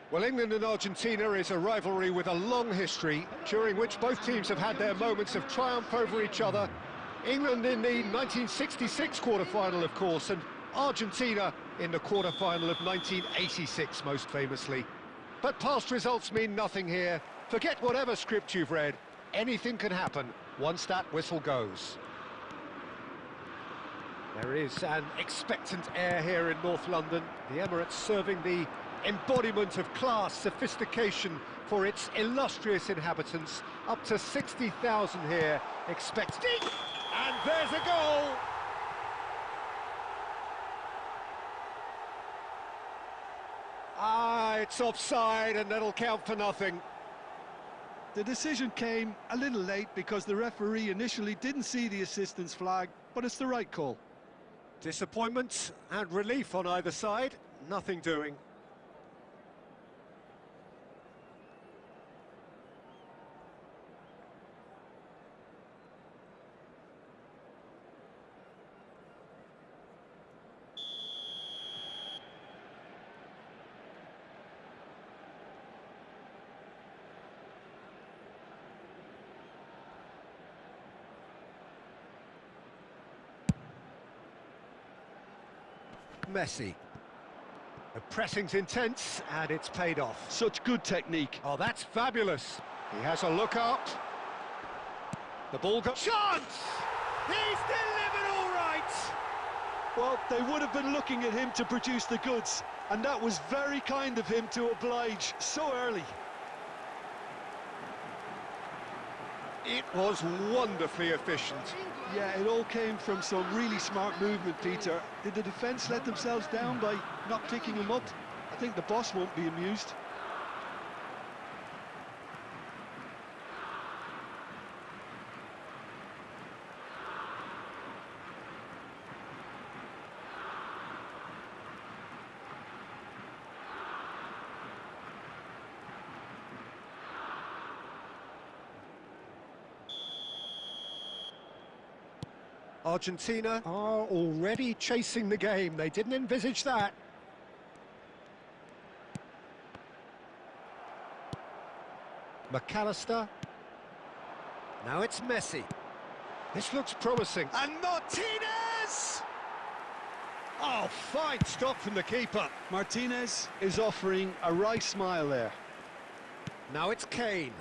Well, England and Argentina is a rivalry with a long history, during which both teams have had their moments of triumph over each other. England in the 1966 quarter-final, of course, and Argentina in the quarter-final of 1986, most famously. But past results mean nothing here. Forget whatever script you've read. Anything can happen once that whistle goes. There is an expectant air here in North London. The Emirates serving the embodiment of class, sophistication for its illustrious inhabitants. Up to 60,000 here expecting. And there's a goal! It's offside, and that'll count for nothing. The decision came a little late because the referee initially didn't see the assistance flag, but it's the right call. Disappointment and relief on either side, nothing doing. Messi. The pressing's intense, and it's paid off. Such good technique. Oh, that's fabulous. He has a look up. The ball got... Chance! He's delivered all right! Well, they would have been looking at him to produce the goods, and that was very kind of him to oblige so early. It was wonderfully efficient. Yeah, it all came from some really smart movement, Peter. Did the defence let themselves down by not picking him up? I think the boss won't be amused. Argentina are already chasing the game. They didn't envisage that. McAllister. Now it's Messi. This looks promising. And Martinez! Oh, fine stop from the keeper. Martinez is offering a wry smile there. Now it's Kane.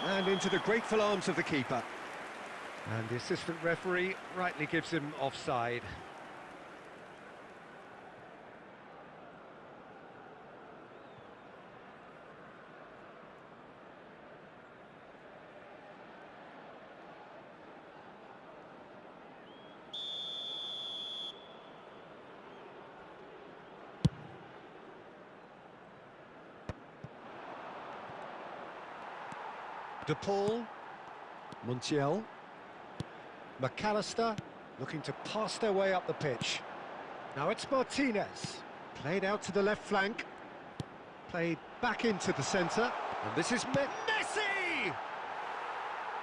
And into the grateful arms of the keeper. And the assistant referee rightly gives him offside. De Paul, Montiel, McAllister looking to pass their way up the pitch. Now it's Martinez, played out to the left flank, played back into the centre, and this is Messi!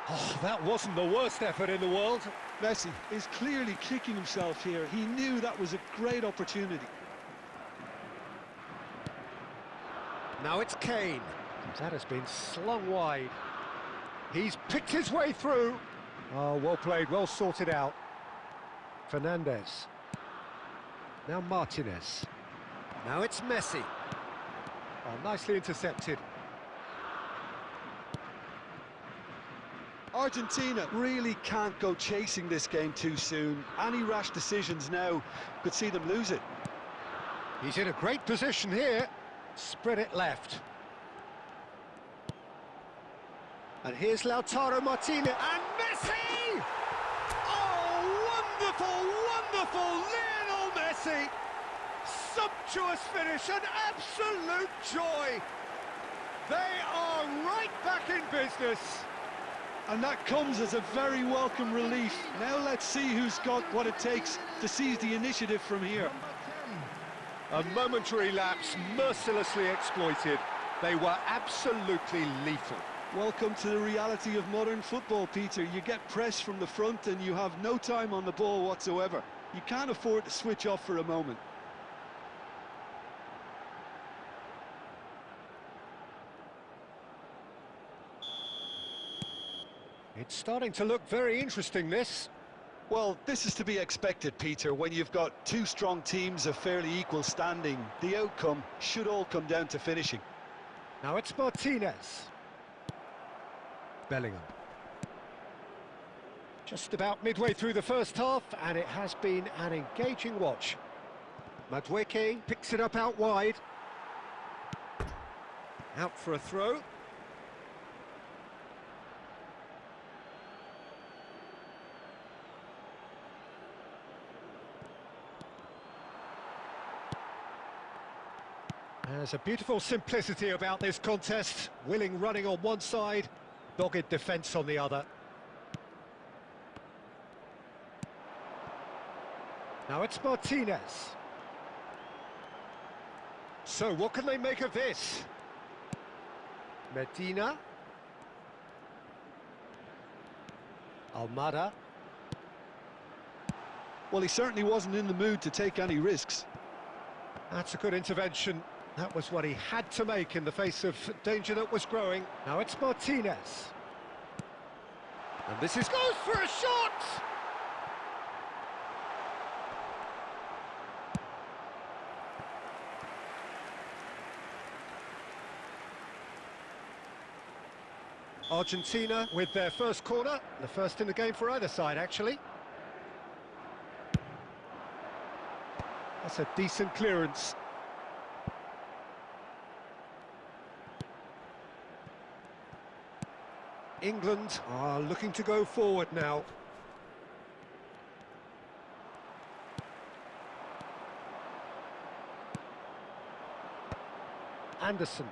Oh, that wasn't the worst effort in the world. Messi is clearly kicking himself here. He knew that was a great opportunity. Now it's Kane. That has been slung wide. He's picked his way through. Oh, well played, well sorted out. Fernandez. Now Martinez. Now it's Messi. Oh, nicely intercepted. Argentina really can't go chasing this game too soon. Any rash decisions now could see them lose it. He's in a great position here. Spread it left. And here's Lautaro Martinez and Messi! Oh, wonderful, wonderful Lionel Messi! Sumptuous finish, an absolute joy! They are right back in business. And that comes as a very welcome relief. Now let's see who's got what it takes to seize the initiative from here. A momentary lapse, mercilessly exploited. They were absolutely lethal. Welcome to the reality of modern football, Peter. You get pressed from the front and you have no time on the ball whatsoever. You can't afford to switch off for a moment. It's starting to look very interesting, this. Well, this is to be expected, Peter. When you've got two strong teams of fairly equal standing, the outcome should all come down to finishing. Now it's Martinez. Bellingham. Just about midway through the first half, and it has been an engaging watch. Madueke picks it up out wide. Out for a throw. There's a beautiful simplicity about this contest. Willing running on one side, dogged defence on the other. Now it's Martinez. So what can they make of this? Medina. Almada. Well, he certainly wasn't in the mood to take any risks. That's a good intervention. That was what he had to make in the face of danger that was growing. Now it's Martinez. And this is goes for a shot! Argentina with their first corner, the first in the game for either side, actually. That's a decent clearance. England are looking to go forward now. Anderson.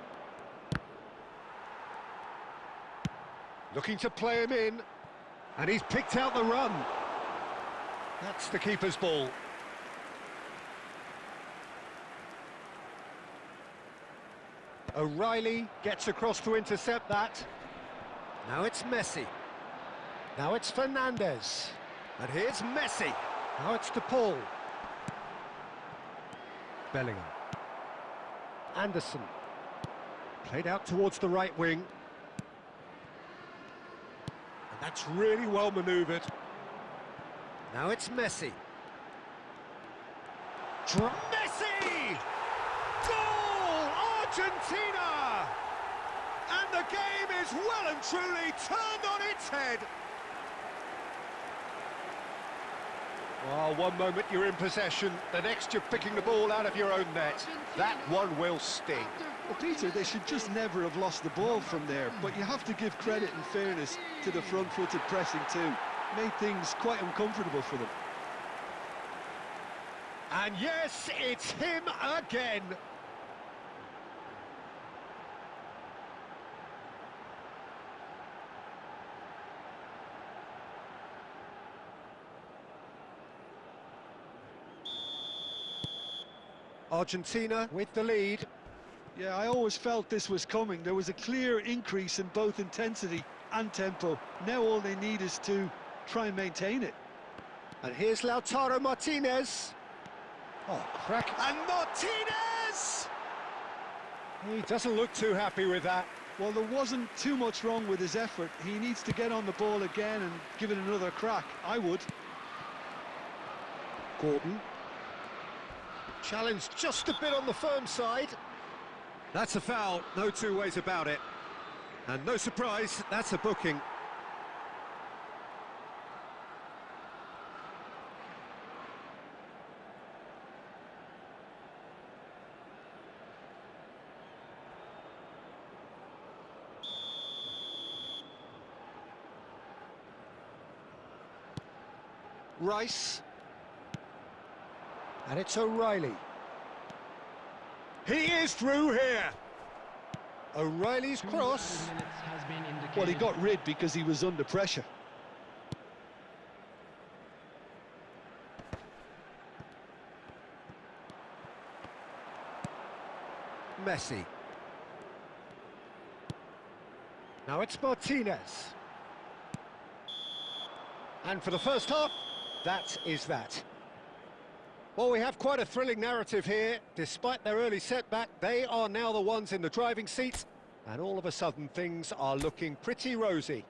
Looking to play him in, and he's picked out the run. That's the keeper's ball. O'Reilly gets across to intercept that. Now it's Messi. Now it's Fernandez. And here's Messi. Now it's DePaul. Bellingham. Anderson. Played out towards the right wing. And that's really well manoeuvred. Now it's Messi. Messi! Goal! Argentina! And the game is well and truly turned on its head. Well, one moment you're in possession, the next you're picking the ball out of your own net. That one will sting. Well, Peter, they should just never have lost the ball from there, but you have to give credit and fairness to the front-footed pressing too. Made things quite uncomfortable for them. And yes, it's him again. Argentina with the lead. Yeah, I always felt this was coming. There was a clear increase in both intensity and tempo. Now all they need is to try and maintain it. And here's Lautaro Martinez. Oh, crack. And Martinez! He doesn't look too happy with that. Well, there wasn't too much wrong with his effort. He needs to get on the ball again and give it another crack. I would. Gordon. Challenged just a bit on the firm side. That's a foul, no two ways about it. And no surprise, that's a booking. Rice. And it's O'Reilly. He is through here. O'Reilly's cross. Well, he got rid because he was under pressure. Messi. Now it's Martinez. And for the first half, that is that. Well, we have quite a thrilling narrative here. Despite their early setback, they are now the ones in the driving seat, and all of a sudden things are looking pretty rosy.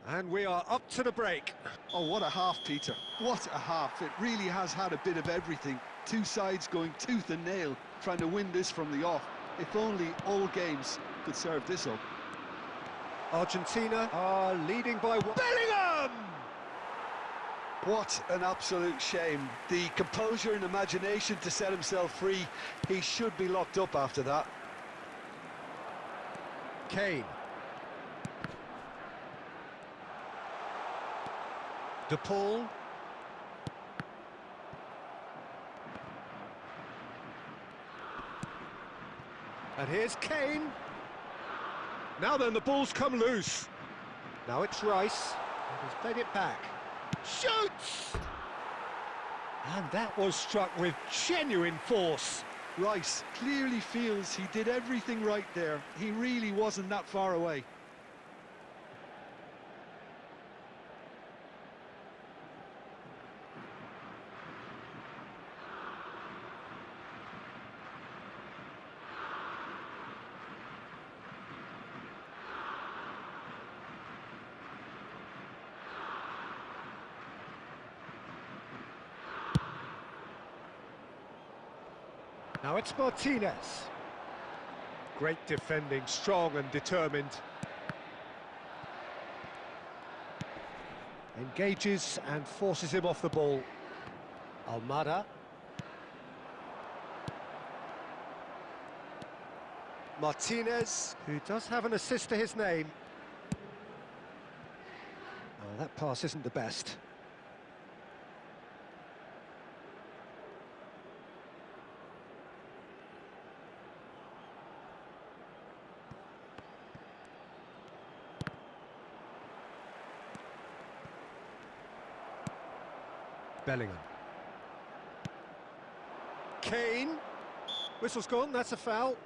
And we are up to the break. Oh, what a half, Peter. What a half. It really has had a bit of everything. Two sides going tooth and nail, trying to win this from the off. If only all games could serve this up. Argentina are leading by one. Bellingham! What an absolute shame. The composure and imagination to set himself free. He should be locked up after that. Kane. De Paul. And here's Kane. Now then, the ball's come loose. Now it's Rice. And he's played it back. Shoots! And that was struck with genuine force. Rice clearly feels he did everything right there. He really wasn't that far away. Now it's Martinez. Great defending, strong and determined. Engages and forces him off the ball. Almada. Martinez, who does have an assist to his name. Oh, that pass isn't the best. Bellingham. Kane. Whistle's gone, that's a foul.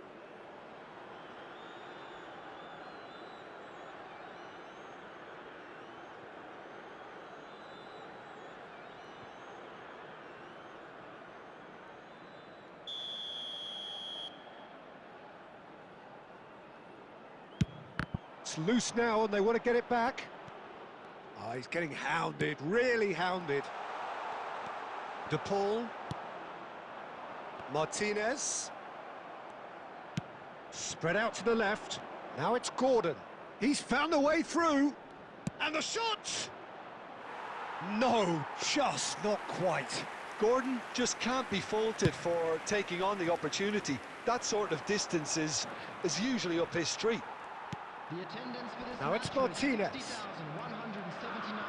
It's loose now and they want to get it back. Oh, he's getting hounded, really hounded. De Paul. Martinez. Spread out to the left. Now it's Gordon. He's found a way through. And the shot! No, just not quite. Gordon just can't be faulted for taking on the opportunity. That sort of distance is usually up his street. The attendance for this Now it's Martinez. 60,179.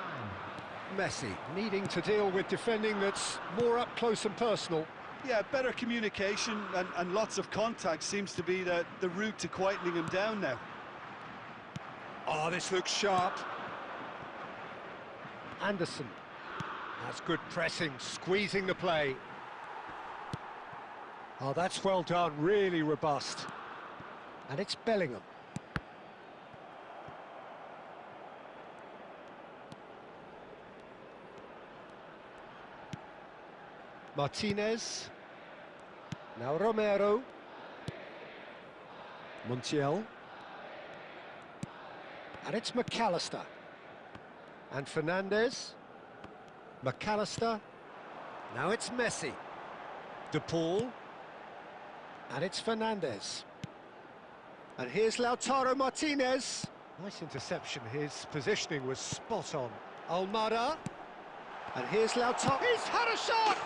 Messi needing to deal with defending that's more up close and personal. Yeah, better communication and lots of contact seems to be the route to quietening him down now. Oh, this looks sharp. Anderson. That's good pressing, squeezing the play. Oh, that's well done, really robust. And it's Bellingham. Martinez. Now Romero. Montiel. And it's McAllister. And Fernandez. McAllister. Now it's Messi. De Paul. And it's Fernandez. And here's Lautaro Martinez. Nice interception. His positioning was spot on. Almada. And here's Lautaro. He's had a shot!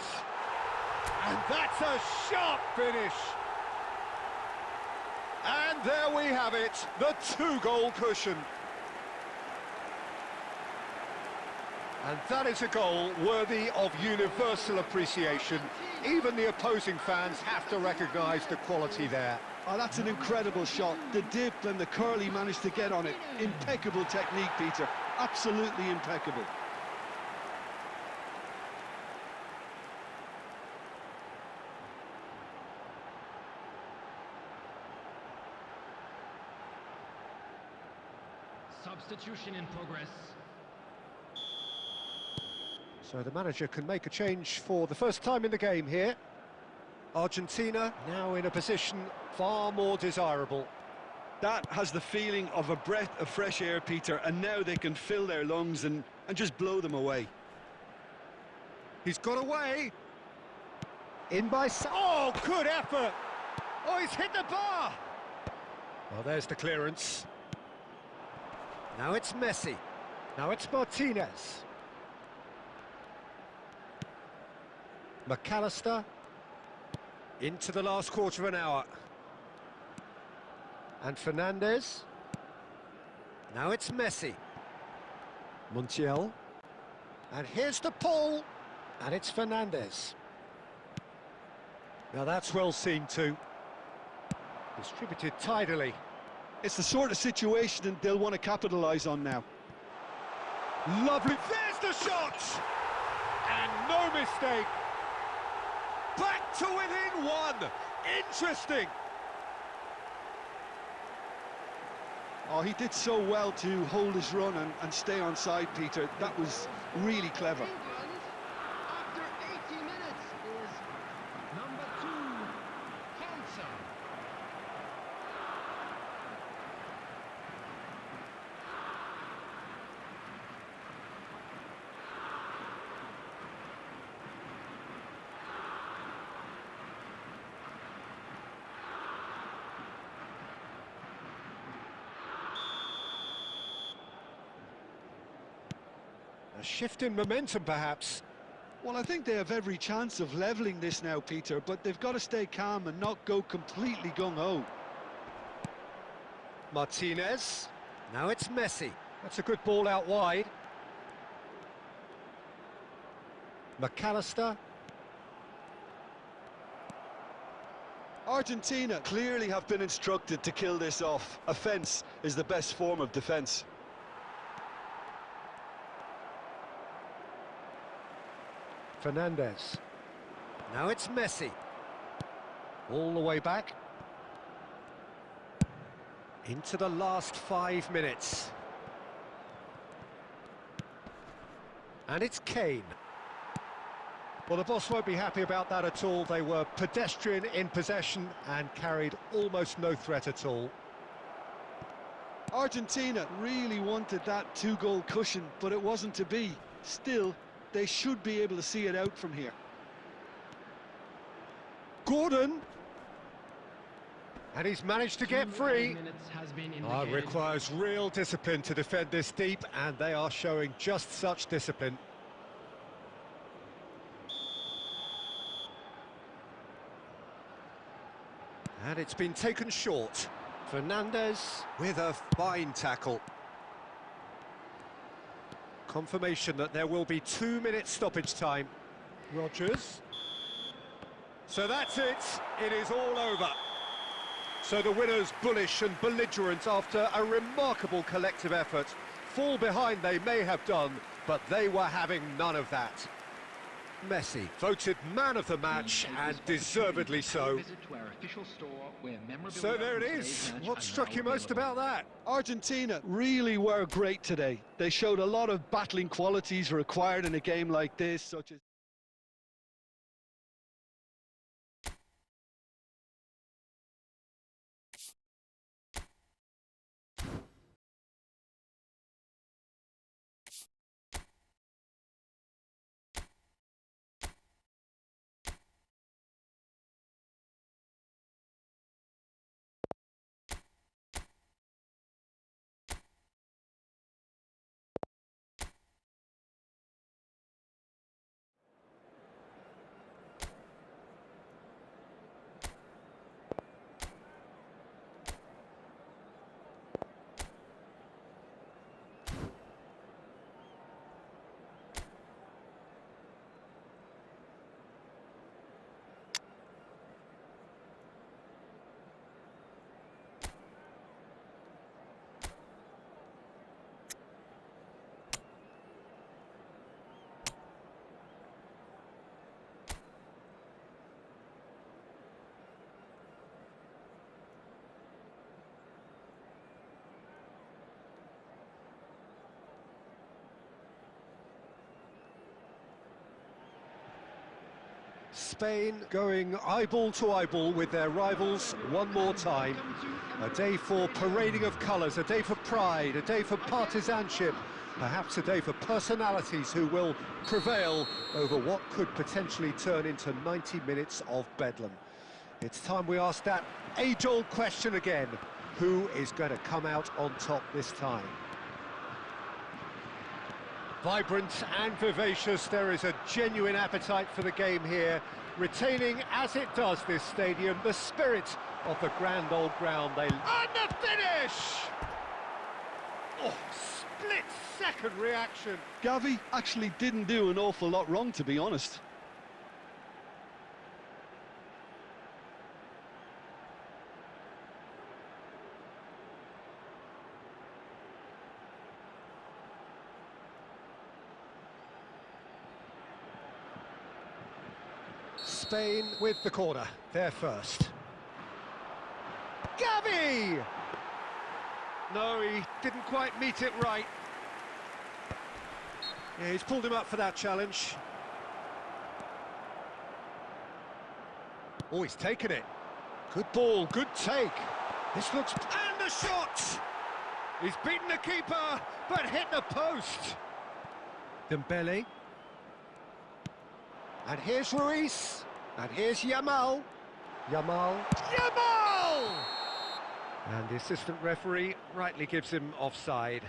And that's a sharp finish. And there we have it, the two-goal cushion. And that is a goal worthy of universal appreciation. Even the opposing fans have to recognise the quality there. Oh, that's an incredible shot. The dip and the curl he managed to get on it. Impeccable technique, Peter. Absolutely impeccable. Substitution in progress. So the manager can make a change for the first time in the game here. Argentina now in a position far more desirable. That has the feeling of a breath of fresh air, Peter, and now they can fill their lungs and just blow them away. He's got away. In by... Oh, good effort! Oh, he's hit the bar! Well, there's the clearance. Now it's Messi. Now it's Martinez. McAllister. Into the last quarter of an hour. And Fernandez. Now it's Messi. Montiel. And here's the pull. And it's Fernandez. Now that's well seen too. Distributed tidily. It's the sort of situation they'll want to capitalise on now. Lovely. There's the shot! And no mistake. Back to within one. Interesting. Oh, he did so well to hold his run and stay on side, Peter. That was really clever. England, after 80 minutes, is number 2, Hansen. A shift in momentum, perhaps. Well, I think they have every chance of levelling this now, Peter, but they've got to stay calm and not go completely gung-ho. Martinez. Now it's Messi. That's a good ball out wide. McAllister. Argentina clearly have been instructed to kill this off. Offence is the best form of defence. Fernandez. Now it's Messi. All the way back. Into the last 5 minutes. And it's Kane. Well, the boss won't be happy about that at all. They were pedestrian in possession and carried almost no threat at all. Argentina really wanted that 2-goal cushion, but it wasn't to be. Still, they should be able to see it out from here. Gordon. And he's managed to get free. Minutes has been It indicated. requires real discipline to defend this deep, and they are showing just such discipline. And it's been taken short. Fernandez with a fine tackle. Confirmation that there will be 2 minutes stoppage time. Rodgers. So that's it. It is all over. So the winners, bullish and belligerent after a remarkable collective effort. Fall behind they may have done, but they were having none of that. Messi voted man of the match, and deservedly so. So there it is. What struck you most about that? Argentina really were great today. They showed a lot of battling qualities required in a game like this, such as... Spain going eyeball to eyeball with their rivals one more time. A day for parading of colours, a day for pride, a day for partisanship, perhaps a day for personalities who will prevail over what could potentially turn into 90 minutes of bedlam. It's time we ask that age-old question again. Who is going to come out on top this time? Vibrant and vivacious, there is a genuine appetite for the game here, retaining, as it does this stadium, the spirit of the grand old ground. And the finish! Oh, split-second reaction. Gavi actually didn't do an awful lot wrong, to be honest. Spain with the corner, they're first. Gavi! No, he didn't quite meet it right. Yeah, he's pulled him up for that challenge. Oh, he's taken it. Good ball, good take. This looks... And the shot! He's beaten the keeper, but hit the post. Dembele. And here's Ruiz. And here's Yamal. Yamal. And the assistant referee rightly gives him offside.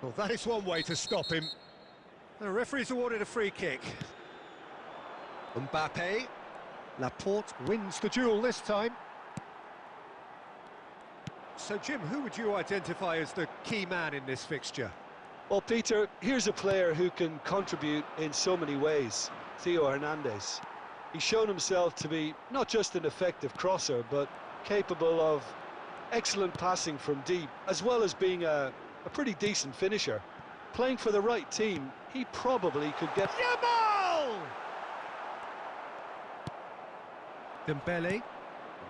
Well, that is one way to stop him. The referee's awarded a free kick. Mbappe. Laporte wins the duel this time. So, Jim, who would you identify as the key man in this fixture? Well, Peter, here's a player who can contribute in so many ways. Theo Hernandez. He's shown himself to be not just an effective crosser, but capable of excellent passing from deep, as well as being a pretty decent finisher. Playing for the right team, he probably could get... Yamal! Dembele.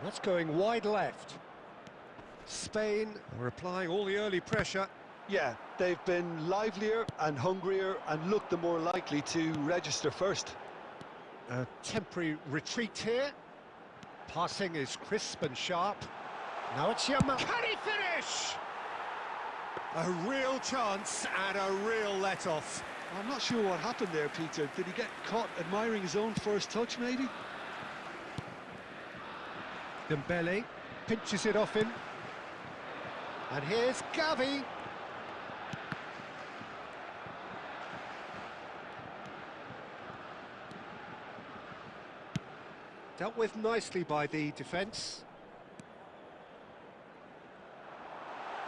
That's going wide left. Spain are applying all the early pressure. Yeah, they've been livelier and hungrier and looked the more likely to register first. A temporary retreat here. Passing is crisp and sharp. Now it's Yamal. Can he finish? A real chance and a real let-off. I'm not sure what happened there, Peter. Did he get caught admiring his own first touch, maybe? Dembele pinches it off him. And here's Gavi. Dealt with nicely by the defence.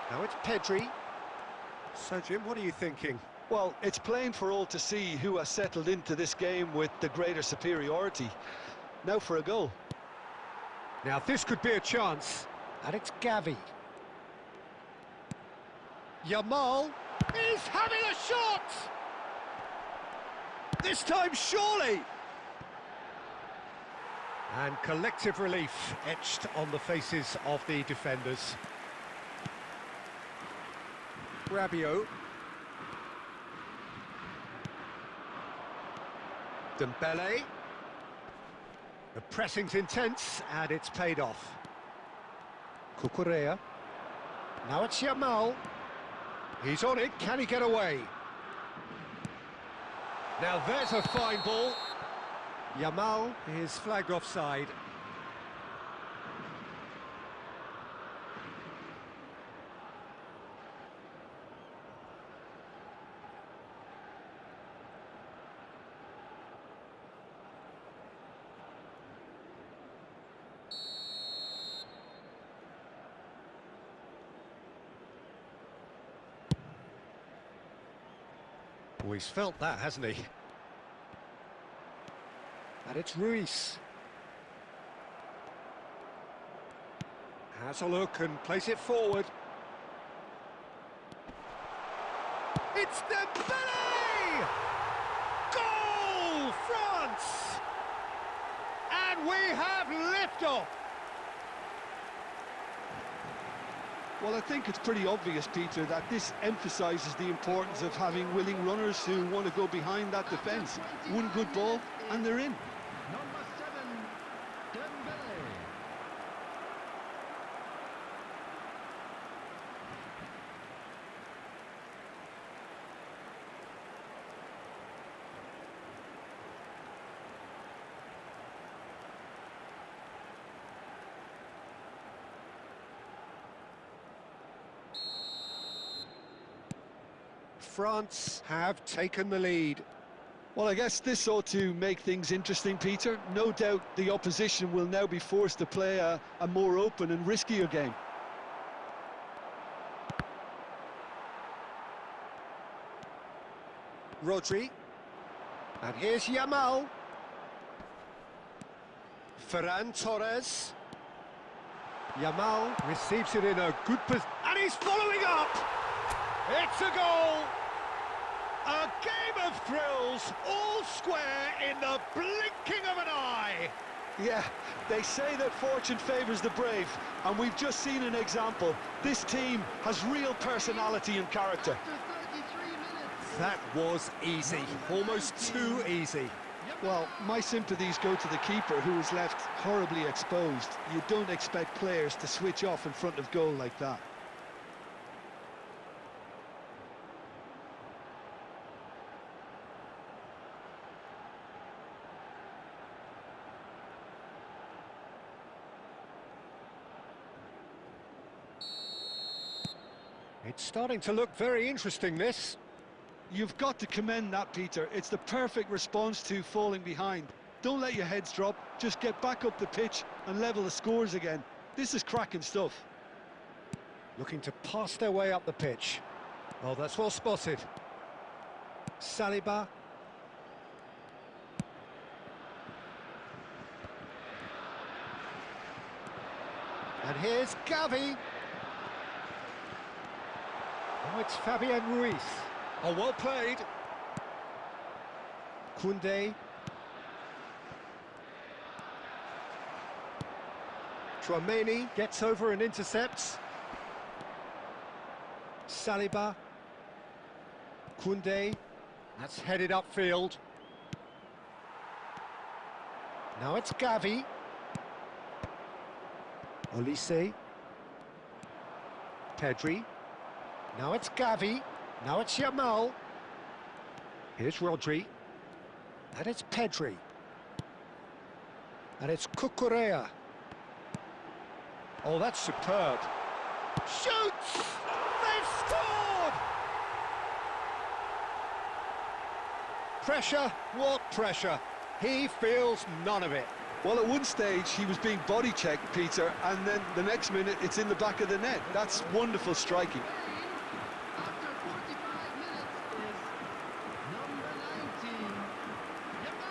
Now it's Pedri. So, Jim, what are you thinking? Well, it's plain for all to see who has settled into this game with the greater superiority. Now for a goal. Now this could be a chance. And it's Gavi. Yamal is having a shot! This time, surely! And collective relief etched on the faces of the defenders. Rabiot. Dembele. The pressing's intense, and it's paid off. Cucurella. Now it's Yamal. He's on it, can he get away? Now there's a fine ball. Yamal is flagged offside. Oh, he's felt that, hasn't he? And it's Ruiz. Has a look and plays it forward. It's Dembele! Goal, France! And we have liftoff. Well, I think it's pretty obvious, Peter, that this emphasises the importance of having willing runners who want to go behind that defence. One good ball, and they're in. Number 7, Dembele. France have taken the lead. Well, I guess this ought to make things interesting, Peter. No doubt the opposition will now be forced to play a more open and riskier game. Rodri. And here's Yamal. Ferran Torres. Yamal receives it in a good position. And he's following up! It's a goal! A game of thrills, all square in the blinking of an eye. Yeah, they say that fortune favours the brave, and we've just seen an example. This team has real personality and character. After 33 minutes. That was easy, almost too easy. Well, my sympathies go to the keeper, who was left horribly exposed. You don't expect players to switch off in front of goal like that. It's starting to look very interesting, this. You've got to commend that, Peter. It's the perfect response to falling behind. Don't let your heads drop, just get back up the pitch and level the scores again. This is cracking stuff. Looking to pass their way up the pitch. Oh, that's well spotted. Saliba. And here's Gavi. Oh, it's Fabian Ruiz. Oh, well played. Koundé. Tchouaméni gets over and intercepts. Saliba. Koundé. That's headed upfield. Now it's Gavi. Olise. Pedri. Now it's Gavi. Now it's Yamal. Here's Rodri. And it's Pedri. And it's Cucurella. Oh, that's superb. Shoots! They've scored! Pressure? What pressure? He feels none of it. Well, at one stage, he was being body-checked, Peter, and then the next minute, it's in the back of the net. That's wonderful striking. After 45 minutes is number 19, Yamal.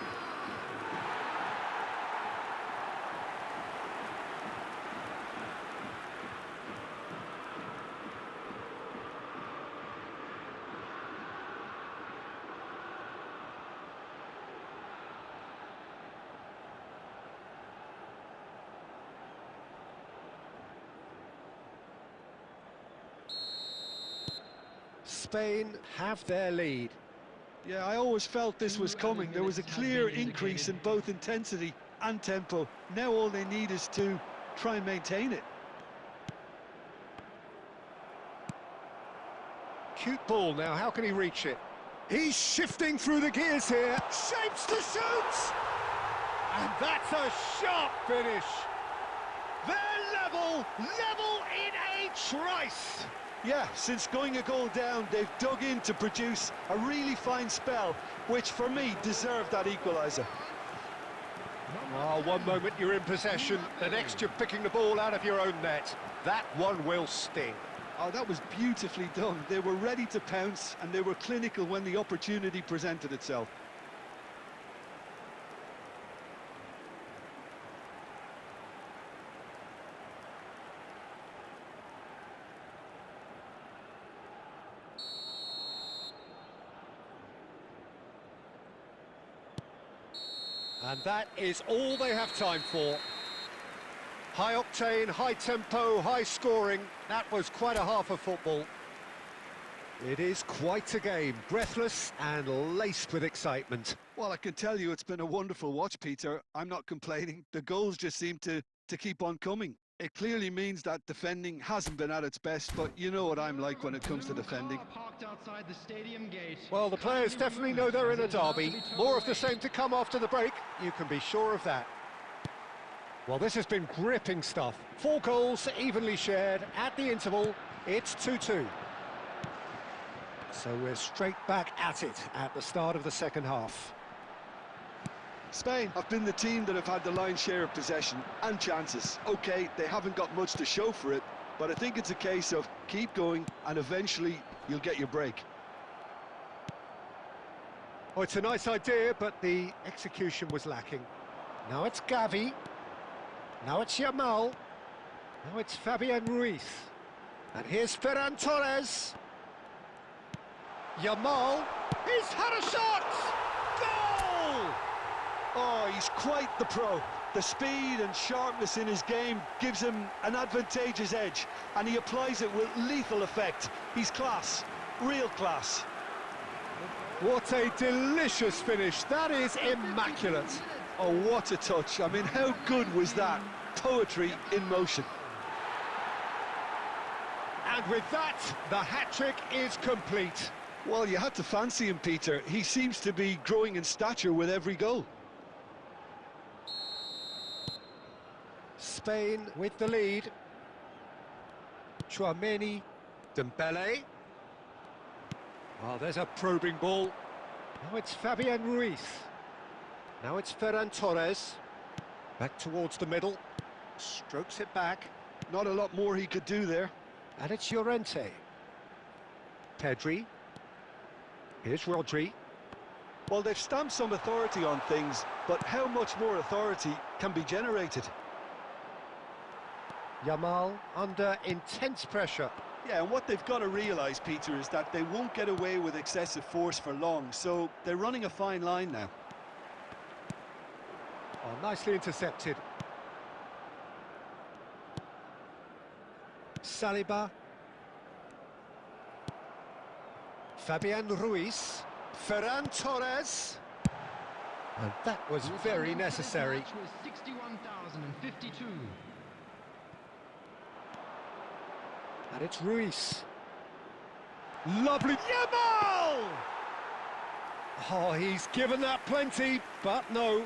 Spain have their lead. Yeah, I always felt this was coming. There was a clear increase in both intensity and tempo. Now all they need is to try and maintain it. Cute ball now, how can he reach it? He's shifting through the gears here, shapes to shoot! And that's a sharp finish. They're level in a trice. Yeah, since going a goal down, they've dug in to produce a really fine spell, which for me deserved that equaliser. Oh, one moment you're in possession, the next you're picking the ball out of your own net. That one will sting. Oh, that was beautifully done. They were ready to pounce, and they were clinical when the opportunity presented itself. And that is all they have time for. High octane, high tempo, high scoring. That was quite a half of football. It is quite a game, breathless and laced with excitement. Well, I can tell you it's been a wonderful watch, Peter. I'm not complaining. The goals just seem to keep on coming. It clearly means that defending hasn't been at its best, but you know what I'm like when it comes to defending. Parked outside the stadium gate. Well, the players definitely know they're in a derby. More of the same to come after the break, you can be sure of that. Well, this has been gripping stuff. 4 goals evenly shared at the interval. It's 2-2. So we're straight back at it at the start of the second half. Spain have been the team that have had the lion's share of possession and chances. Okay, they haven't got much to show for it, but I think it's a case of keep going and eventually you'll get your break. Oh, it's a nice idea, but the execution was lacking. Now it's Gavi. Now it's Yamal. Now it's Fabian Ruiz. And here's Ferran Torres. Yamal. He's had a shot! Goal! Oh, he's quite the pro. The speed and sharpness in his game gives him an advantageous edge, and he applies it with lethal effect. He's class, real class. What a delicious finish. That is immaculate. Oh, what a touch. I mean, how good was that? Poetry in motion. And with that, the hat-trick is complete. Well, you had to fancy him, Peter. He seems to be growing in stature with every goal. Spain with the lead. Tchouameni, Dembele. Oh, there's a probing ball. Now it's Fabian Ruiz. Now it's Ferran Torres. Back towards the middle. Strokes it back. Not a lot more he could do there. And it's Llorente. Pedri. Here's Rodri. Well, they've stamped some authority on things, but how much more authority can be generated? Yamal under intense pressure. Yeah, and what they've got to realise, Peter, is that they won't get away with excessive force for long, so they're running a fine line now. Oh, nicely intercepted. Saliba. Fabian Ruiz. Ferran Torres. And that was very necessary. 61,052. And it's Ruiz. Lovely. Yamal! Oh, he's given that plenty, but no.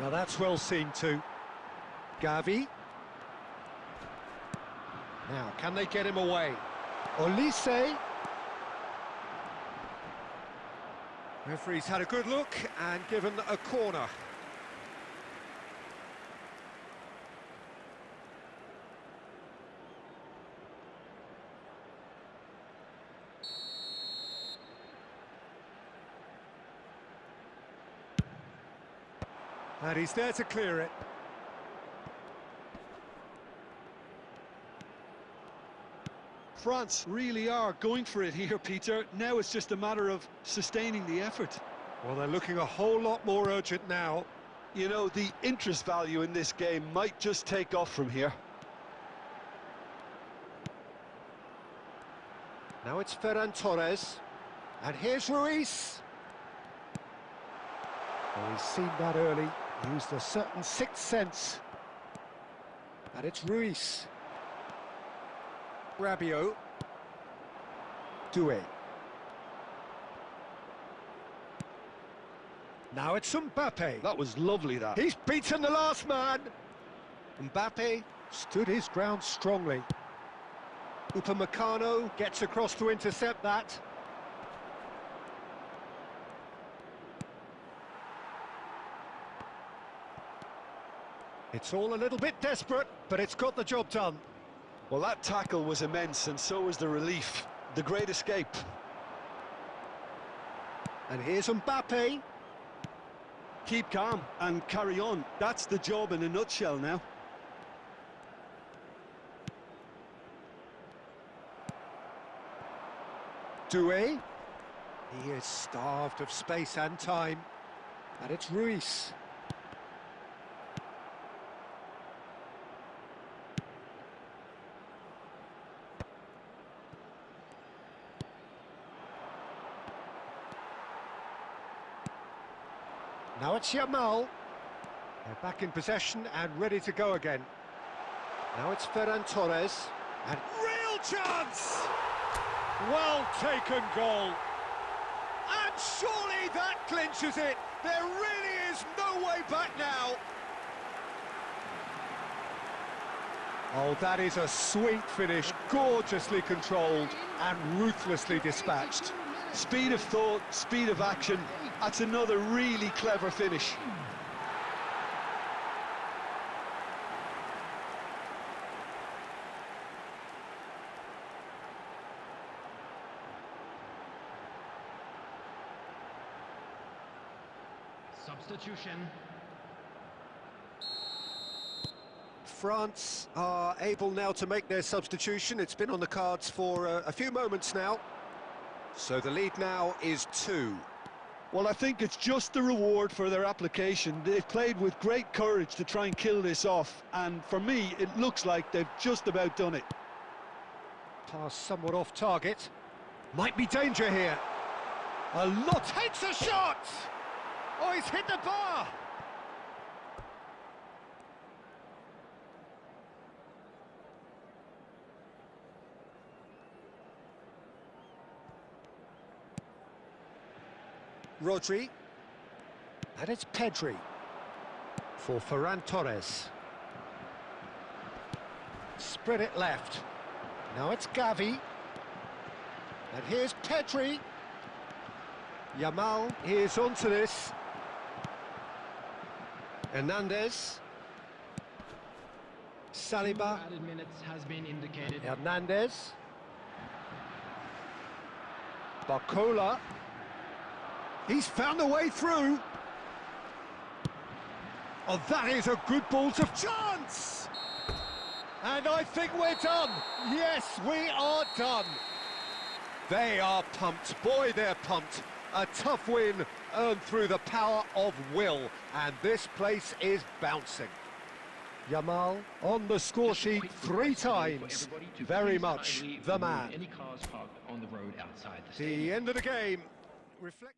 Now that's well seen too. Gavi. Now, can they get him away? Olise. Referee's had a good look and given a corner. And he's there to clear it. France really are going for it here, Peter. Now it's just a matter of sustaining the effort. Well, they're looking a whole lot more urgent now. You know, the interest value in this game might just take off from here. Now it's Ferran Torres. And here's Ruiz. Oh, he's seen that early. Used a certain sixth sense. And it's Ruiz. Rabiot. Doué. Now it's Mbappe. That was lovely, that. He's beaten the last man. Mbappe stood his ground strongly. Upamecano gets across to intercept that. It's all a little bit desperate, but it's got the job done. Well, that tackle was immense, and so was the relief. The great escape. And here's Mbappe. Keep calm and carry on. That's the job in a nutshell now. Doué. He is starved of space and time. And it's Ruiz. Now it's Yamal. They're back in possession and ready to go again. Now it's Ferran Torres. And real chance! Well taken goal. And surely that clinches it. There really is no way back now. Oh, that is a sweet finish, gorgeously controlled and ruthlessly dispatched. Speed of thought, speed of action. That's another really clever finish. Substitution. France are able now to make their substitution. It's been on the cards for a few moments now. So the lead now is 2. Well, I think it's just the reward for their application. They've played with great courage to try and kill this off, and for me, it looks like they've just about done it. Pass somewhat off target. Might be danger here. A lot takes a shot! Oh, he's hit the bar! Rodri. And it's Pedri. For Ferran Torres. Spread it left. Now it's Gavi. And here's Pedri. Yamal is onto this. Hernandez. Saliba. Added minutes has been indicated. Hernandez. Barcola. He's found a way through. Oh, that is a good ball to chance! And I think we're done. Yes, we are done. They are pumped. Boy, they're pumped. A tough win earned through the power of will. And this place is bouncing. Yamal on the score sheet 3 times. Very much the man. Any cars parked on the road outside the The stadium. end of the game. Reflect.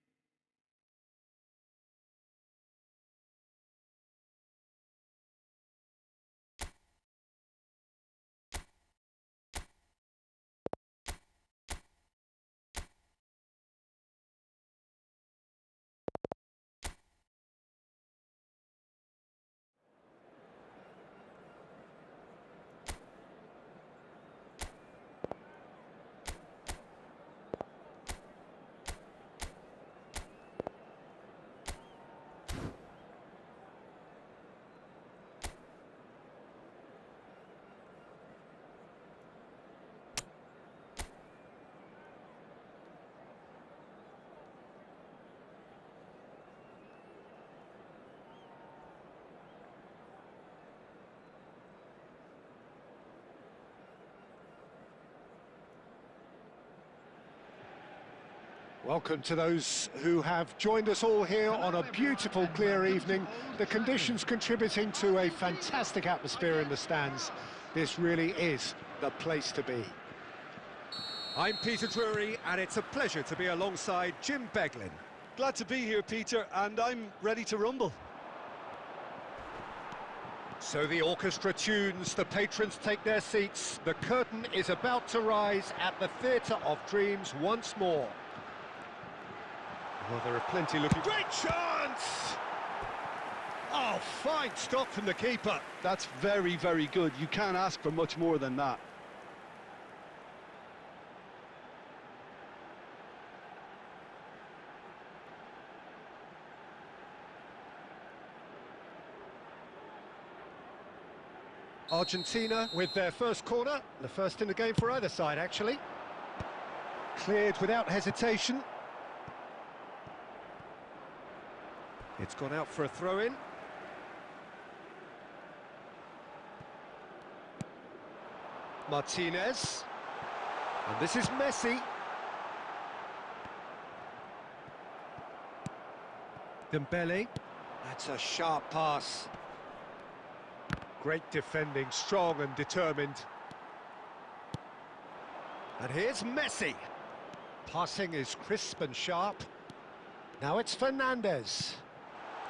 Welcome to those who have joined us all here on a beautiful, clear evening. The conditions contributing to a fantastic atmosphere in the stands. This really is the place to be. I'm Peter Drury, and it's a pleasure to be alongside Jim Beglin. Glad to be here, Peter, and I'm ready to rumble. So the orchestra tunes, the patrons take their seats. The curtain is about to rise at the Theatre of Dreams once more. Well, there are plenty looking... Great chance! Oh, fine stop from the keeper. That's very, very good. You can't ask for much more than that. Argentina with their first corner, the first in the game for either side, actually. Cleared without hesitation. It's gone out for a throw-in. Martinez. And this is Messi. Dembele. That's a sharp pass. Great defending, strong and determined. And here's Messi. Passing is crisp and sharp. Now it's Fernandes.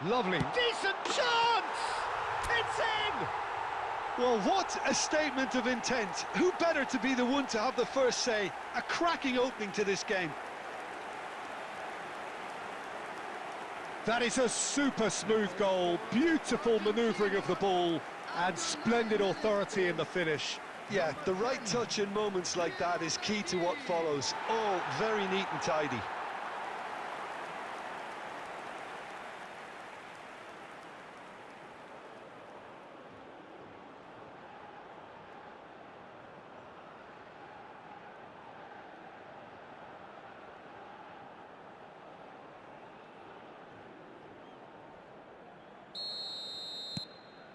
Lovely, decent chance! It's in! Well, what a statement of intent. Who better to be the one to have the first say? A cracking opening to this game. That is a super smooth goal, beautiful manoeuvring of the ball, and splendid authority in the finish. Yeah, the right touch in moments like that is key to what follows. All very neat and tidy.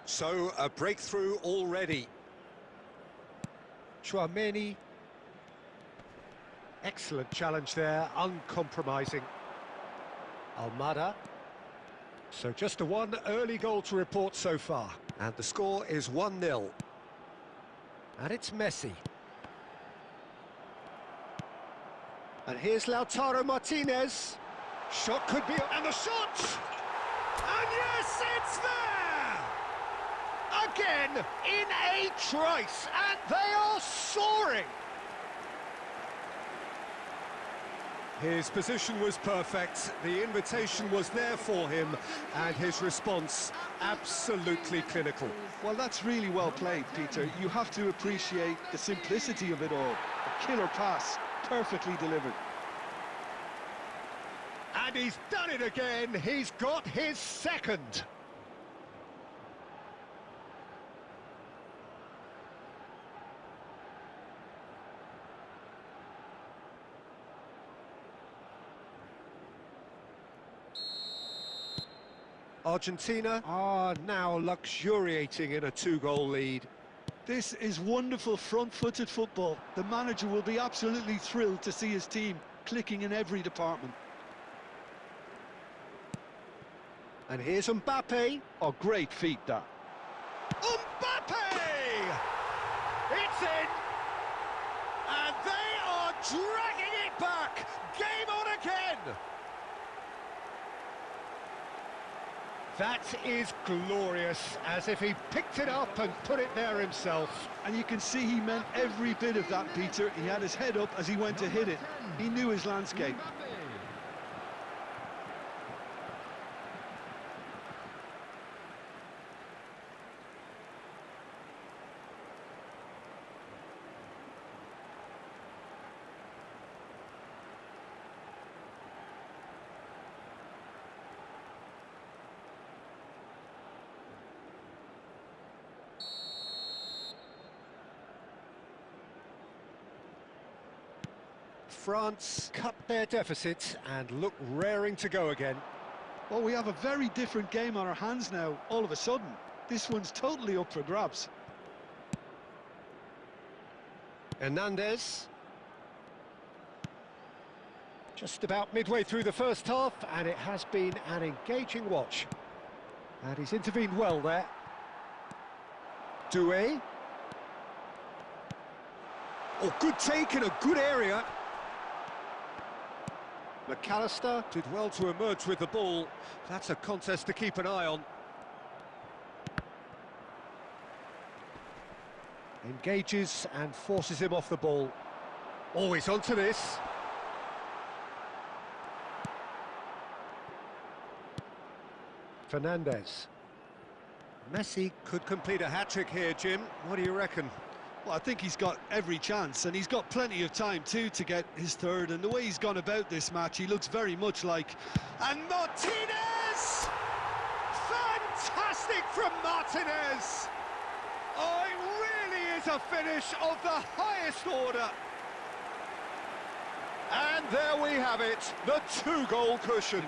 So, a breakthrough already. Chouameni. Excellent challenge there, uncompromising. Almada. So just the one early goal to report so far. And the score is 1-0. And it's Messi. And here's Lautaro Martinez. Shot could be... And the shot! And yes, it's there! Again, in a trice, and they are soaring! His position was perfect, the invitation was there for him, and his response absolutely clinical. Well, that's really well played, Peter. You have to appreciate the simplicity of it all. A killer pass, perfectly delivered. And he's done it again, he's got his second. Argentina are now luxuriating in a two-goal lead. This is wonderful front-footed football. The manager will be absolutely thrilled to see his team clicking in every department. And here's Mbappe. Oh, great feat, that. Mbappe! It's in! And they are dragging it back! Game on again! That is glorious, as if he picked it up and put it there himself. And you can see he meant every bit of that, Peter. He had his head up as he went to hit it. He knew his landscape. France cut their deficit and look raring to go again. Well, we have a very different game on our hands now, all of a sudden. This one's totally up for grabs. Hernandez. Just about midway through the first half, and it has been an engaging watch. And he's intervened well there. Doué. Oh, good take in a good area. McAllister did well to emerge with the ball. That's a contest to keep an eye on. Engages and forces him off the ball. Always onto this. Fernandes. Messi could complete a hat-trick here, Jim. What do you reckon? Well, I think he's got every chance, and he's got plenty of time too to get his third. And the way he's gone about this match, he looks very much like... And Martinez! Fantastic from Martinez! Oh, it really is a finish of the highest order. And there we have it, the two-goal cushion.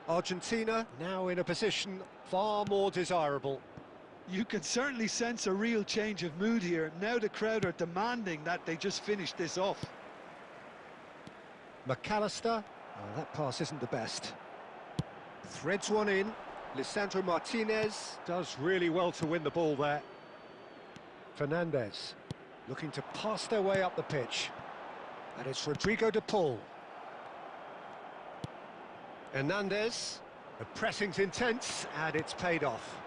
Argentina now in a position far more desirable. You can certainly sense a real change of mood here. Now the crowd are demanding that they just finish this off. McAllister, oh, that pass isn't the best. Threads one in. Lisandro Martinez does really well to win the ball there. Fernandez looking to pass their way up the pitch. And it's Rodrigo de Paul. Hernandez, the pressing's intense and it's paid off.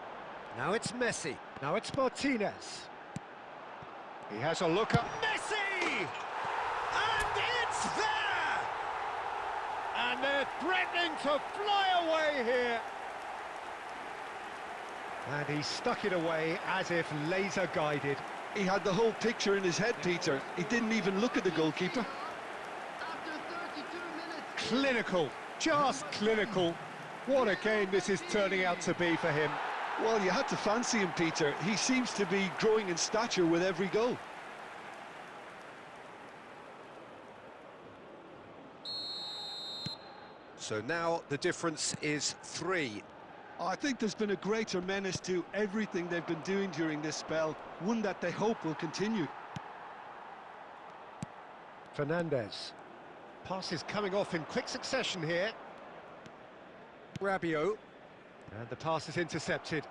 Now it's Messi, now it's Martinez. He has a look at Messi! And it's there! And they're threatening to fly away here. And he stuck it away as if laser guided. He had the whole picture in his head, Peter. He didn't even look at the goalkeeper. After 32 minutes. Clinical, just clinical. What a game this is turning out to be for him. Well, you had to fancy him, Peter. He seems to be growing in stature with every goal. So now the difference is 3. I think there's been a greater menace to everything they've been doing during this spell, one that they hope will continue. Fernandez. Passes coming off in quick succession here. Rabiot. And the pass is intercepted.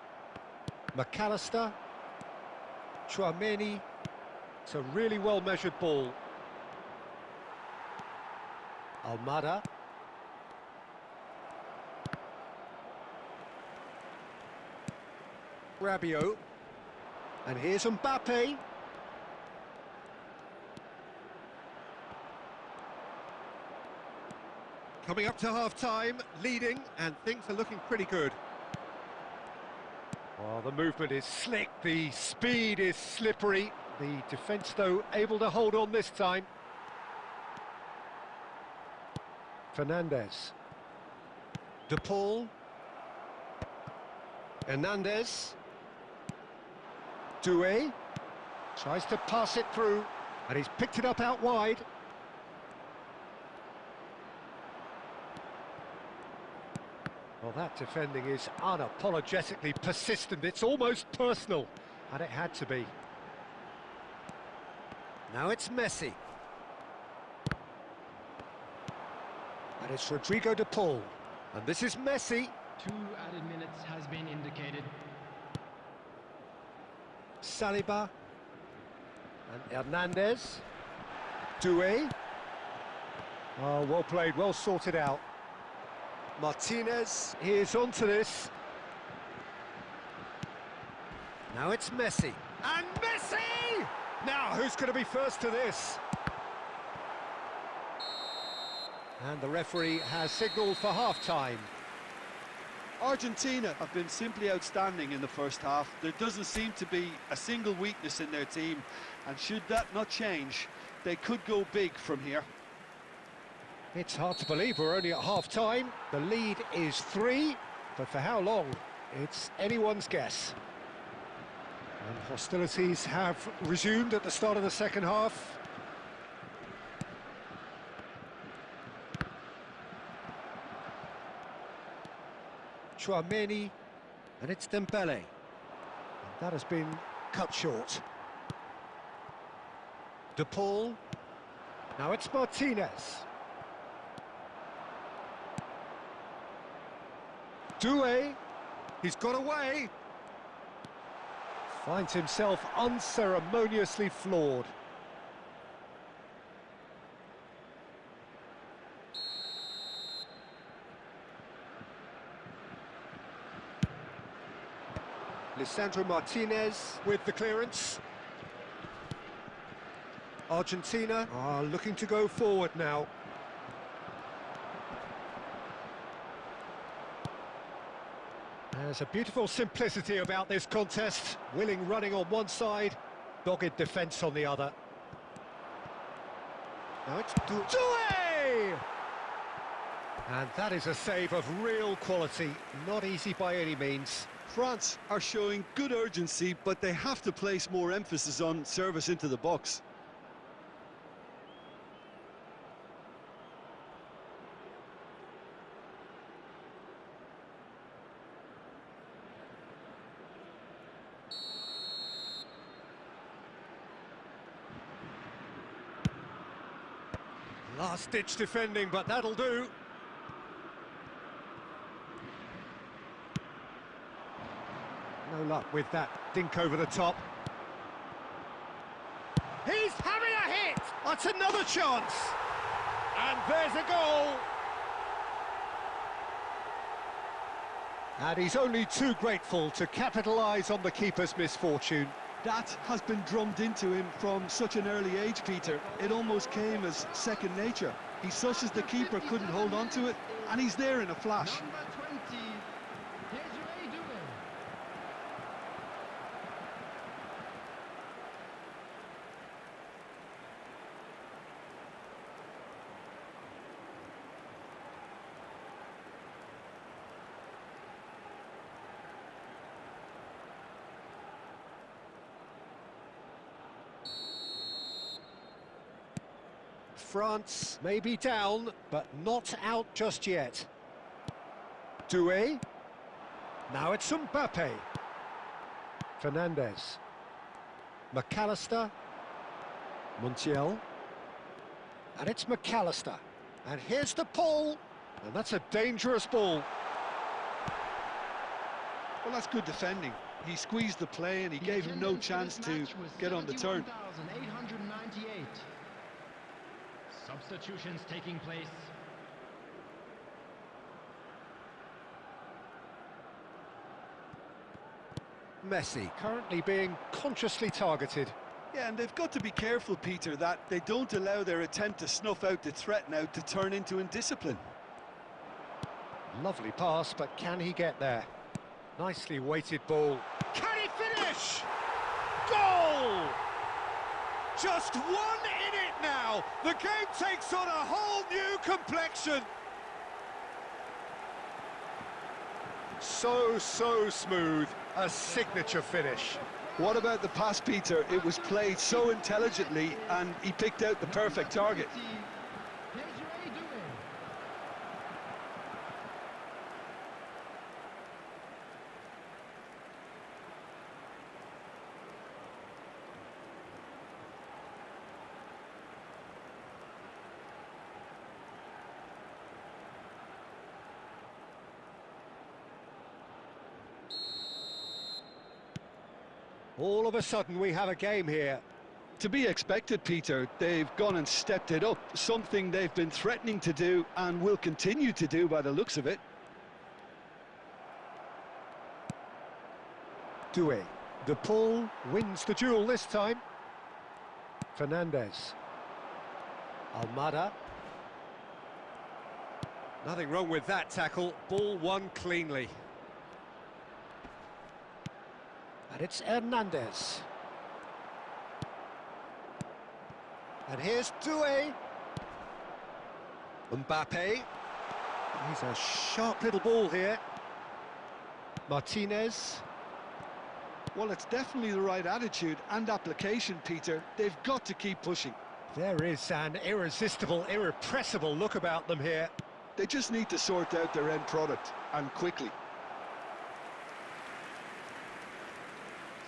McAllister. Chouameni. It's a really well-measured ball. Almada. Rabiot. And here's Mbappe. Coming up to half-time, leading, and things are looking pretty good. Well, the movement is slick, the speed is slippery. The defence, though, able to hold on this time. Fernandez. De Paul. Hernandez. Doué. Tries to pass it through, and he's picked it up out wide. Well, that defending is unapologetically persistent. It's almost personal, and it had to be. Now it's Messi. And it's Rodrigo de Paul. And this is Messi. 2 added minutes has been indicated. Saliba. And Hernandez. Doué. Oh, well played, well sorted out. Martinez, he is onto this. Now it's Messi. And Messi! Now, who's going to be first to this? And the referee has signalled for half-time. Argentina have been simply outstanding in the first half. There doesn't seem to be a single weakness in their team, and should that not change, they could go big from here. It's hard to believe we're only at half-time. The lead is 3, but for how long? It's anyone's guess. And hostilities have resumed at the start of the second half. Chouameni, and it's Dembele. And that has been cut short. De Paul. Now it's Martinez. Doué, he's got away. Finds himself unceremoniously floored. Lisandro Martinez with the clearance. Argentina are looking to go forward now. There's a beautiful simplicity about this contest. Willing running on one side, dogged defence on the other. Now it's Doué! And that is a save of real quality, not easy by any means. France are showing good urgency, but they have to place more emphasis on service into the box. Last-ditch defending, but that'll do. No luck with that dink over the top. He's having a hit! That's another chance! And there's a goal! And he's only too grateful to capitalise on the keeper's misfortune. That has been drummed into him from such an early age, Peter. It almost came as second nature. He sushes the keeper couldn't hold on to it, and he's there in a flash. Number 20. Here's your doing. France may be down, but not out just yet. Doué. Now it's Mbappe. Fernandez. McAllister. Montiel. And it's McAllister. And here's the pull. And that's a dangerous ball. Well, that's good defending. He squeezed the play and he gave him no chance to get on the turn. 71,898. Substitutions taking place. Messi currently being consciously targeted. Yeah, and they've got to be careful, Peter, that they don't allow their attempt to snuff out the threat now to turn into indiscipline. Lovely pass, but can he get there? Nicely weighted ball. Can he finish? Goal! Just one in it now. The game takes on a whole new complexion. So smooth. A signature finish. What about the pass, Peter? It was played so intelligently and he picked out the perfect target. Here's your doing. All of a sudden we have a game here. To be expected, Peter. They've gone and stepped it up, something they've been threatening to do and will continue to do by the looks of it. Doué. The pull wins the duel this time. Fernandez. Almada. Nothing wrong with that tackle. Ball won cleanly. And it's Hernandez. And here's Doué. Mbappe. He's a sharp little ball here. Martinez. Well, it's definitely the right attitude and application, Peter. They've got to keep pushing. There is an irresistible, irrepressible look about them here. They just need to sort out their end product, and quickly.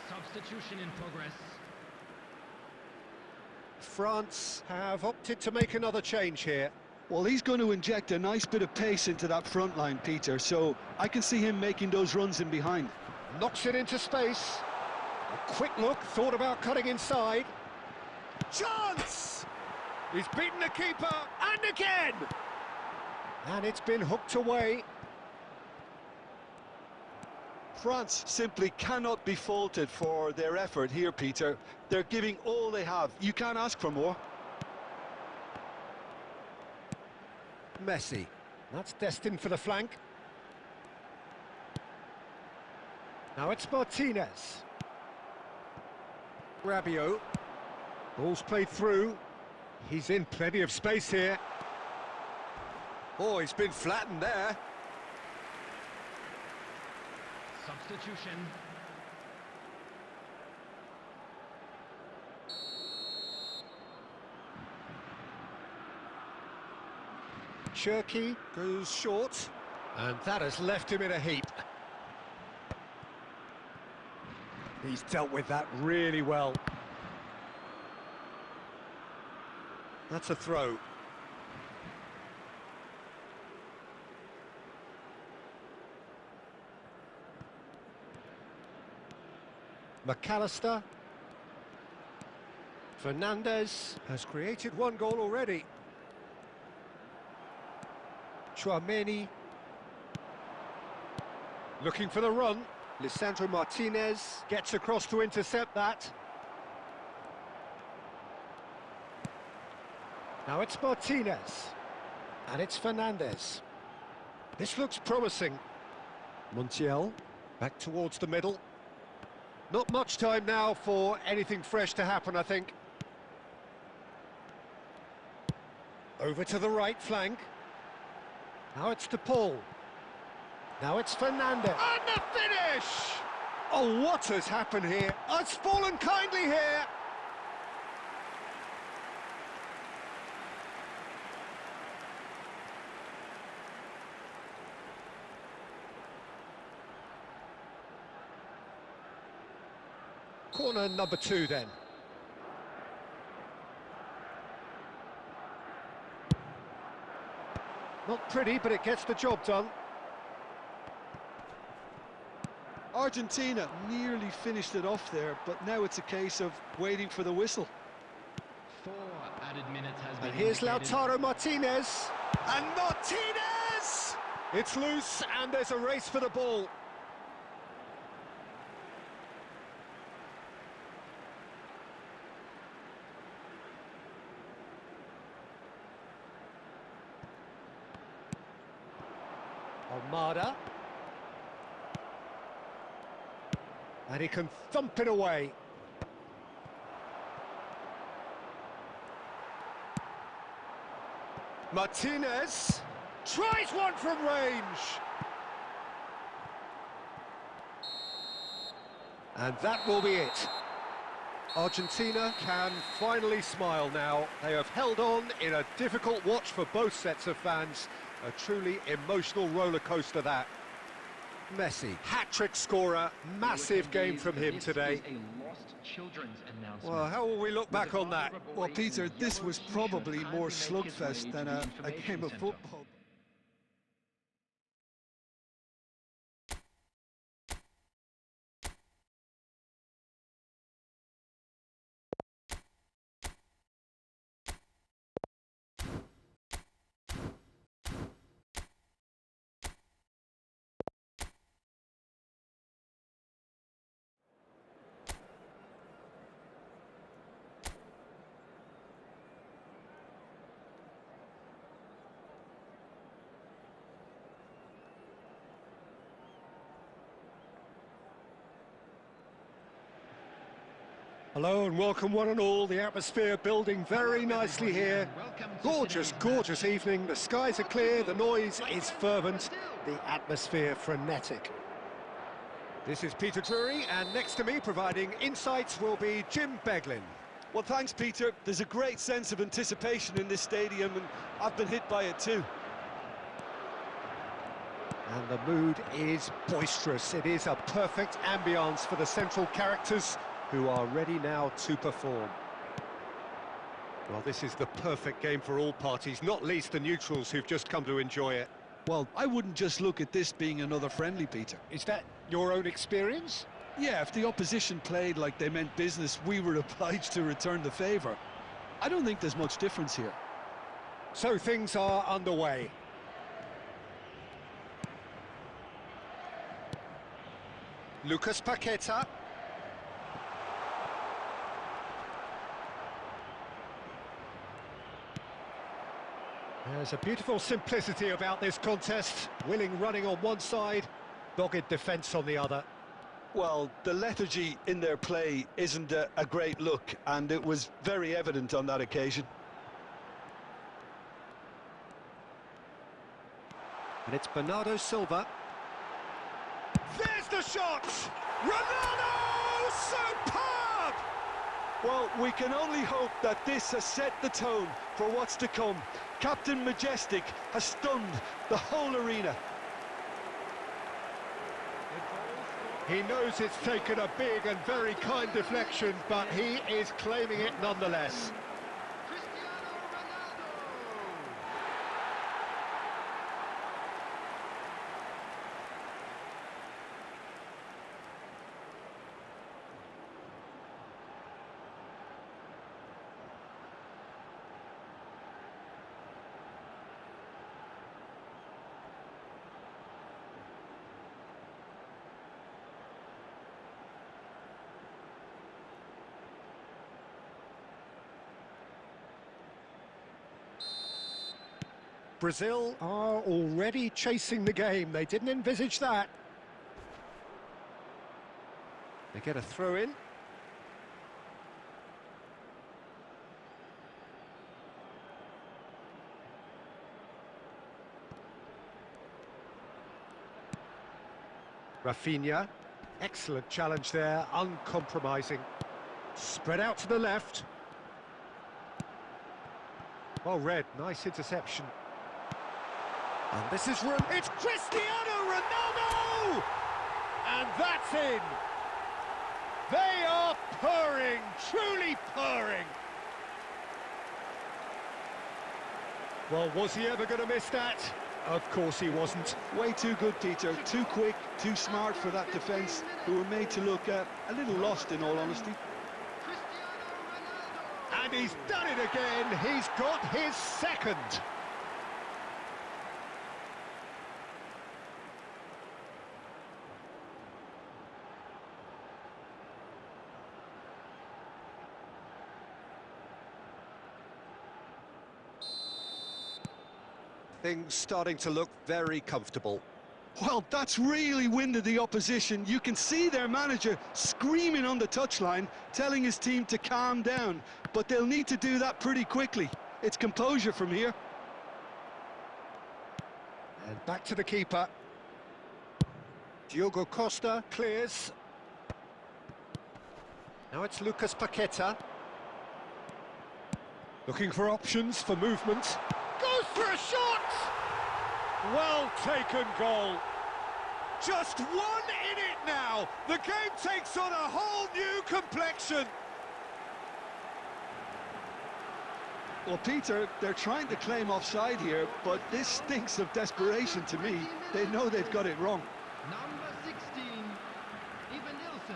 Substitution in progress. France have opted to make another change here. Well, he's going to inject a nice bit of pace into that front line, Peter, so I can see him making those runs in behind. Knocks it into space. A quick look, thought about cutting inside. Chance! He's beaten the keeper, and again! And it's been hooked away. France simply cannot be faulted for their effort here, Peter. They're giving all they have. You can't ask for more. Messi. That's destined for the flank. Now it's Martinez. Rabiot. Ball's played through. He's in plenty of space here. Oh, he's been flattened there. Substitution. Cherky goes short, and that has left him in a heap. He's dealt with that really well. That's a throw. McAllister. Fernandez has created one goal already. Chouameni. Looking for the run. Lisandro Martinez gets across to intercept that. Now it's Martinez. And it's Fernandez. This looks promising. Montiel back towards the middle. Not much time now for anything fresh to happen, I think. Over to the right flank. Now it's to Paul. Now it's Fernandez. And the finish! Oh, what has happened here? It's fallen kindly here. Corner number 2 then. Not pretty, but it gets the job done. Argentina nearly finished it off there, but now it's a case of waiting for the whistle. 4 added minutes has been And here's indicated. Lautaro Martinez. And Martinez! It's loose, and there's a race for the ball. Almada. And he can thump it away. Martinez tries one from range. And that will be it. Argentina can finally smile now. They have held on in a difficult watch for both sets of fans. A truly emotional roller coaster that. Messi, hat-trick scorer, massive game from him today. Well, how will we look back on that? Well, Peter, this was probably more slugfest than a game of football. Hello and welcome one and all. The atmosphere building very nicely here. Gorgeous, gorgeous evening. The skies are clear, the noise is fervent, the atmosphere frenetic. This is Peter Drury, and next to me providing insights will be Jim Beglin. Well, thanks, Peter. There's a great sense of anticipation in this stadium, and I've been hit by it too. And the mood is boisterous. It is a perfect ambience for the central characters, who are ready now to perform. Well, this is the perfect game for all parties, not least the neutrals who've just come to enjoy it. Well, I wouldn't just look at this being another friendly, Peter. Is that your own experience? Yeah, if the opposition played like they meant business, we were obliged to return the favour. I don't think there's much difference here. So things are underway. Lucas Paqueta. There's a beautiful simplicity about this contest. Willing running on one side, dogged defence on the other. Well, the lethargy in their play isn't a great look, and it was very evident on that occasion. And it's Bernardo Silva. There's the shot! Ronaldo! Superb! Well, we can only hope that this has set the tone for what's to come. Captain Majestic has stunned the whole arena. He knows it's taken a big and very kind deflection, but he is claiming it nonetheless. Brazil are already chasing the game. They didn't envisage that. They get a throw in. Rafinha, excellent challenge there, uncompromising. Spread out to the left. Well read, nice interception. And this is room. It's Cristiano Ronaldo! And that's in. They are purring, truly purring. Well, was he ever going to miss that? Of course he wasn't. Way too good, Peter. Too quick, too smart for that defence, who were made to look a little lost, in all honesty. And he's done it again. He's got his second. Things starting to look very comfortable. Well, that's really winded the opposition. You can see their manager screaming on the touchline, telling his team to calm down. But they'll need to do that pretty quickly. It's composure from here. And back to the keeper. Diogo Costa clears. Now it's Lucas Paqueta. Looking for options for movement. Goes for a shot! Well taken goal. Just one in it now. The game takes on a whole new complexion. Well, Peter, they're trying to claim offside here, but this stinks of desperation to me. They know they've got it wrong. Number 16, Ivan Nilsson.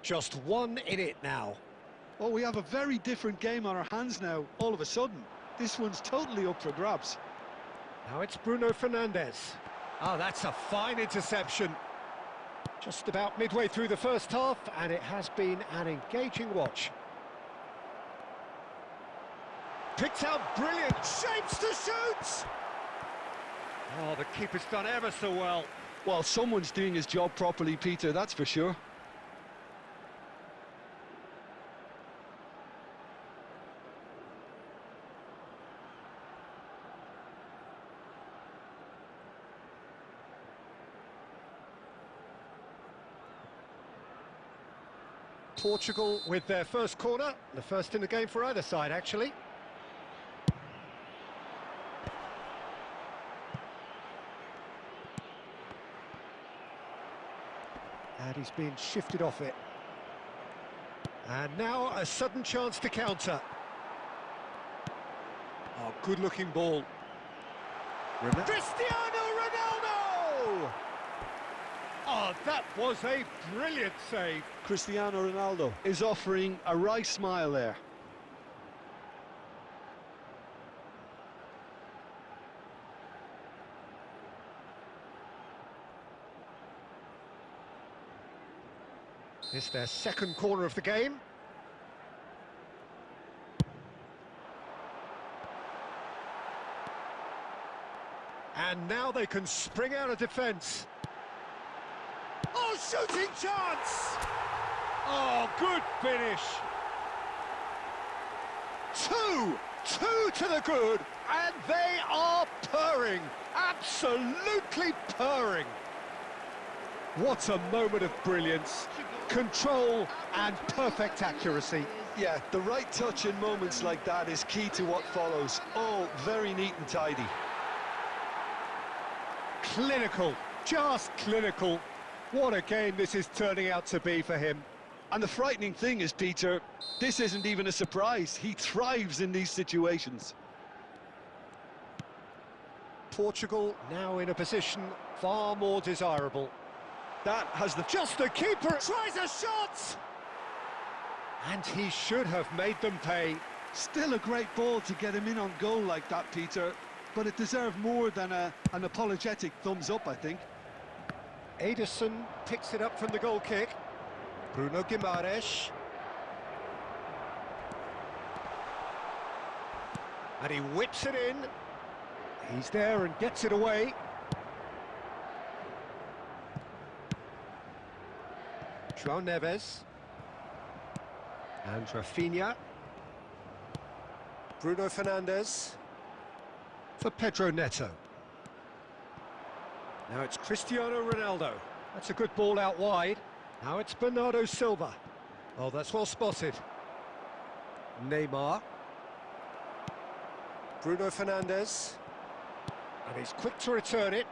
Just one in it now. Oh, we have a very different game on our hands now, all of a sudden. This one's totally up for grabs. Now it's Bruno Fernandes. Oh, that's a fine interception. Just about midway through the first half, and it has been an engaging watch. Picked out brilliant, shapes to shoot! Oh, the keeper's done ever so well. Well, someone's doing his job properly, Peter, that's for sure. Portugal with their first corner, the first in the game for either side, actually. And he's being shifted off it. And now a sudden chance to counter. Oh, good-looking ball. Cristiano Ronaldo! Oh, that was a brilliant save. Cristiano Ronaldo is offering a wry smile there. It's their second corner of the game. And now they can spring out of defence. Oh, shooting chance! Oh, good finish. Two to the good, and they are purring, absolutely purring. What a moment of brilliance, control and perfect accuracy. Yeah, the right touch in moments like that is key to what follows. Oh, very neat and tidy. Clinical, just clinical. What a game this is turning out to be for him. And the frightening thing is, Peter, this isn't even a surprise. He thrives in these situations. Portugal now in a position far more desirable. That has the... Just the keeper tries a shot! And he should have made them pay. Still a great ball to get him in on goal like that, Peter, but it deserved more than an apologetic thumbs up, I think. Ederson picks it up from the goal kick. Bruno Guimaraes. And he whips it in. He's there and gets it away. João Neves. And Rafinha. Bruno Fernandes. For Pedro Neto. Now it's Cristiano Ronaldo. That's a good ball out wide. Now it's Bernardo Silva. Oh, that's well spotted. Neymar. Bruno Fernandes. And he's quick to return it.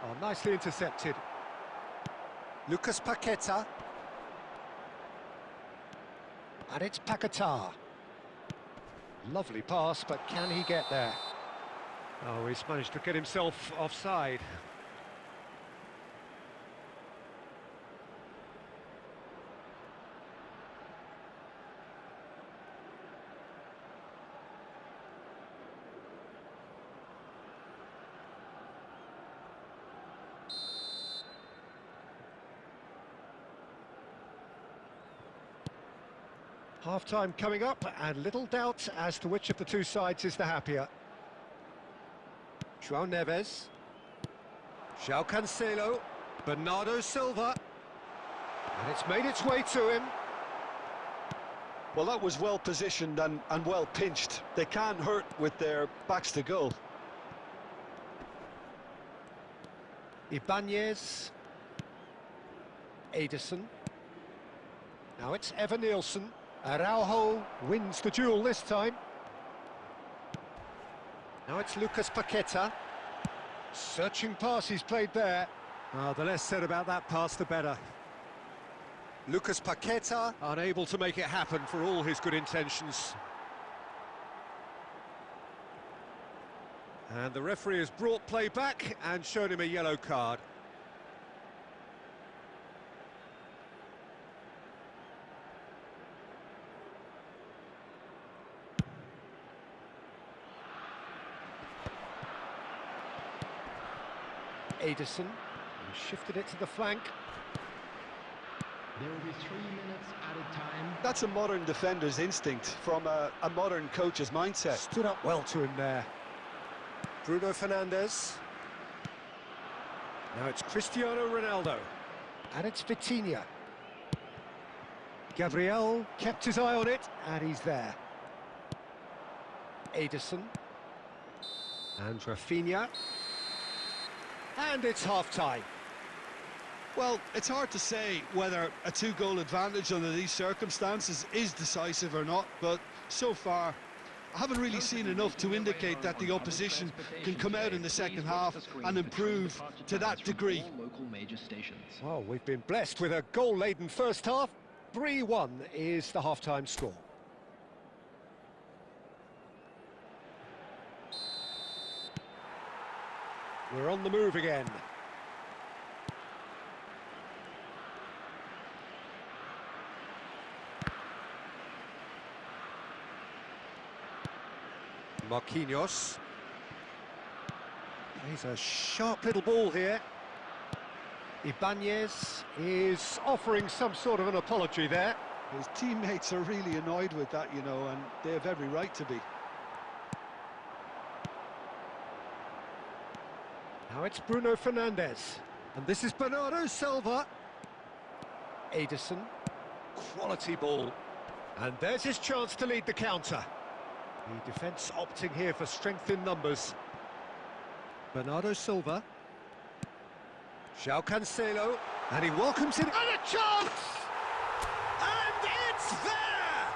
Oh, nicely intercepted. Lucas Paqueta. And it's Paquetá. Lovely pass, but can he get there? Oh, he's managed to get himself offside. Half-time coming up, and little doubt as to which of the two sides is the happier. João Neves. João Cancelo. Bernardo Silva. And it's made its way to him. Well, that was well positioned and well pinched. They can't hurt with their backs to goal. Ibanez. Ederson. Now it's Evan Nielsen. Araujo wins the duel this time. Now it's Lucas Paqueta. Searching pass he's played there. The less said about that pass, the better. Lucas Paqueta unable to make it happen for all his good intentions. And the referee has brought play back and shown him a yellow card. Ederson, he shifted it to the flank. There will be 3 minutes at a time. That's a modern defender's instinct from a modern coach's mindset. Stood up well to him there. Bruno Fernandes. Now it's Cristiano Ronaldo. And it's Vitinha. Gabriel kept his eye on it, and he's there. Ederson. And Rafinha. And it's half-time. Well, it's hard to say whether a two-goal advantage under these circumstances is decisive or not, but so far I haven't really seen enough to indicate that the opposition can come out in the second half and improve to that degree. Well, we've been blessed with a goal-laden first half. 3-1 is the half-time score. We're on the move again. Marquinhos. He's a sharp little ball here. Ibanez is offering some sort of an apology there. His teammates are really annoyed with that, you know, and they have every right to be. Now it's Bruno Fernandes. And this is Bernardo Silva. Ederson. Quality ball. And there's his chance to lead the counter. The defence opting here for strength in numbers. Bernardo Silva. João Cancelo. And he welcomes it. And a chance! And it's there!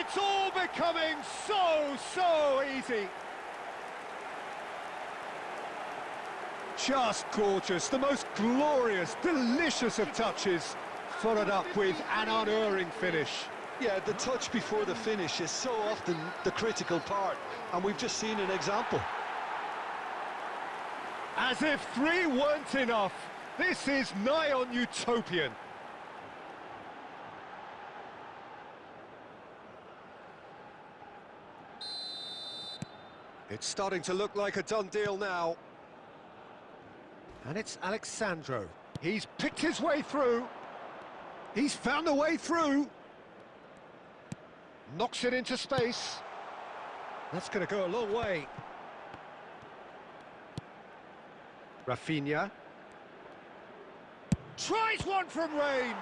It's all becoming so easy. Just gorgeous, the most glorious, delicious of touches, followed up with an unerring finish. Yeah, the touch before the finish is so often the critical part, and we've just seen an example. As if 3 weren't enough, this is nigh on utopian. It's starting to look like a done deal now. And it's Alexandro. He's picked his way through. He's found a way through. Knocks it into space. That's going to go a long way. Rafinha. Tries one from range.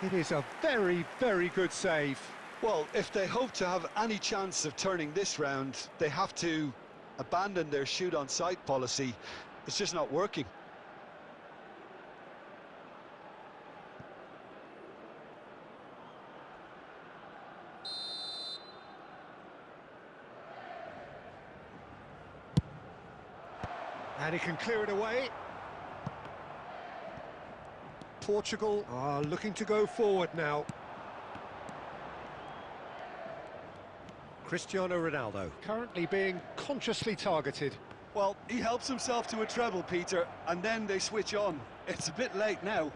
It is a very, very good save. Well, if they hope to have any chance of turning this round, they have to abandon their shoot-on-sight policy. It's just not working. And he can clear it away. Portugal are looking to go forward now. Cristiano Ronaldo currently being consciously targeted. Well, he helps himself to a treble, Peter, and then they switch on. It's a bit late now.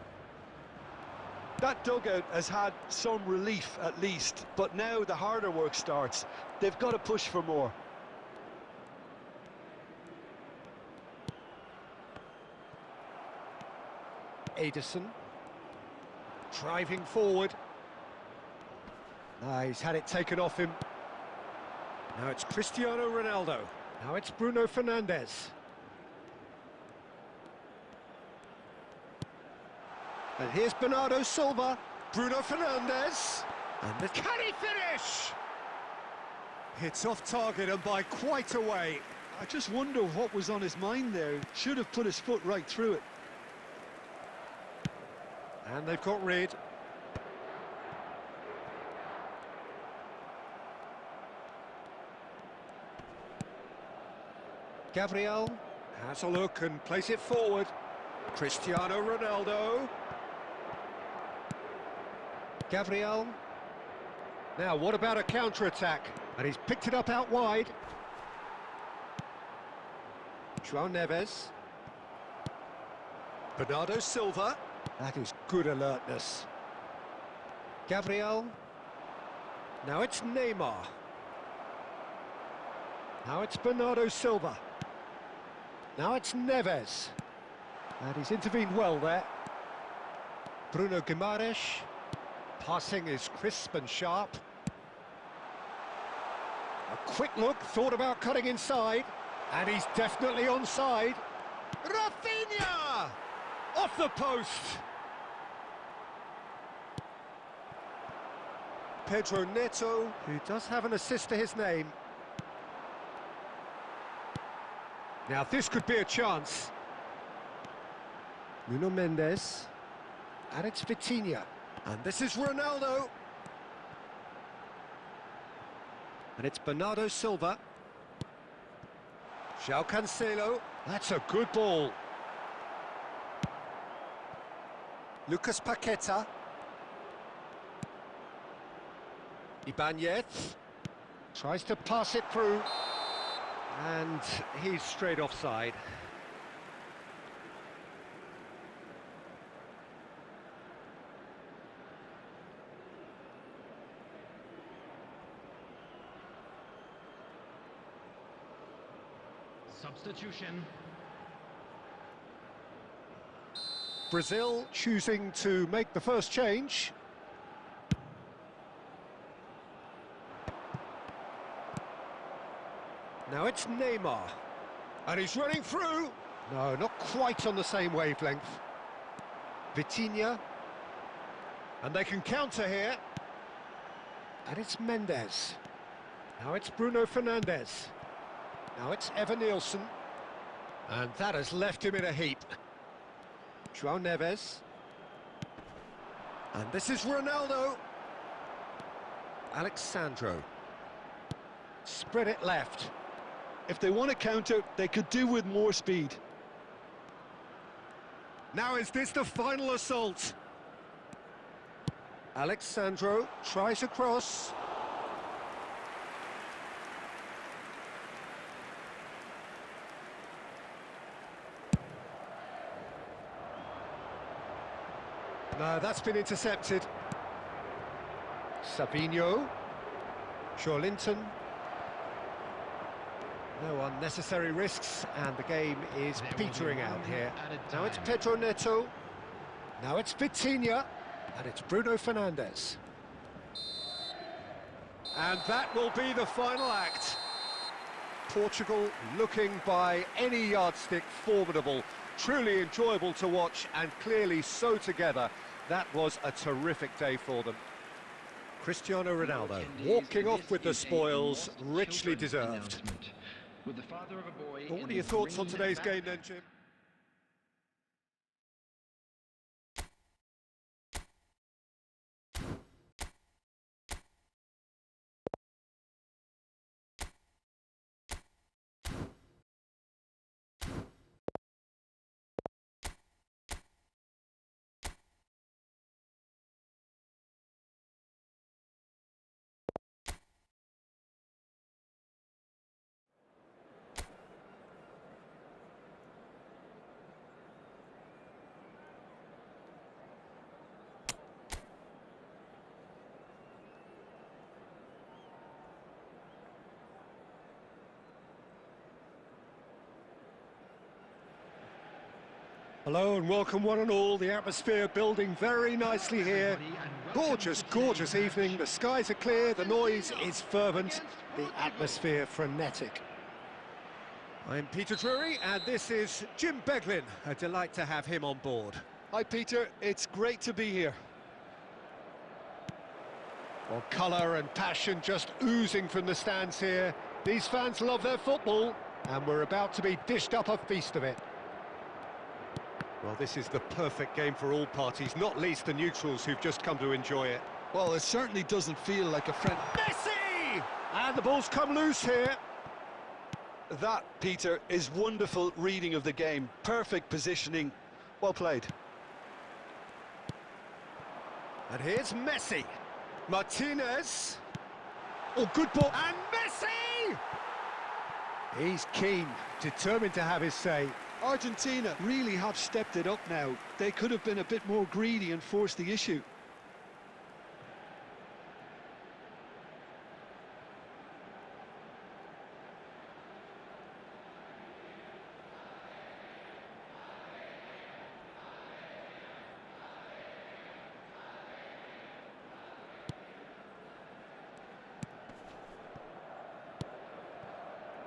That dugout has had some relief at least, but now the harder work starts. They've got to push for more. Ederson driving forward. He's had it taken off him. Now it's Cristiano Ronaldo. Now it's Bruno Fernandes. And here's Bernardo Silva. Bruno Fernandes. And can he finish? It's off target and by quite a way. I just wonder what was on his mind there. Should have put his foot right through it. And they've got rid. Gabriel has a look and plays it forward. Cristiano Ronaldo. Gabriel. Now, what about a counter-attack? And he's picked it up out wide. João Neves. Bernardo Silva. That is good alertness. Gabriel. Now it's Neymar. Now it's Bernardo Silva. Now it's Neves. And he's intervened well there. Bruno Guimaraes. Passing is crisp and sharp. A quick look, thought about cutting inside. And he's definitely onside. Rafinha! Off the post! Pedro Neto, who does have an assist to his name. Now this could be a chance. Nuno Mendes. And it's Vitinha. And this is Ronaldo. And it's Bernardo Silva. João Cancelo. That's a good ball. Lucas Paqueta. Ibanez tries to pass it through, and he's straight offside. Substitution. Brazil choosing to make the first change. Now it's Neymar. And he's running through. No, not quite on the same wavelength. Vitinha. And they can counter here. And it's Mendes. Now it's Bruno Fernandes. Now it's Evan Nielsen. And that has left him in a heap. João Neves. And this is Ronaldo. Alexandro. Spread it left. If they want to counter, they could do with more speed. Now is this the final assault? Alexandro tries a cross. No, that's been intercepted. Savinho. Joelinton. No unnecessary risks, and the game is There will be petering 1 out minute here. at a Now it's time. Pedro Neto. Now it's Vitinha. And it's Bruno Fernandes. And that will be the final act. Portugal looking by any yardstick formidable. Truly enjoyable to watch and clearly so together. That was a terrific day for them. Cristiano Ronaldo walking off with the spoils, richly deserved. With the father of a boy Well, what in are your the thoughts on green today's back- game then, Jim? Hello and welcome one and all. The atmosphere building very nicely here. Gorgeous, gorgeous evening. The skies are clear, the noise is fervent, the atmosphere frenetic. I'm Peter Drury and this is Jim Beglin. A delight to have him on board. Hi, Peter. It's great to be here. Well, colour and passion just oozing from the stands here. These fans love their football and we're about to be dished up a feast of it. Well, this is the perfect game for all parties, not least the neutrals who've just come to enjoy it. Well, it certainly doesn't feel like a friend. Messi! And the ball's come loose here. That, Peter, is wonderful reading of the game. Perfect positioning. Well played. And here's Messi. Martinez. Oh, good ball. And Messi! He's keen, determined to have his say. Argentina really have stepped it up now. They could have been a bit more greedy and forced the issue.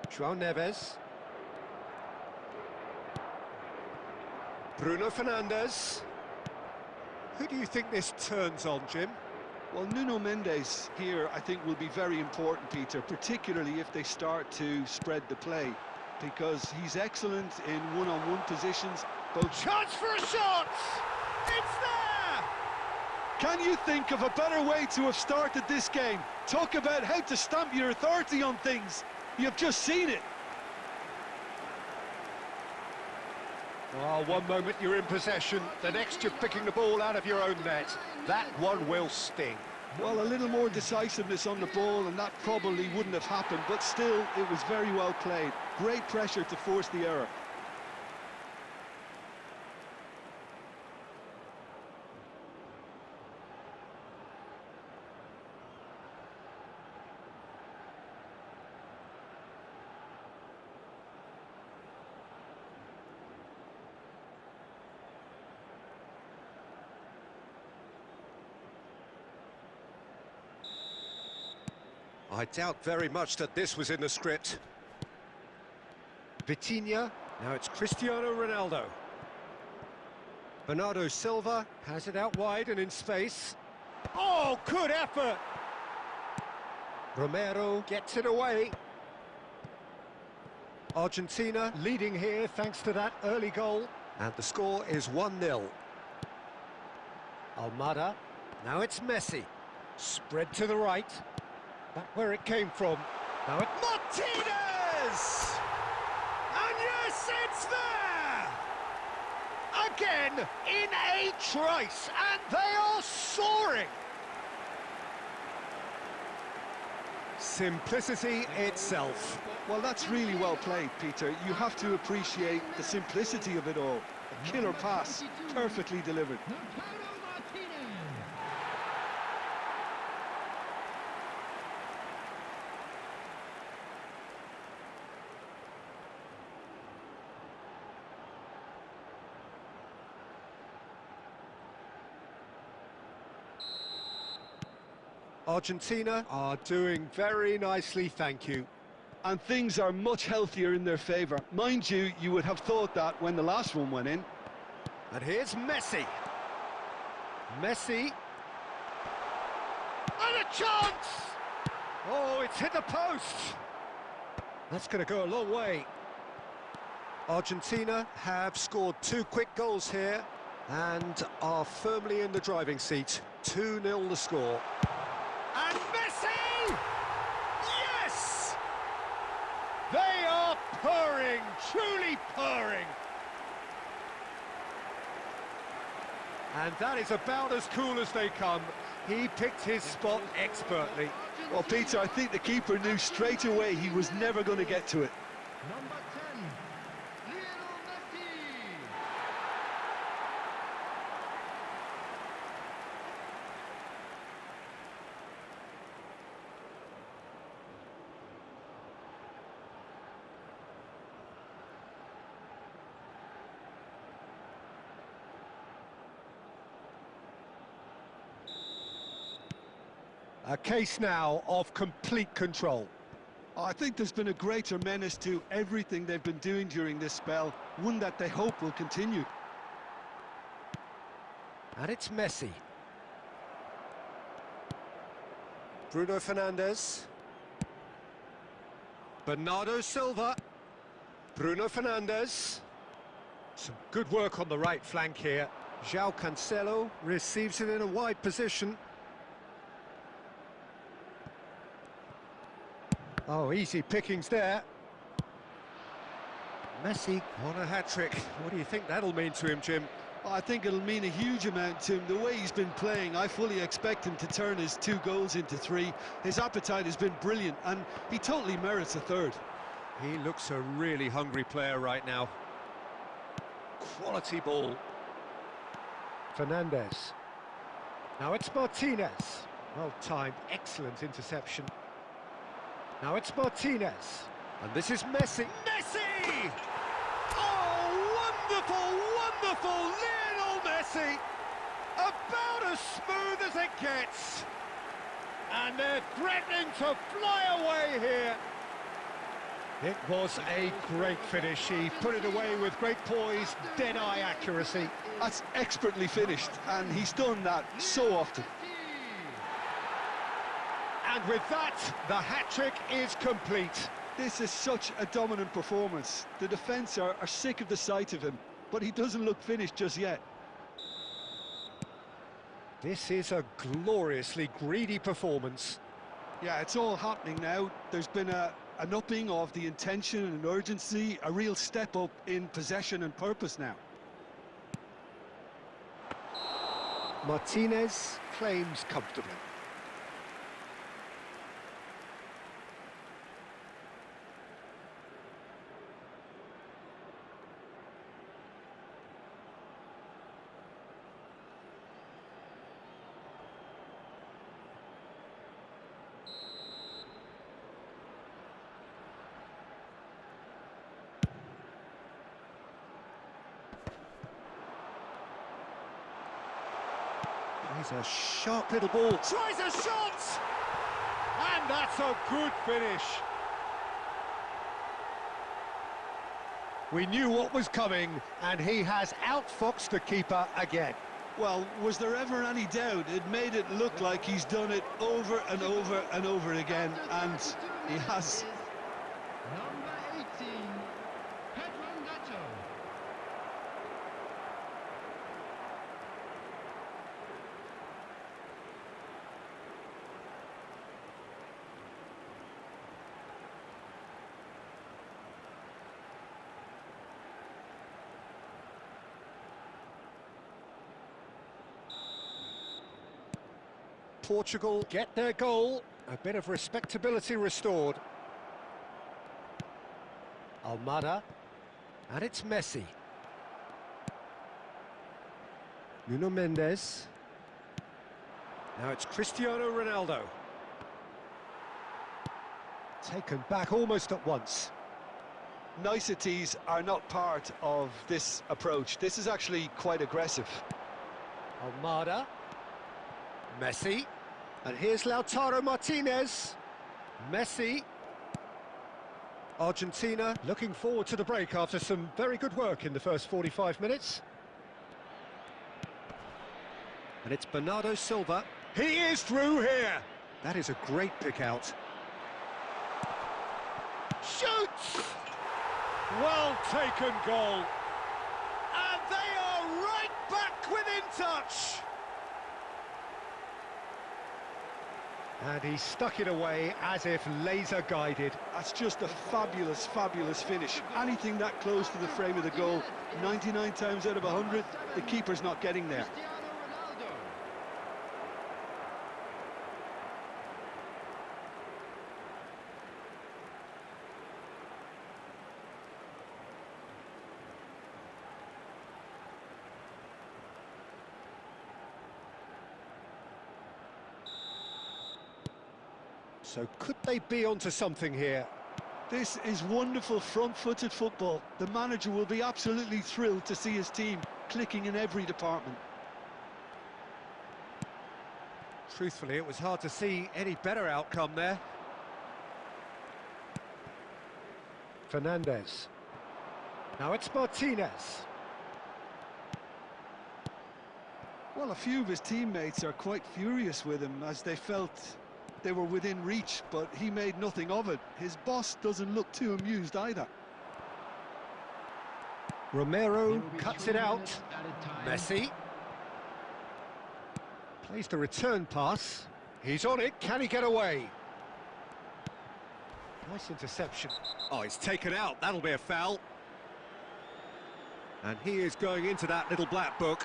João Neves. Bruno Fernandes. Who do you think this turns on, Jim? Well, Nuno Mendes here, I think, will be very important, Peter, particularly if they start to spread the play, because he's excellent in one-on-one positions. Both Chance for a shot! It's there! Can you think of a better way to have started this game? Talk about how to stamp your authority on things. You've just seen it. Well, one moment you're in possession, the next you're picking the ball out of your own net. That one will sting. Well, a little more decisiveness on the ball and that probably wouldn't have happened, but still, it was very well played. Great pressure to force the error. I doubt very much that this was in the script. Vitinha, now it's Cristiano Ronaldo. Bernardo Silva has it out wide and in space. Oh, good effort! Romero gets it away. Argentina leading here thanks to that early goal. And the score is 1-0. Almada, now it's Messi. Spread to the right. Back where it came from. Now it's Martinez! And yes, it's there! Again, in a trice, and they are soaring! Simplicity itself. Well, that's really well played, Peter. You have to appreciate the simplicity of it all. A killer pass, perfectly delivered. Argentina are doing very nicely, thank you. And things are much healthier in their favour. Mind you, you would have thought that when the last one went in. And here's Messi. Messi. And a chance! Oh, it's hit the post. That's going to go a long way. Argentina have scored 2 quick goals here and are firmly in the driving seat. 2-0 the score. And Messi! Yes! They are purring, truly purring. And that is about as cool as they come. He picked his spot expertly. Well, Peter, I think the keeper knew straight away he was never going to get to it. Number 10, Lionel Messi. A case now of complete control. I think there's been a greater menace to everything they've been doing during this spell, one that they hope will continue. And it's Messi. Bruno Fernandes. Bernardo Silva. Bruno Fernandes. Some good work on the right flank here. João Cancelo receives it in a wide position. Oh, easy pickings there. Messi on a hat-trick. What do you think that'll mean to him, Jim? I think it'll mean a huge amount to him. The way he's been playing, I fully expect him to turn his 2 goals into 3. His appetite has been brilliant, and he totally merits a 3rd. He looks a really hungry player right now. Quality ball. Fernandes. Now it's Martinez. Well timed, excellent interception. Now it's Martinez. And this is Messi. Messi! Oh, wonderful, wonderful Lionel Messi! About as smooth as it gets. And they're threatening to fly away here. It was a great finish. He put it away with great poise, dead-eye accuracy. That's expertly finished, and he's done that so often. And with that, the hat-trick is complete. This is such a dominant performance. The defence are sick of the sight of him, but he doesn't look finished just yet. This is a gloriously greedy performance. Yeah, it's all happening now. There's been an upping of the intention and urgency, a real step up in possession and purpose now. Martinez claims comfortably. He's a sharp little ball. Tries a shot! And that's a good finish. We knew what was coming, and he has outfoxed the keeper again. Well, was there ever any doubt? It made it look like he's done it over and over and over again, and he has. Number 18, Pedro Neto. Portugal get their goal. A bit of respectability restored. Almada. And it's Messi. Nuno Mendes. Now it's Cristiano Ronaldo. Taken back almost at once. Niceties are not part of this approach. This is actually quite aggressive. Almada. Messi. And here's Lautaro Martinez. Messi. Argentina looking forward to the break after some very good work in the first 45 minutes. And it's Bernardo Silva. He is through here. That is a great pick out. Shoots! Well taken goal. And they are right back within touch. And he stuck it away as if laser guided. That's just a fabulous, fabulous finish. Anything that close to the frame of the goal, 99 times out of 100, the keeper's not getting there. Cristiano Ronaldo. So could they be onto something here? This is wonderful front-footed football. The manager will be absolutely thrilled to see his team clicking in every department. Truthfully, it was hard to see any better outcome there. Fernandez. Now it's Martinez. Well, a few of his teammates are quite furious with him as they felt they were within reach, but he made nothing of it. His boss doesn't look too amused either. Romero cuts it out. Messi. Plays the return pass. He's on it. Can he get away? Nice interception. Oh, he's taken out. That'll be a foul. And he is going into that little black book.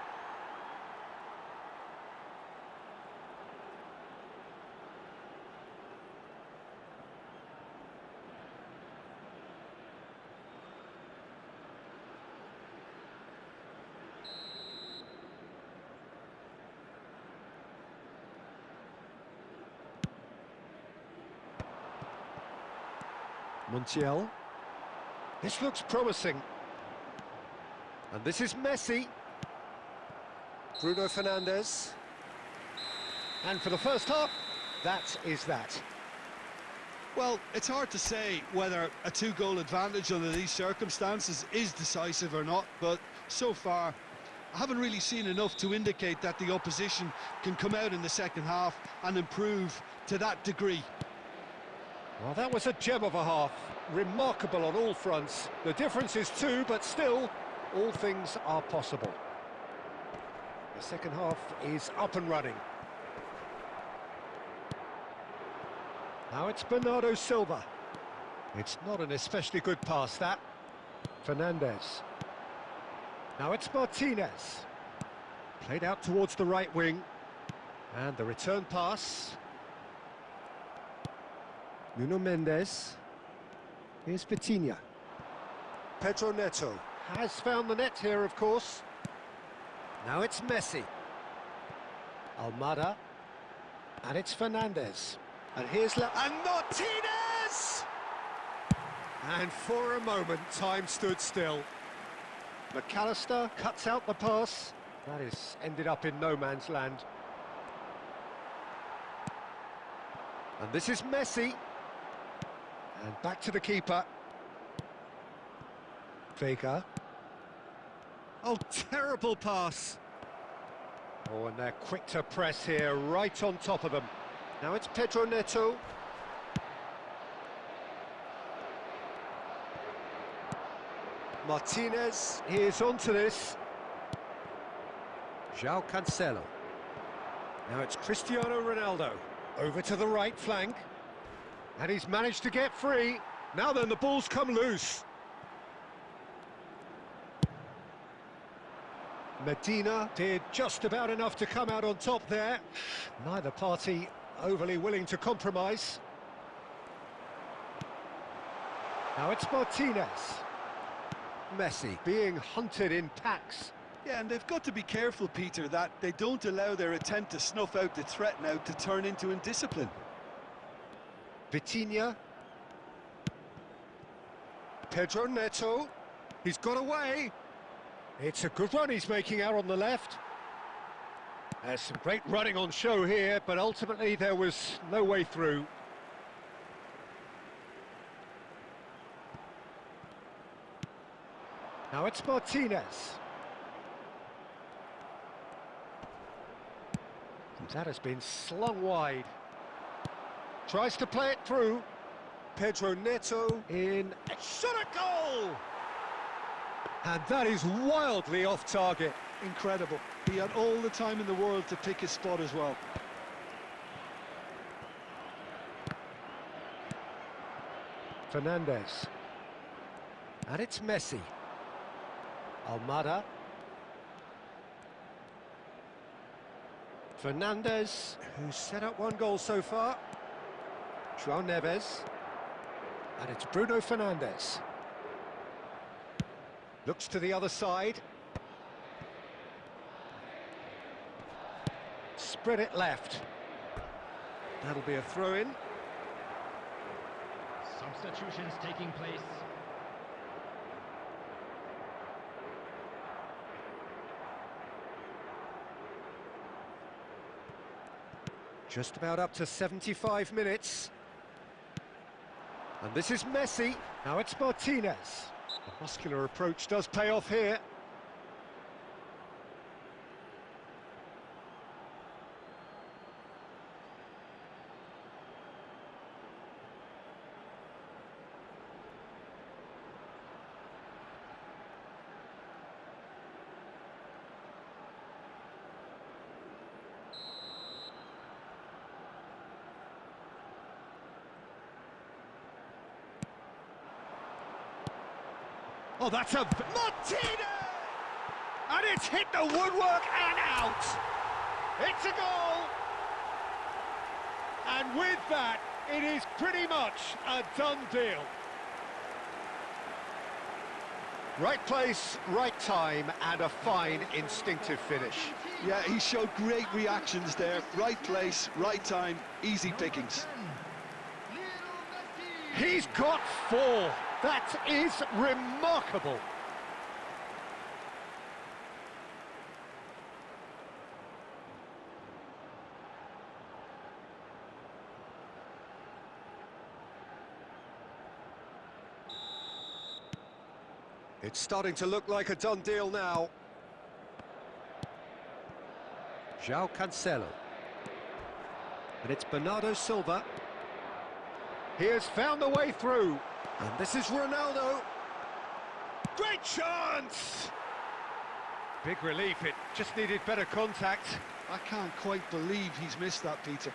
Montiel. This looks promising. And this is Messi. Bruno Fernandes. And for the first half, that is that. Well, it's hard to say whether a two-goal advantage under these circumstances is decisive or not, but so far, I haven't really seen enough to indicate that the opposition can come out in the second half and improve to that degree. Well, that was a gem of a half. Remarkable on all fronts. The difference is two, but still, all things are possible. The second half is up and running. Now it's Bernardo Silva. It's not an especially good pass, that. Fernandez. Now it's Martinez. Played out towards the right wing. And the return pass. Nuno Mendes. Here's Vitinha. Pedro Neto has found the net here, of course. Now it's Messi. Almada. And it's Fernandez. And here's and Martinez! And for a moment, time stood still. McAllister cuts out the pass. That is ended up in no man's land. And this is Messi. And back to the keeper. Vega. Oh, terrible pass. Oh, and they're quick to press here, right on top of them. Now it's Pedro Neto. Martinez, he is onto this. João Cancelo. Now it's Cristiano Ronaldo. Over to the right flank. And he's managed to get free. Now then, the ball's come loose. Medina did just about enough to come out on top there. Neither party overly willing to compromise. Now it's Martinez. Messi being hunted in packs. Yeah, and they've got to be careful, Peter, that they don't allow their attempt to snuff out the threat now to turn into indiscipline. Vitinha. Pedro Neto. He's got away. It's a good run he's making out on the left. There's some great running on show here, but ultimately there was no way through. Now it's Martinez. And that has been slung wide. Tries to play it through. Pedro Neto in. Shot a goal! And that is wildly off target. Incredible. He had all the time in the world to pick his spot as well. Fernandez. And it's Messi. Almada. Fernandez, who's set up one goal so far. João Neves. And it's Bruno Fernandes. Looks to the other side. Spread it left. That'll be a throw-in. Substitutions taking place. Just about up to 75 minutes. And this is Messi. Now it's Martinez. The muscular approach does pay off here. Oh, that's a... Martinez! And it's hit the woodwork and out! It's a goal! And with that, it is pretty much a done deal. Right place, right time, and a fine instinctive finish. Yeah, he showed great reactions there. Right place, right time, easy pickings. He's got 4. That is remarkable. It's starting to look like a done deal now. João Cancelo. And it's Bernardo Silva. He has found a way through. And this is Ronaldo. Great chance! Big relief, it just needed better contact. I can't quite believe he's missed that, Peter.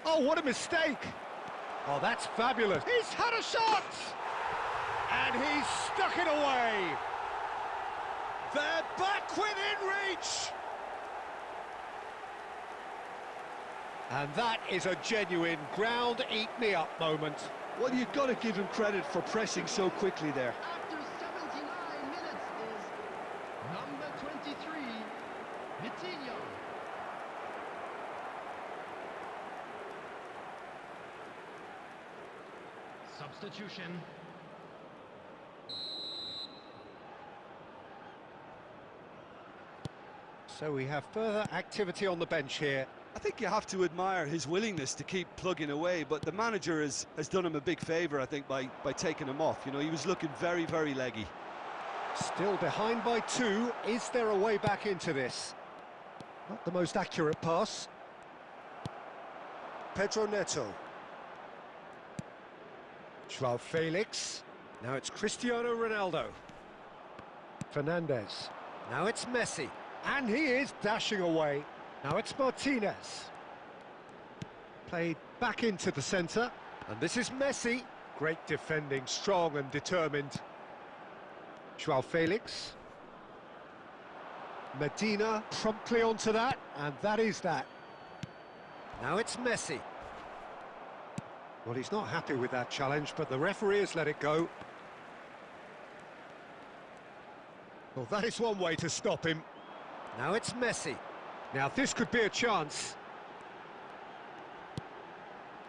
Oh, what a mistake! Oh, that's fabulous. He's had a shot! And he's stuck it away. They're back within reach! And that is a genuine ground-eat-me-up moment. Well, you've got to give him credit for pressing so quickly there. After 79 minutes is number 23, Vitinha. Substitution. So we have further activity on the bench here. I think you have to admire his willingness to keep plugging away, but the manager has done him a big favour, I think, by taking him off. You know, he was looking very, very leggy. Still behind by 2. Is there a way back into this? Not the most accurate pass. Pedro Neto. João Felix. Now it's Cristiano Ronaldo. Fernandez. Now it's Messi. And he is dashing away. Now it's Martinez. Played back into the centre. And this is Messi. Great defending, strong and determined. João Felix. Medina promptly onto that, and that is that. Now it's Messi. Well, he's not happy with that challenge, but the referee has let it go. Well, that is one way to stop him. Now it's Messi. Now this could be a chance.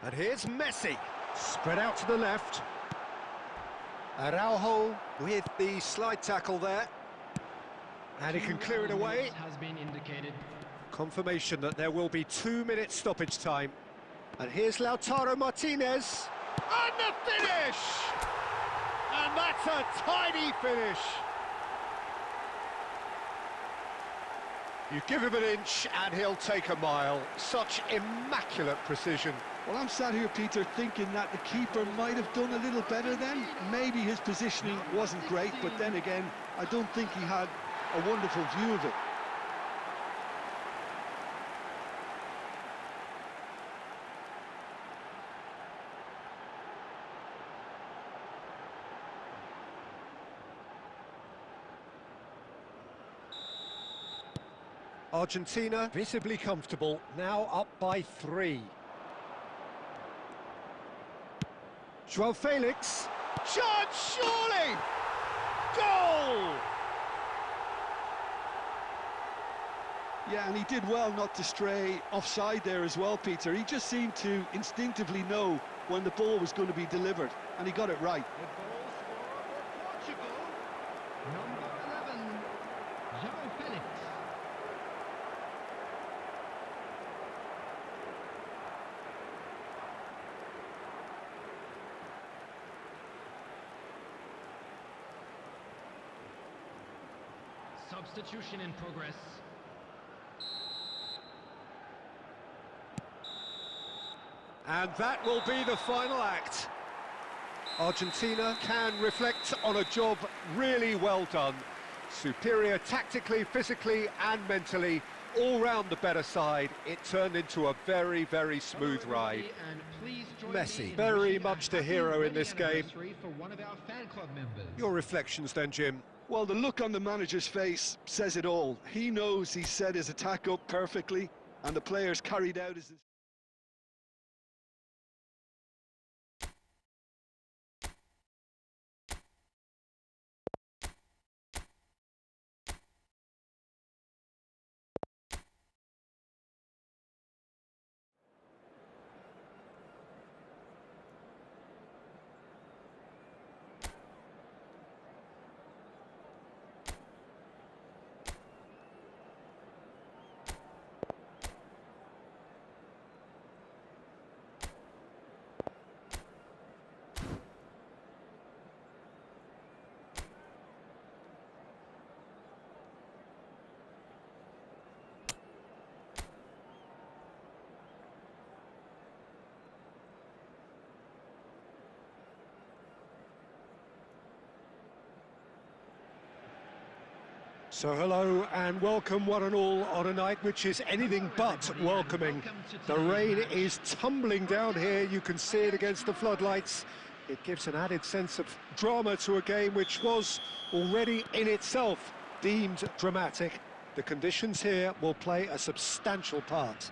And here's Messi. Spread out to the left. Araujo with the slide tackle there. And he can clear it away. Has been indicated. Confirmation that there will be 2 minutes stoppage time. And here's Lautaro Martinez. And the finish! And that's a tidy finish. You give him an inch and he'll take a mile. Such immaculate precision. Well, I'm sat here, Peter, thinking that the keeper might have done a little better then. Maybe his positioning wasn't great, but then again, I don't think he had a wonderful view of it. Argentina visibly comfortable, now up by 3. João Felix. Shot, surely! Goal! Yeah, and he did well not to stray offside there as well, Peter. He just seemed to instinctively know when the ball was going to be delivered, and he got it right. The goal scorer for Portugal, number 11, João Felix. Substitution in progress. And that will be the final act. Argentina can reflect on a job really well done. Superior tactically, physically and mentally, all round the better side. It turned into a very, very smooth ride. Messi, very much the hero in this game. For one of our fan club members. Your reflections then, Jim? Well, the look on the manager's face says it all. He knows he set his attack up perfectly, and the players carried out his... So hello and welcome one and all on a night which is anything but welcoming. The rain is tumbling down here, you can see it against the floodlights. It gives an added sense of drama to a game which was already in itself deemed dramatic. The conditions here will play a substantial part.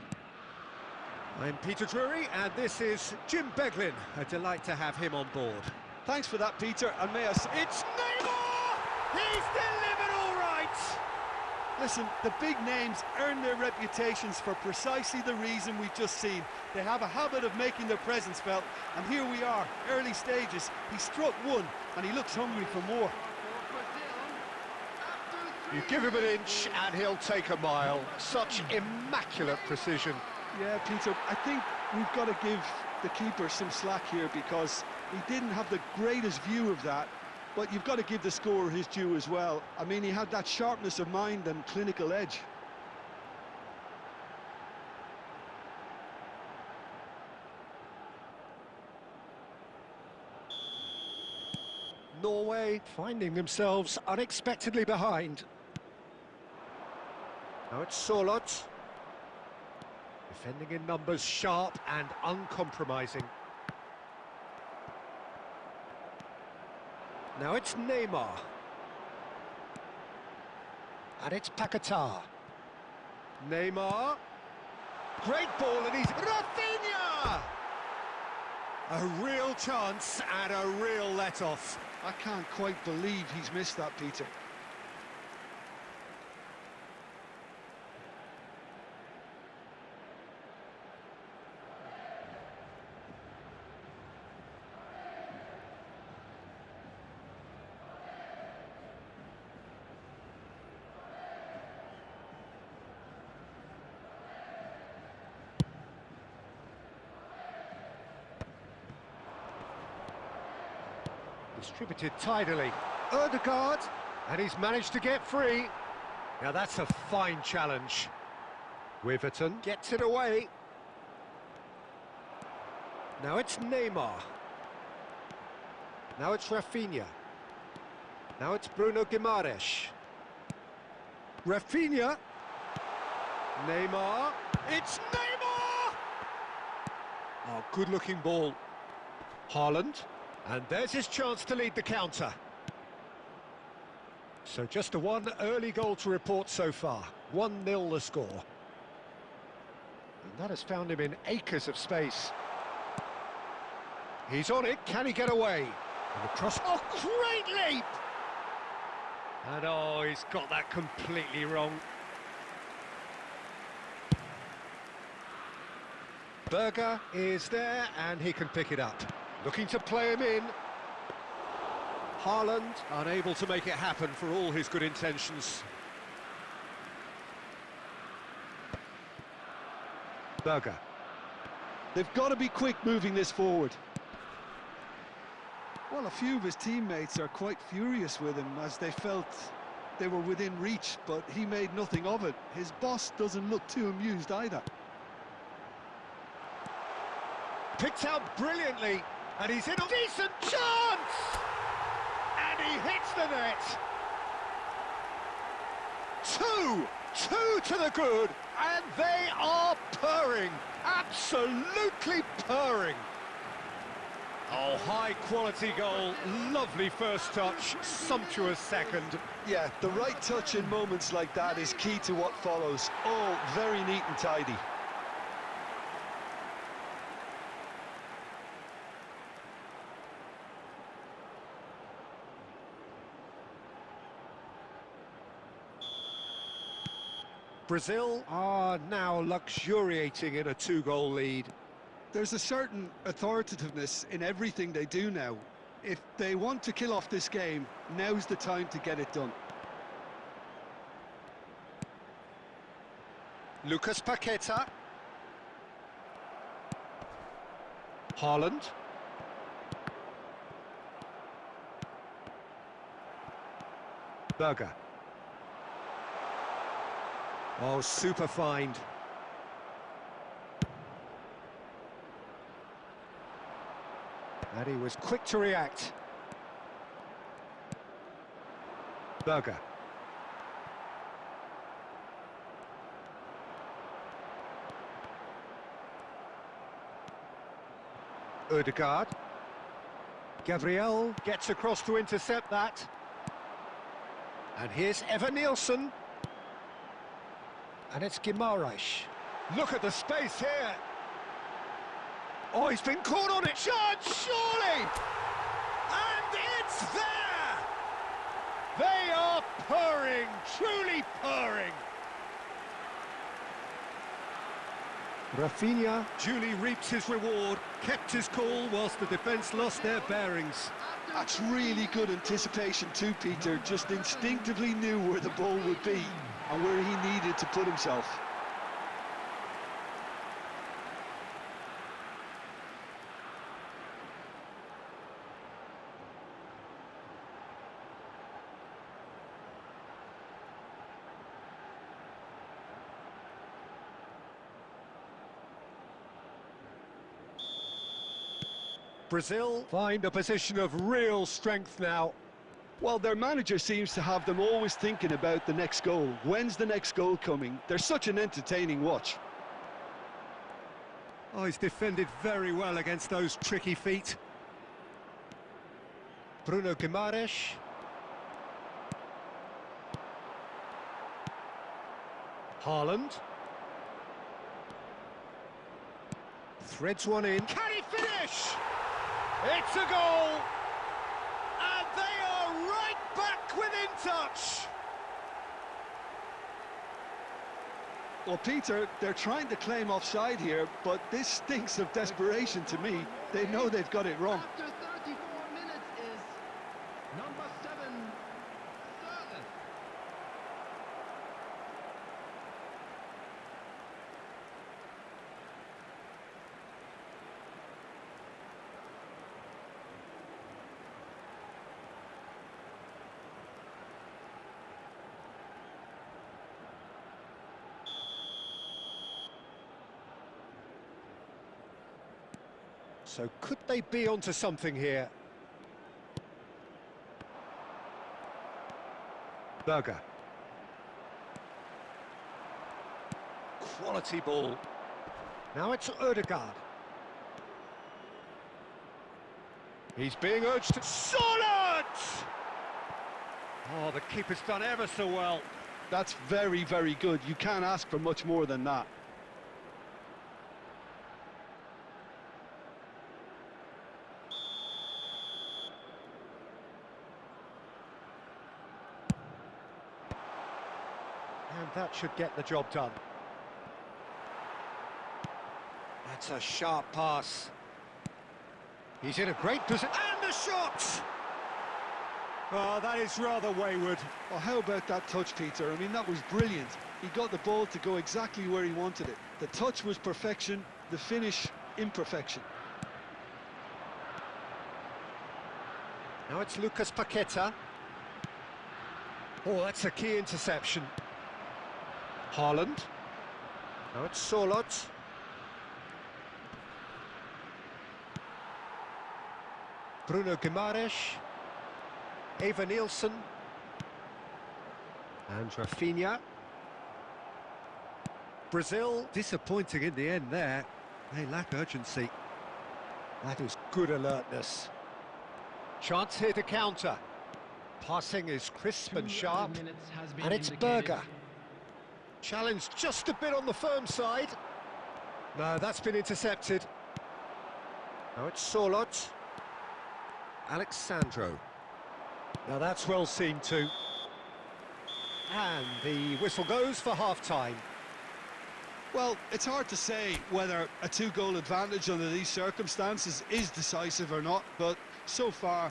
I'm Peter Drury and this is Jim Beglin. A delight to have him on board. Thanks for that, Peter, and may I say... It's Neymar! He's delivered all right! Listen, the big names earn their reputations for precisely the reason we've just seen. They have a habit of making their presence felt, and here we are, early stages. He struck one, and he looks hungry for more. You give him an inch, and he'll take a mile. Such immaculate precision. Yeah, Peter, I think we've got to give the keeper some slack here because he didn't have the greatest view of that. But you've got to give the scorer his due as well. I mean, he had that sharpness of mind and clinical edge. Norway finding themselves unexpectedly behind. Now it's Solot. Defending in numbers, sharp and uncompromising. Now it's Neymar. And it's Paquetá. Neymar. Great ball and he's... Rafinha! A real chance and a real let-off. I can't quite believe he's missed that, Peter. Distributed tidily. Ødegaard, and he's managed to get free. Now that's a fine challenge. Wiverton gets it away. Now it's Neymar. Now it's Rafinha. Now it's Bruno Guimaraes. Rafinha. Neymar. It's Neymar! Oh, good-looking ball. Haaland. And there's his chance to lead the counter. So just a one early goal to report so far. 1-0 the score. And that has found him in acres of space. He's on it, can he get away? And the cross, oh, great leap! And oh, he's got that completely wrong. Berger is there, and he can pick it up. Looking to play him in. Haaland, unable to make it happen for all his good intentions. Berger. They've got to be quick moving this forward. Well, a few of his teammates are quite furious with him as they felt they were within reach, but he made nothing of it. His boss doesn't look too amused either. Picked out brilliantly, and he's in a decent chance! And he hits the net! Two to the good, and they are purring, absolutely purring. Oh, high-quality goal, lovely first touch, sumptuous second. Yeah, the right touch in moments like that is key to what follows. Oh, very neat and tidy. Brazil are now luxuriating in a two-goal lead. There's a certain authoritativeness in everything they do now. If they want to kill off this game, now's the time to get it done. Lucas Paqueta. Haaland. Berger. Oh, super find. And he was quick to react. Berger. Ødegaard. Gabriel gets across to intercept that. And here's Evan Nielsen. And it's Guimaraes. Look at the space here. Oh, he's been caught on it. Chance, surely! And it's there! They are purring, truly purring. Rafinha duly reaps his reward, kept his cool whilst the defence lost their bearings. That's really good anticipation too, Peter. Just instinctively knew where the ball would be and where he needed to put himself. Brazil find a position of real strength now. Well, their manager seems to have them always thinking about the next goal. When's the next goal coming? They're such an entertaining watch. Oh, he's defended very well against those tricky feet. Bruno Guimaraes. Haaland. Threads one in. Can he finish? It's a goal! And they are right back within touch! Well, Peter, they're trying to claim offside here, but this stinks of desperation to me. They know they've got it wrong. After 34 minutes is number 7, Sterling. So could they be onto something here? Berger. Quality ball. Now it's Ødegaard. He's being urged to... Solid! Oh, the keeper's done ever so well. That's very, very good. You can't ask for much more than that. And that should get the job done. That's a sharp pass. He's in a great position. And the shot! Oh, that is rather wayward. Well, how about that touch, Peter? I mean, that was brilliant. He got the ball to go exactly where he wanted it. The touch was perfection, the finish, imperfection. Now it's Lucas Paqueta. Oh, that's a key interception. Haaland. Now it's Solot. Bruno Guimaraes. Eva Nielsen. And Rafinha. Brazil, disappointing in the end there. They lack urgency. That is good alertness. Chance here to counter. Passing is crisp and sharp. And it's Berger. Challenge just a bit on the firm side. No, that's been intercepted. Now it's Solot. Alexandro. Now that's well seen too. And the whistle goes for half-time. Well, it's hard to say whether a two-goal advantage under these circumstances is decisive or not, but so far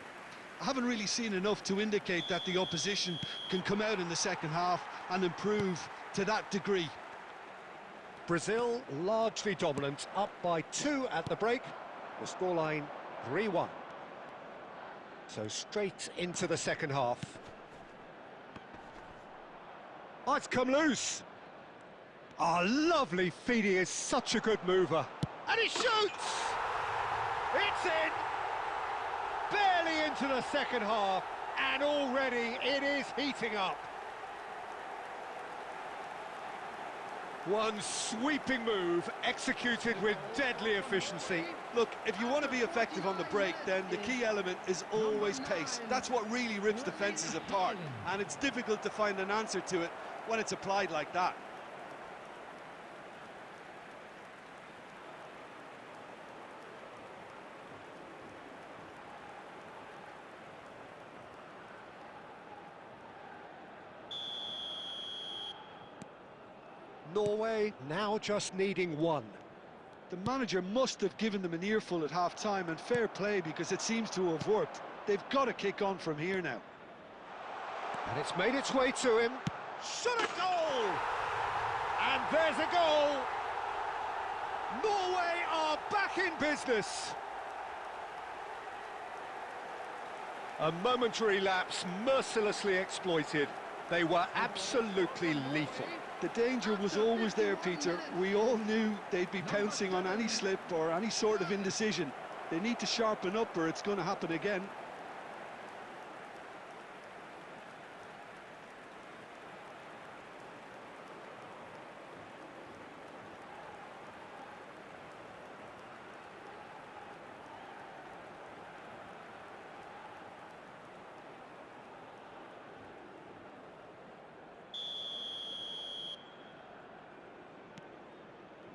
I haven't really seen enough to indicate that the opposition can come out in the second half and improve to that degree. Brazil largely dominant, up by 2 at the break. The scoreline 3-1. So straight into the second half. Oh, it's come loose. Oh, lovely feed. He is such a good mover. And he shoots! It's in! Barely into the second half, and already it is heating up. One sweeping move, executed with deadly efficiency. Look, if you want to be effective on the break, then the key element is always pace. That's what really rips defences apart, and it's difficult to find an answer to it when it's applied like that. Norway now just needing 1. The manager must have given them an earful at half-time, and fair play, because it seems to have worked. They've got to kick on from here now. And it's made its way to him. Shot a goal! And there's a goal! Norway are back in business! A momentary lapse mercilessly exploited. They were absolutely lethal. The danger was always there, Peter. We all knew they'd be pouncing on any slip or any sort of indecision. They need to sharpen up or it's going to happen again.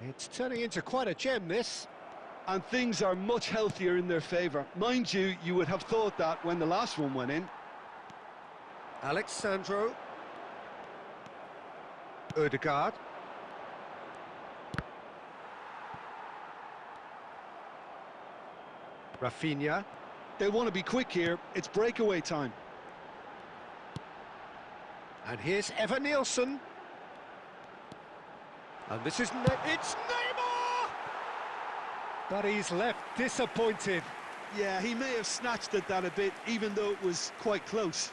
It's turning into quite a gem, this. And things are much healthier in their favour. Mind you, you would have thought that when the last one went in. Alexandro. Ødegaard. Rafinha. They want to be quick here. It's breakaway time. And here's Eva Nielsen. And this is... it's Neymar! But he's left disappointed. Yeah, he may have snatched at that a bit, even though it was quite close.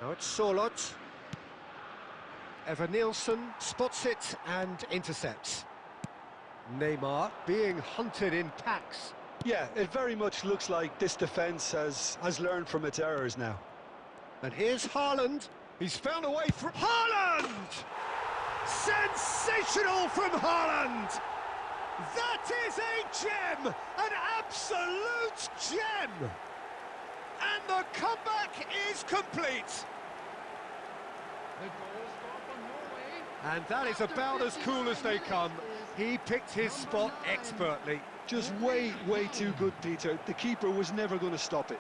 Now it's Sorlot. Evan-Nielsen spots it and intercepts. Neymar being hunted in packs. Yeah, it very much looks like this defence has learned from its errors now. And here's Haaland. He's found a way through. Haaland! Sensational from Haaland! That is a gem! An absolute gem! And the comeback is complete. The goal scored for Norway. And that is about as cool as they come. He picked his spot expertly. Just way too good, Peter. The keeper was never going to stop it.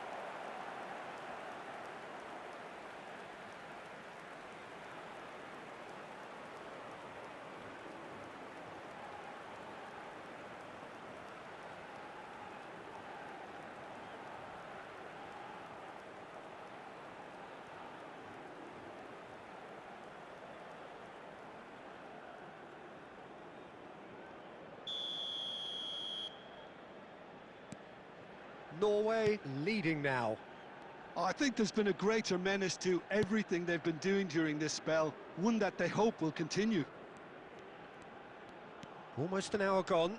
Norway leading now. I think there's been a greater menace to everything they've been doing during this spell, one that they hope will continue. Almost an hour gone.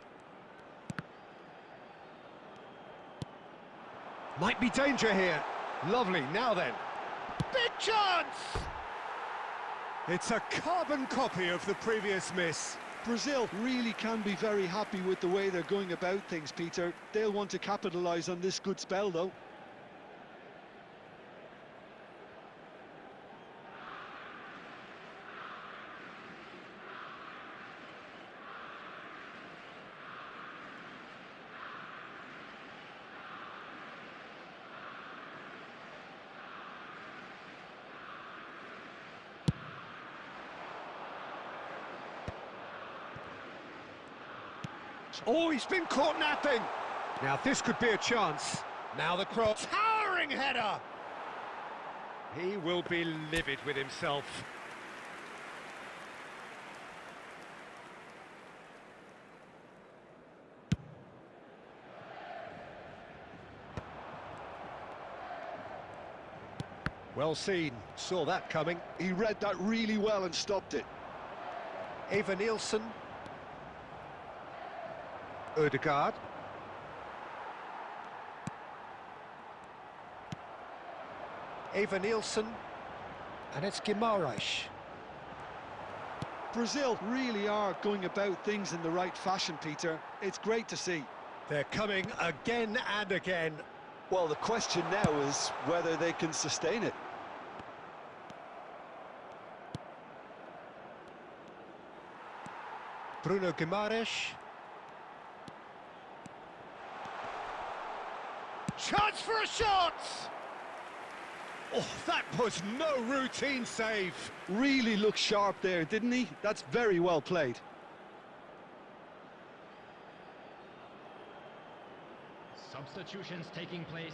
Might be danger here. Lovely, now then. Big chance! It's a carbon copy of the previous miss. Brazil really can be very happy with the way they're going about things, Peter. They'll want to capitalise on this good spell, though. Oh, he's been caught napping. Now this could be a chance. Now the cross. Towering header. He will be livid with himself. Well seen. Saw that coming. He read that really well and stopped it. Evan-Nielsen. Ødegaard. Evan-Nielsen. And it's Guimaraes. Brazil really are going about things in the right fashion, Peter. It's great to see. They're coming again and again. Well, the question now is whether they can sustain it. Bruno Guimaraes. Chance for a shot! Oh, that was no routine save. Really looked sharp there, didn't he? That's very well played. Substitutions taking place.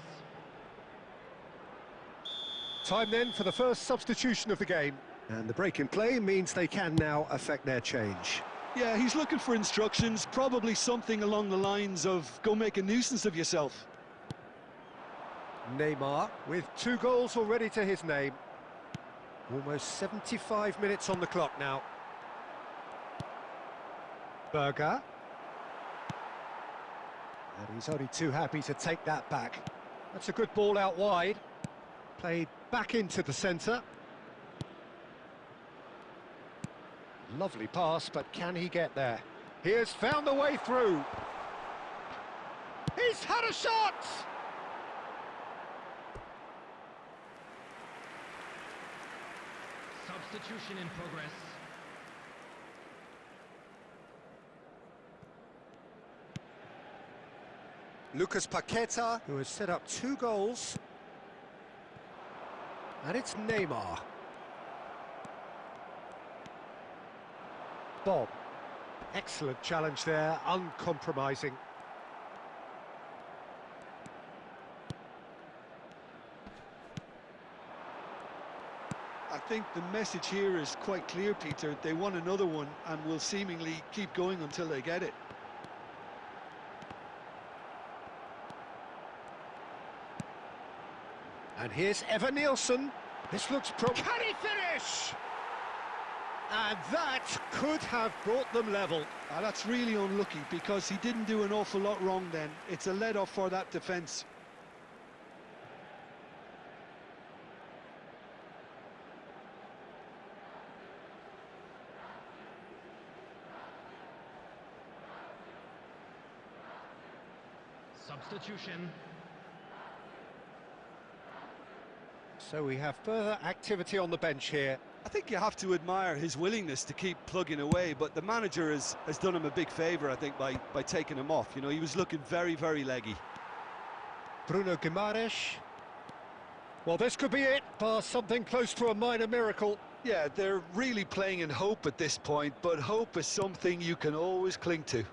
Time then for the first substitution of the game. And the break in play means they can now affect their change. Yeah, he's looking for instructions, probably something along the lines of go make a nuisance of yourself. Neymar with 2 goals already to his name. Almost 75 minutes on the clock now. Berger. And he's only too happy to take that back. That's a good ball out wide. Played back into the centre. Lovely pass, but can he get there? He has found the way through. He's had a shot! Substitution in progress. Lucas Paqueta, who has set up 2 goals. And it's Neymar. Bob. Excellent challenge there, uncompromising. I think the message here is quite clear, Peter. They want another one and will seemingly keep going until they get it. And here's Evan-Nielsen. This looks Can he finish? And that could have brought them level. That's really unlucky because he didn't do an awful lot wrong then. It's a let-off for that defence. Substitution. So we have further activity on the bench here. I think you have to admire his willingness to keep plugging away, but the manager has done him a big favour, I think, by taking him off. You know, he was looking very, very leggy. Bruno Guimaraes. Well, this could be it, bar something close to a minor miracle. Yeah, they're really playing in hope at this point, but hope is something you can always cling to.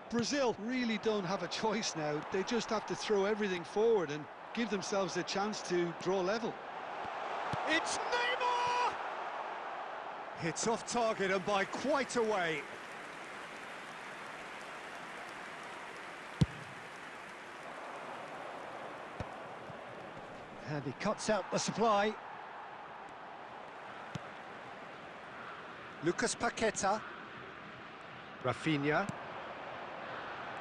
Brazil really don't have a choice now. They just have to throw everything forward and give themselves a chance to draw level. It's Neymar! It's off target and by quite a way. And he cuts out the supply. Lucas Paqueta. Rafinha.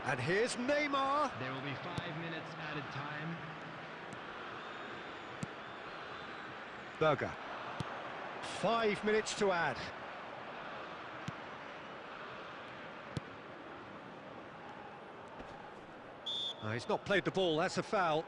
And here's Neymar. There will be 5 minutes added time. Berger. 5 minutes to add. He's not played the ball, that's a foul.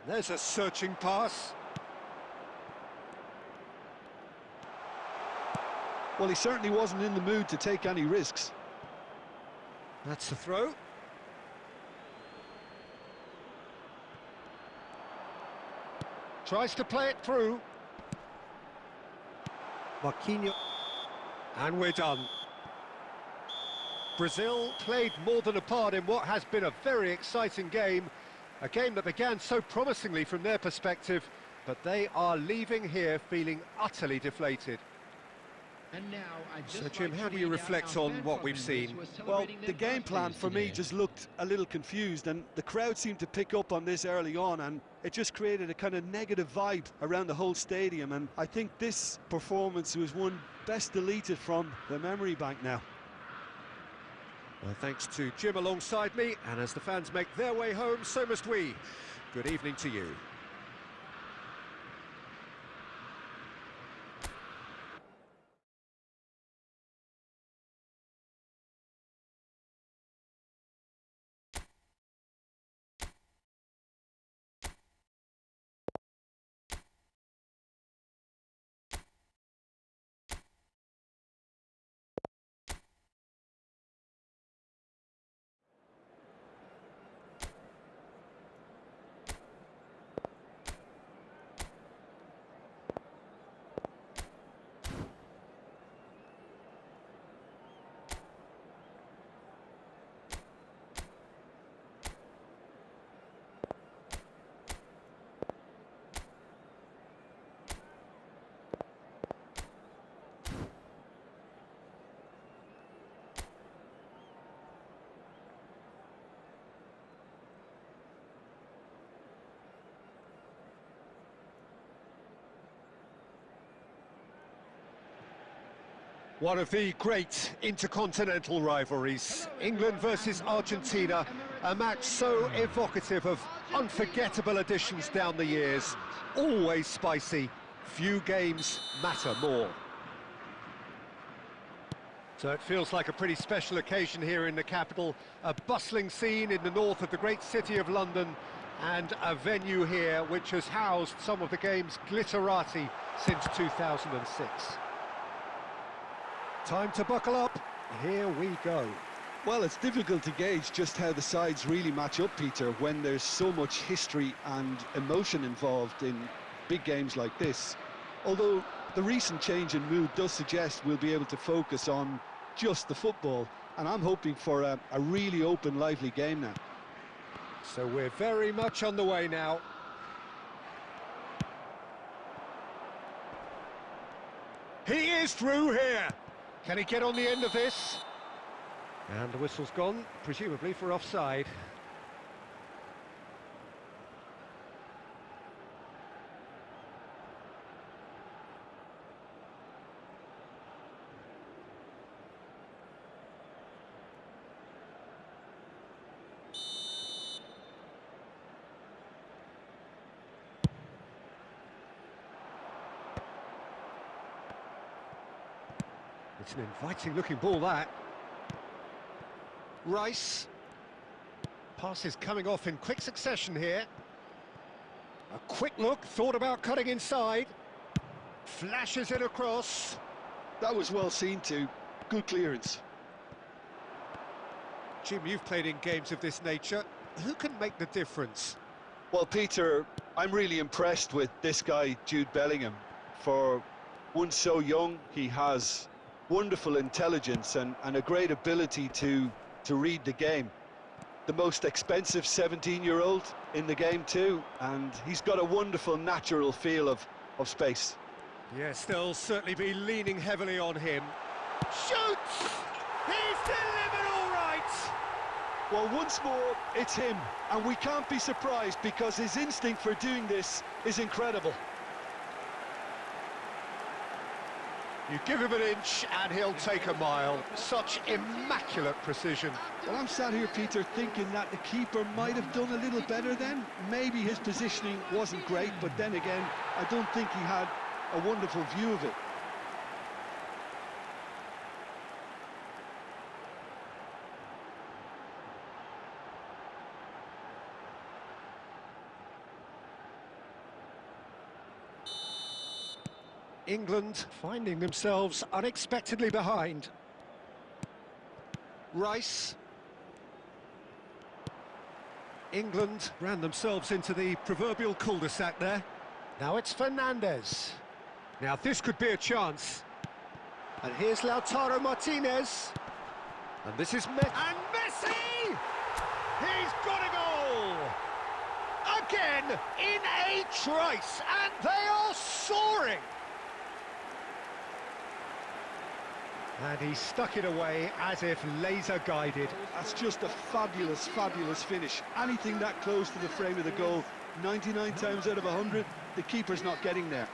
There's a searching pass. Well, he certainly wasn't in the mood to take any risks. That's the throw. Tries to play it through. Marquinhos. And we're done. Brazil played more than a part in what has been a very exciting game. A game that began so promisingly from their perspective, but they are leaving here feeling utterly deflated. And now, So, Jim, how do you reflect on what we've seen? Well, the game plan for me just looked a little confused, and the crowd seemed to pick up on this early on, and it just created a kind of negative vibe around the whole stadium, and I think this performance was one best deleted from the memory bank now. Well, thanks to Jim alongside me, and as the fans make their way home, so must we. Good evening to you. One of the great intercontinental rivalries, England versus Argentina, a match so evocative of unforgettable editions down the years, always spicy, few games matter more. So it feels like a pretty special occasion here in the capital, a bustling scene in the north of the great city of London, and a venue here which has housed some of the game's glitterati since 2006. Time to buckle up, here we go. Well, it's difficult to gauge just how the sides really match up, Peter, when there's so much history and emotion involved in big games like this. Although the recent change in mood does suggest we'll be able to focus on just the football, and I'm hoping for a really open, lively game now. So we're very much on the way now. He is through here. Can he get on the end of this? And the whistle's gone, presumably for offside. It's an inviting-looking ball, that. Rice. Pass is coming off in quick succession here. A quick look, thought about cutting inside. Flashes it across. That was well seen too. Good clearance. Jim, you've played in games of this nature. Who can make the difference? Well, Peter, I'm really impressed with this guy, Jude Bellingham. For one so young, he has wonderful intelligence and a great ability to read the game. The most expensive 17-year-old in the game too, and he's got a wonderful natural feel of space. Yes, they'll certainly be leaning heavily on him. Shoots! He's delivered all right! Well, once more, it's him, and we can't be surprised because his instinct for doing this is incredible. You give him an inch and he'll take a mile. Such immaculate precision. Well, I'm sat here, Peter, thinking that the keeper might have done a little better then. Maybe his positioning wasn't great, but then again, I don't think he had a wonderful view of it. England finding themselves unexpectedly behind. Rice. England ran themselves into the proverbial cul-de-sac there. Now it's Fernandez. Now this could be a chance. And here's Lautaro Martinez. And this is Messi. And Messi! He's got a goal! Again, in a trice, and they are soaring! And he stuck it away as if laser-guided. That's just a fabulous, fabulous finish. Anything that close to the frame of the goal, 99 times out of 100, the keeper's not getting there.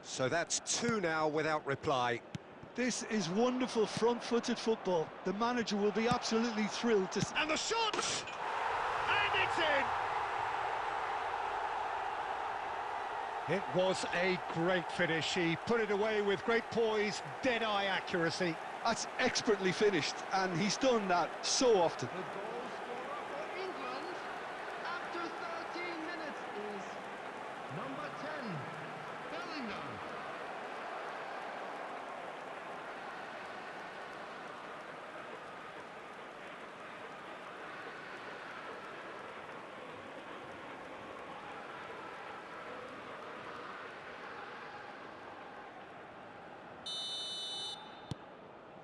So that's two now without reply. This is wonderful front-footed football. The manager will be absolutely thrilled to... And the shot! And it's in! It was a great finish. He put it away with great poise, dead-eye accuracy. That's expertly finished, and he's done that so often. The goal scorer for England after 13 minutes is number 10, Bellingham.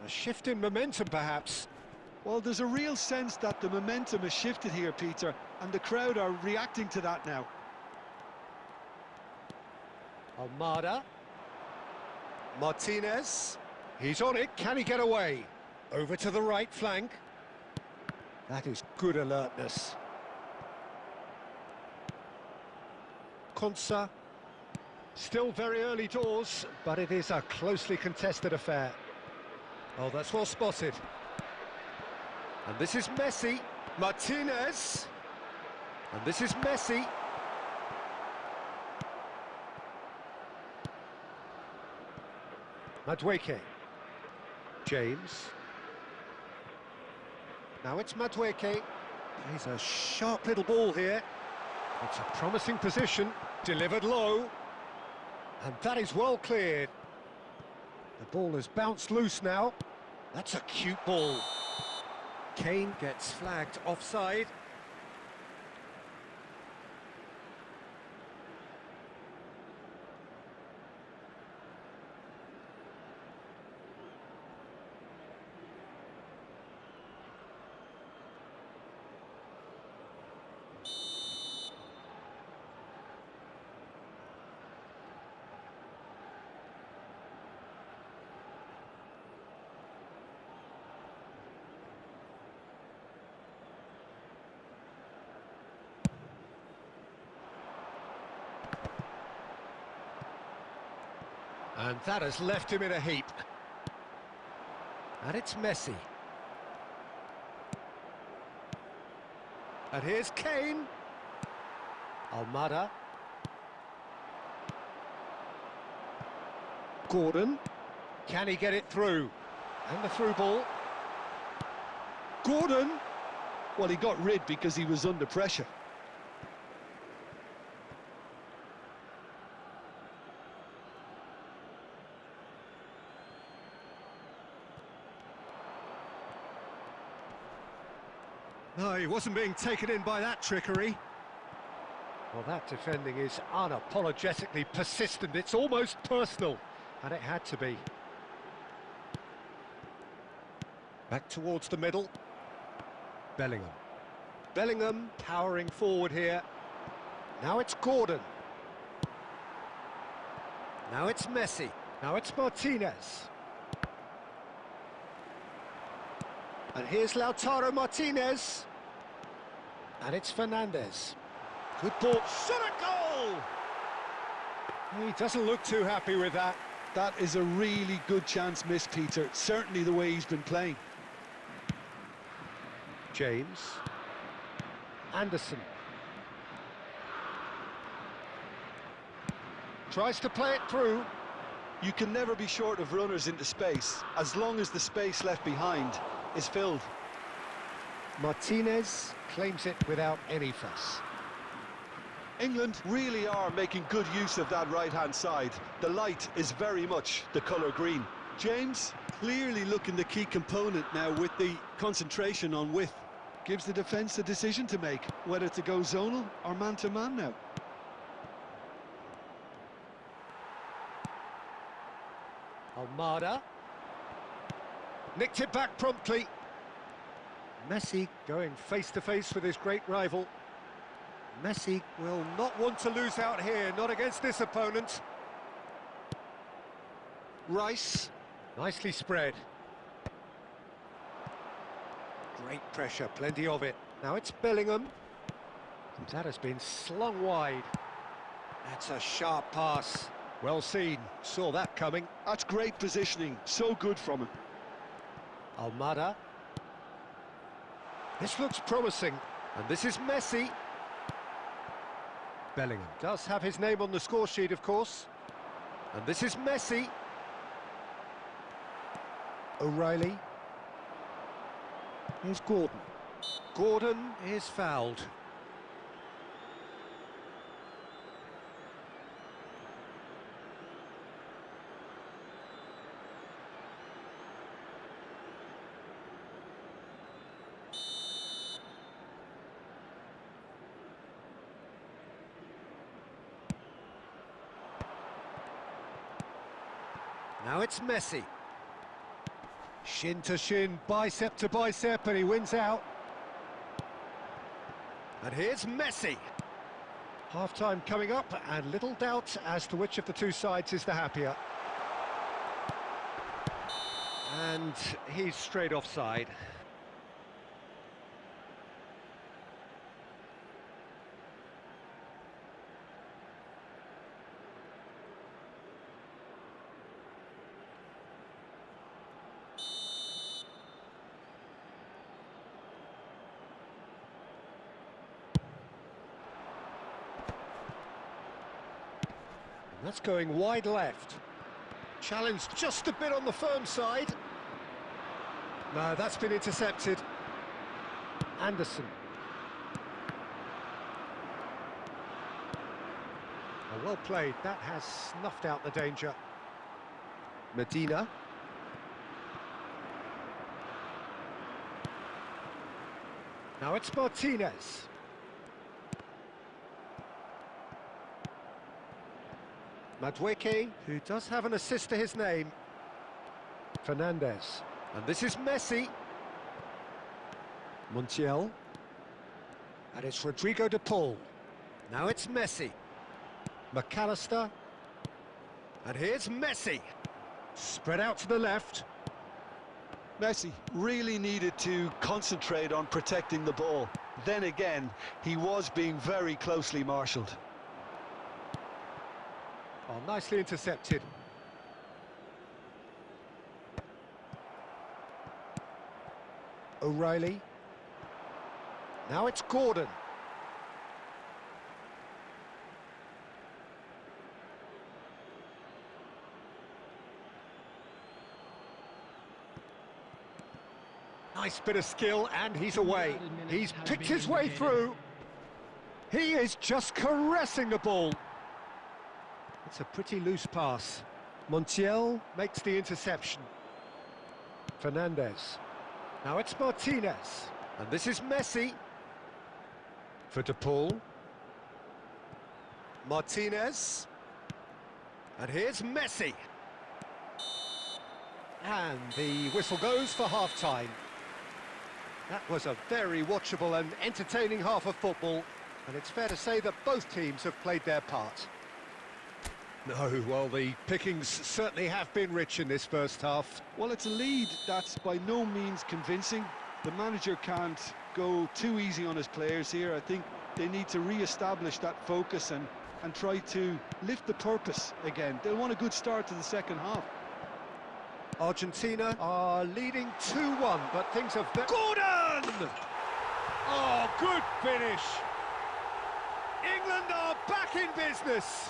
A shift in momentum, perhaps. Well, there's a real sense that the momentum has shifted here, Peter, and the crowd are reacting to that now. Almada. Martinez. He's on it. Can he get away? Over to the right flank. That is good alertness. Konsa. Still very early doors, but it is a closely contested affair. Oh, that's well spotted. And this is Messi. Martinez. And this is Messi. Madueke. James. Now it's Madueke. Plays a sharp little ball here. It's a promising position, delivered low. And that is well cleared. The ball has bounced loose now. That's a cute ball. Kane gets flagged offside. And that has left him in a heap. And it's Messi. And here's Kane. Almada. Gordon. Can he get it through? And the through ball. Gordon! Well, he got rid because he was under pressure. No, he wasn't being taken in by that trickery. Well, that defending is unapologetically persistent. It's almost personal, and it had to be. Back towards the middle. Bellingham. Bellingham powering forward here. Now it's Gordon. Now it's Messi. Now it's Martinez. And here's Lautaro Martinez. And it's Fernandez. Good ball. Shot a goal! He doesn't look too happy with that. That is a really good chance missed, Peter. Certainly the way he's been playing. James. Anderson. Tries to play it through. You can never be short of runners into space, as long as the space left behind is filled. Martinez claims it without any fuss. England really are making good use of that right-hand side. The light is very much the colour green. James clearly looking the key component now with the concentration on width. Gives the defence a decision to make, whether to go zonal or man-to-man now. Almada. Nicked it back promptly. Messi going face-to-face with his great rival. Messi will not want to lose out here, not against this opponent. Rice, nicely spread. Great pressure, plenty of it. Now it's Bellingham. And that has been slung wide. That's a sharp pass. Well seen, saw that coming. That's great positioning, so good from him. Almada. This looks promising, and this is Messi. Bellingham does have his name on the score sheet, of course. And this is Messi. O'Reilly. Here's Gordon. Gordon is fouled. Now it's Messi. Shin to shin, bicep to bicep, and he wins out. And here's Messi. Half-time coming up, and little doubt as to which of the two sides is the happier. And he's straight offside. That's going wide left. Challenged just a bit on the firm side. No, that's been intercepted. Anderson. Well played, that has snuffed out the danger. Medina. Now it's Martinez. Madueke, who does have an assist to his name. Fernandez. And this is Messi. Montiel. And it's Rodrigo de Paul. Now it's Messi. McAllister. And here's Messi. Spread out to the left. Messi really needed to concentrate on protecting the ball. Then again, he was being very closely marshalled. Oh, nicely intercepted. O'Reilly. Now it's Gordon. Nice bit of skill, and he's away. He's picked his way through. He is just caressing the ball. It's a pretty loose pass. Montiel makes the interception. Fernandez. Now it's Martinez. And this is Messi. For De Paul. Martinez. And here's Messi. And the whistle goes for half-time. That was a very watchable and entertaining half of football, and it's fair to say that both teams have played their part. No, well, the pickings certainly have been rich in this first half. Well, it's a lead that's by no means convincing. The manager can't go too easy on his players here. I think they need to re-establish that focus and try to lift the purpose again. They'll want a good start to the second half. Argentina are leading 2-1, but things have... Gordon! Oh, good finish! England are back in business!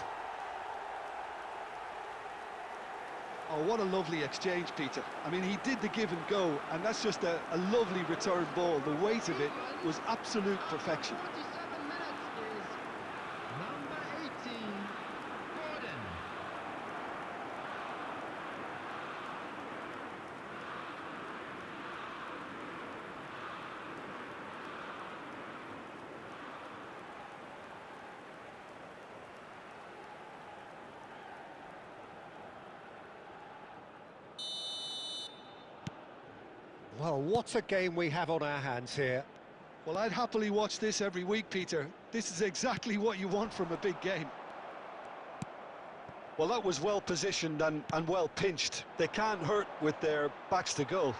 Oh, what a lovely exchange, Peter. I mean, he did the give and go, and that's just a lovely return ball. The weight of it was absolute perfection. 47 minutes is number 18, Gordon. Well, what a game we have on our hands here. Well, I'd happily watch this every week, Peter. This is exactly what you want from a big game. Well, that was well positioned and well pinched. They can't hurt with their backs to goal.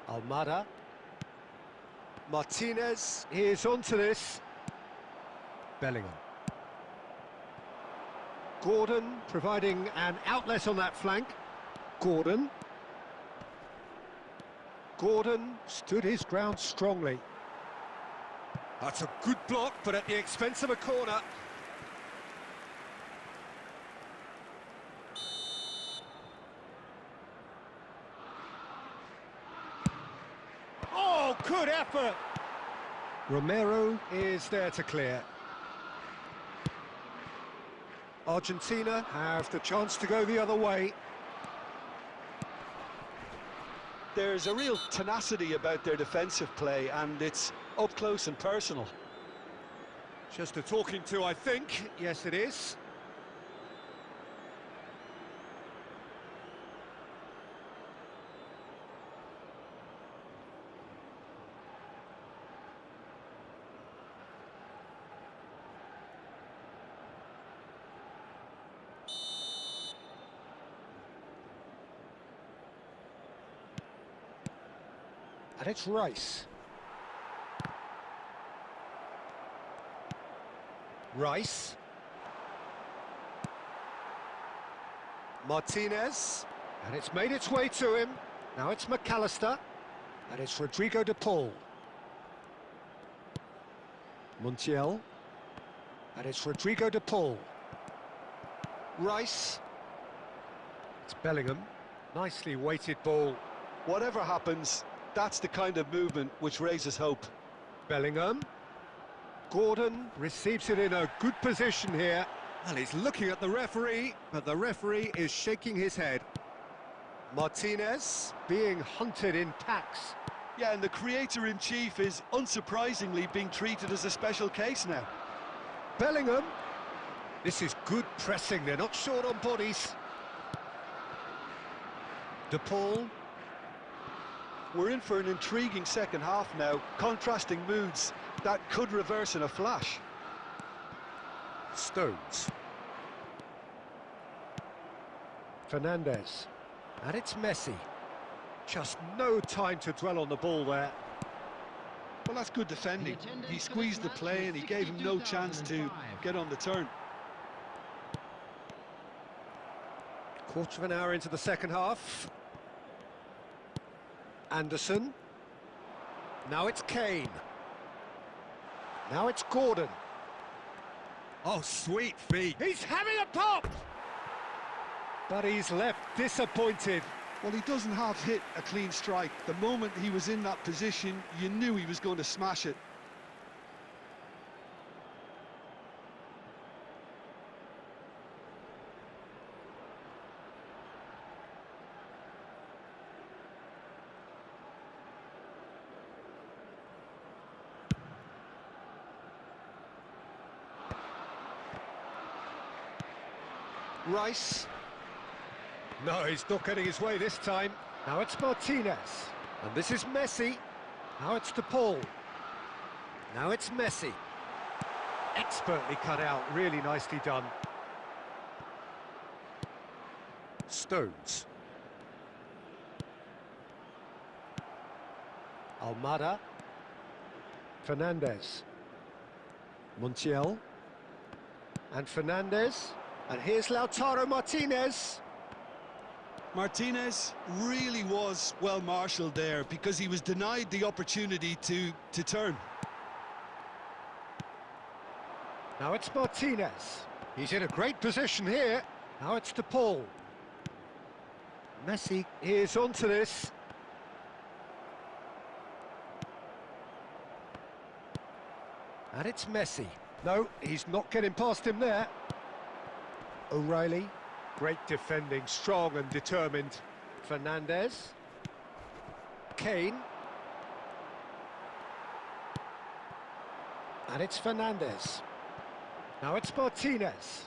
Almada. Martinez is onto this. Bellingham. Gordon providing an outlet on that flank. Gordon. Gordon stood his ground strongly. That's a good block, but at the expense of a corner. Oh, good effort! Romero is there to clear. Argentina have the chance to go the other way. There's a real tenacity about their defensive play, and it's up close and personal. Just a talking to, I think. Yes, it is. And it's Rice. Rice. Martinez. And it's made its way to him. Now it's McAllister. And it's Rodrigo de Paul. Montiel. And it's Rodrigo de Paul. Rice. It's Bellingham. Nicely weighted ball. Whatever happens, that's the kind of movement which raises hope. Bellingham. Gordon receives it in a good position here. And he's looking at the referee, but the referee is shaking his head. Martinez being hunted in packs. Yeah, and the creator-in-chief is unsurprisingly being treated as a special case now. Bellingham. This is good pressing, they're not short on bodies. De Paul. We're in for an intriguing second half now, contrasting moods that could reverse in a flash. Stones. Fernandes. And it's Messi. Just no time to dwell on the ball there. Well, that's good defending. He squeezed the play and he gave him no chance to get on the turn. Quarter of an hour into the second half. Anderson. Now it's Kane. Now it's Gordon. Oh, sweet feet. He's having a pop! But he's left disappointed. Well, he doesn't have hit a clean strike. The moment he was in that position, you knew he was going to smash it. Rice. No, he's not getting his way this time. Now it's Martinez. And this is Messi. Now it's De Paul. Now it's Messi. Expertly cut out, really nicely done. Stones. Almada. Fernandes. Montiel. And Fernandes. And here's Lautaro Martinez. Martinez really was well marshalled there because he was denied the opportunity to turn. Now it's Martinez. He's in a great position here. Now it's De Paul. Messi is onto this. And it's Messi. No, he's not getting past him there. O'Reilly, great defending, strong and determined. Fernandes. Kane. And it's Fernandes. Now it's Martinez.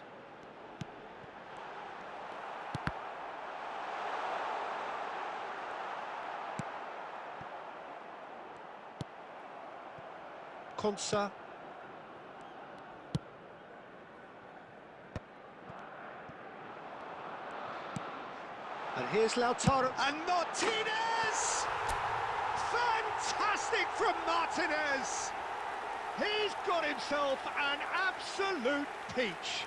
Konsa. And here's Lautaro. And Martinez! Fantastic from Martinez! He's got himself an absolute peach.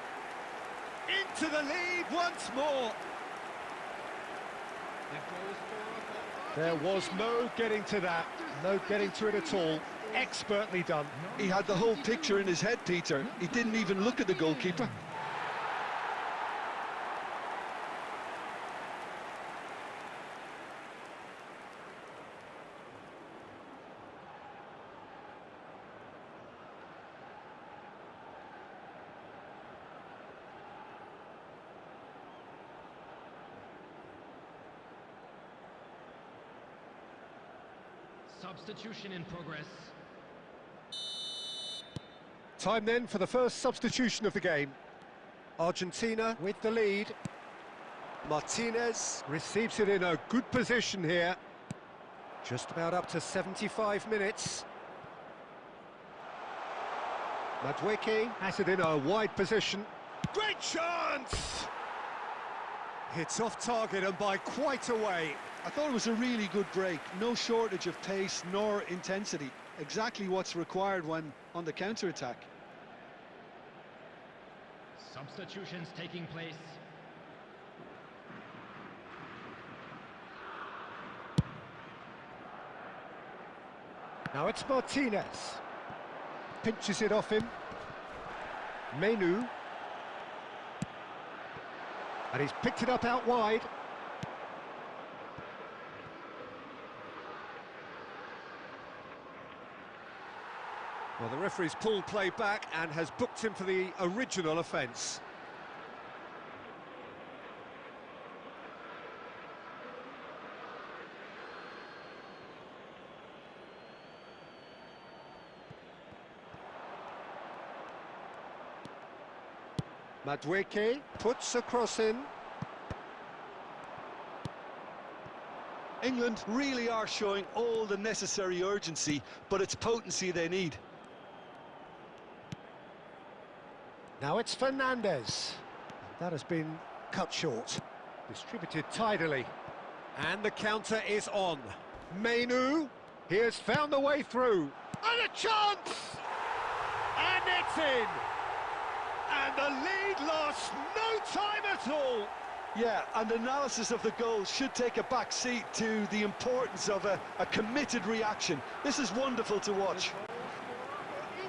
Into the lead once more. There was no getting to that. No getting to it at all. Expertly done. He had the whole picture in his head, Peter. He didn't even look at the goalkeeper. Substitution in progress. Time then for the first substitution of the game. Argentina with the lead. Martinez receives it in a good position here. Just about up to 75 minutes. Madueke has it in a wide position. Great chance! It's off target and by quite a way. I thought it was a really good break. No shortage of pace nor intensity. Exactly what's required when on the counter-attack. Substitutions taking place. Now it's Martinez. Pinches it off him. Menu. And he's picked it up out wide. Well, the referee's pulled play back and has booked him for the original offence. Madueke puts a cross in. England really are showing all the necessary urgency, but it's potency they need. Now it's Fernandes. That has been cut short. Distributed tidily. And the counter is on. Mainu, he has found the way through. And a chance! And it's in! And the lead lost no time at all! Yeah, and analysis of the goal should take a back seat to the importance of a committed reaction. This is wonderful to watch.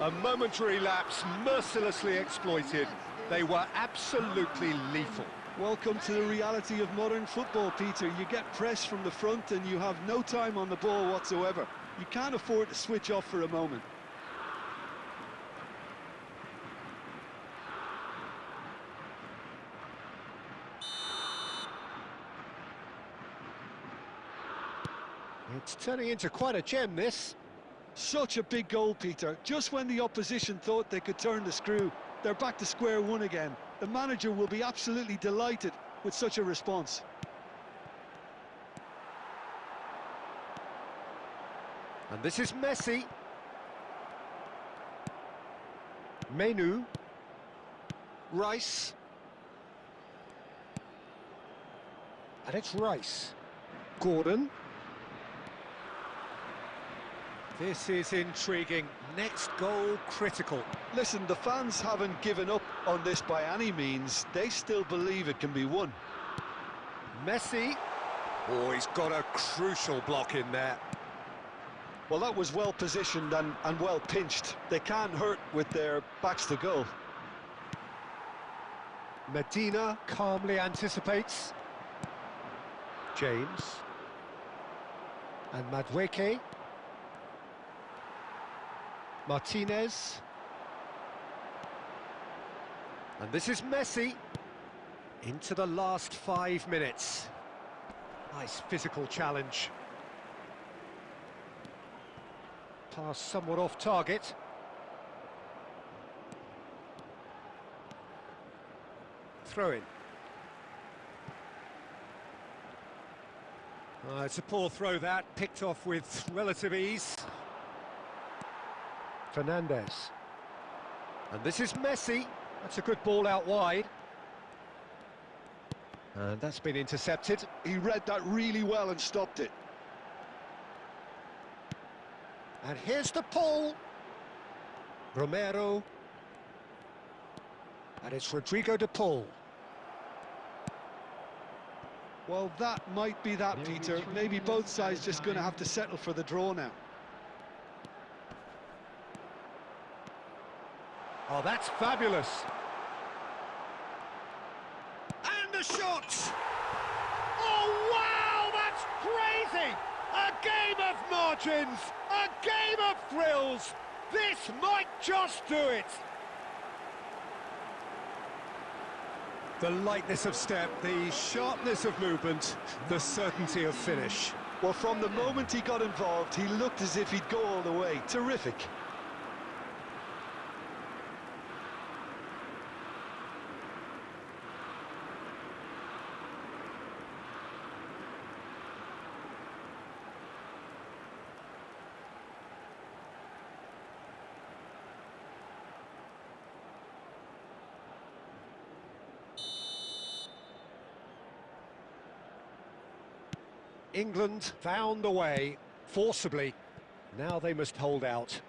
A momentary lapse mercilessly exploited. They were absolutely lethal. Welcome to the reality of modern football, Peter. You get pressed from the front and you have no time on the ball whatsoever. You can't afford to switch off for a moment. It's turning into quite a gem, this. Such a big goal, Peter. Just when the opposition thought they could turn the screw, they're back to square one again. The manager will be absolutely delighted with such a response. And this is Messi. Mainu. Rice. And it's Rice. Gordon. This is intriguing. Next goal critical. Listen, the fans haven't given up on this by any means. They still believe it can be won. Messi. Oh, he's got a crucial block in there. Well, that was well positioned and well pinched. They can't hurt with their backs to goal. Medina calmly anticipates. James. And Madueke. Martinez. And this is Messi. Into the last 5 minutes. Nice physical challenge. Pass somewhat off target. Throw in. It's a poor throw that, picked off with relative ease. Fernandes. And this is Messi. That's a good ball out wide. And that's been intercepted. He read that really well and stopped it. And here's the pull. Romero. And it's Rodrigo de Paul. Well, that might be that, Peter. Maybe both sides just going to have to settle for the draw now. Oh, that's fabulous. And the shot! Oh, wow, that's crazy! A game of margins, a game of thrills. This might just do it. The lightness of step, the sharpness of movement, the certainty of finish. Well, from the moment he got involved, he looked as if he'd go all the way. Terrific. England found a way, forcibly. Now they must hold out.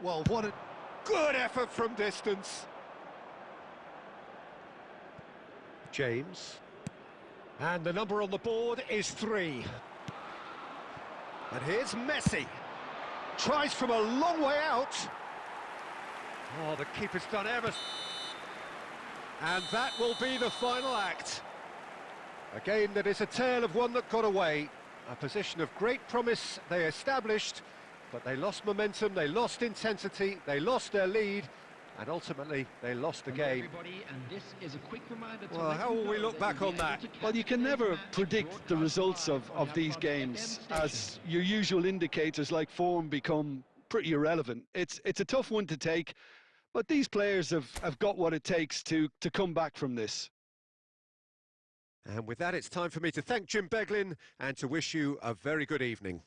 Well, what a good effort from distance. James. And the number on the board is 3. And here's Messi. Tries from a long way out. Oh, the keeper's done ever. And that will be the final act. A game that is a tale of one that got away. A position of great promise they established, But they lost momentum, they lost intensity, they lost their lead, and ultimately they lost the game. Well, how will we look back on that? Well, you can never predict the results of these games, as your usual indicators like form become pretty irrelevant. It's a tough one to take, but these players have got what it takes to come back from this. And with that, it's time for me to thank Jim Beglin and to wish you a very good evening.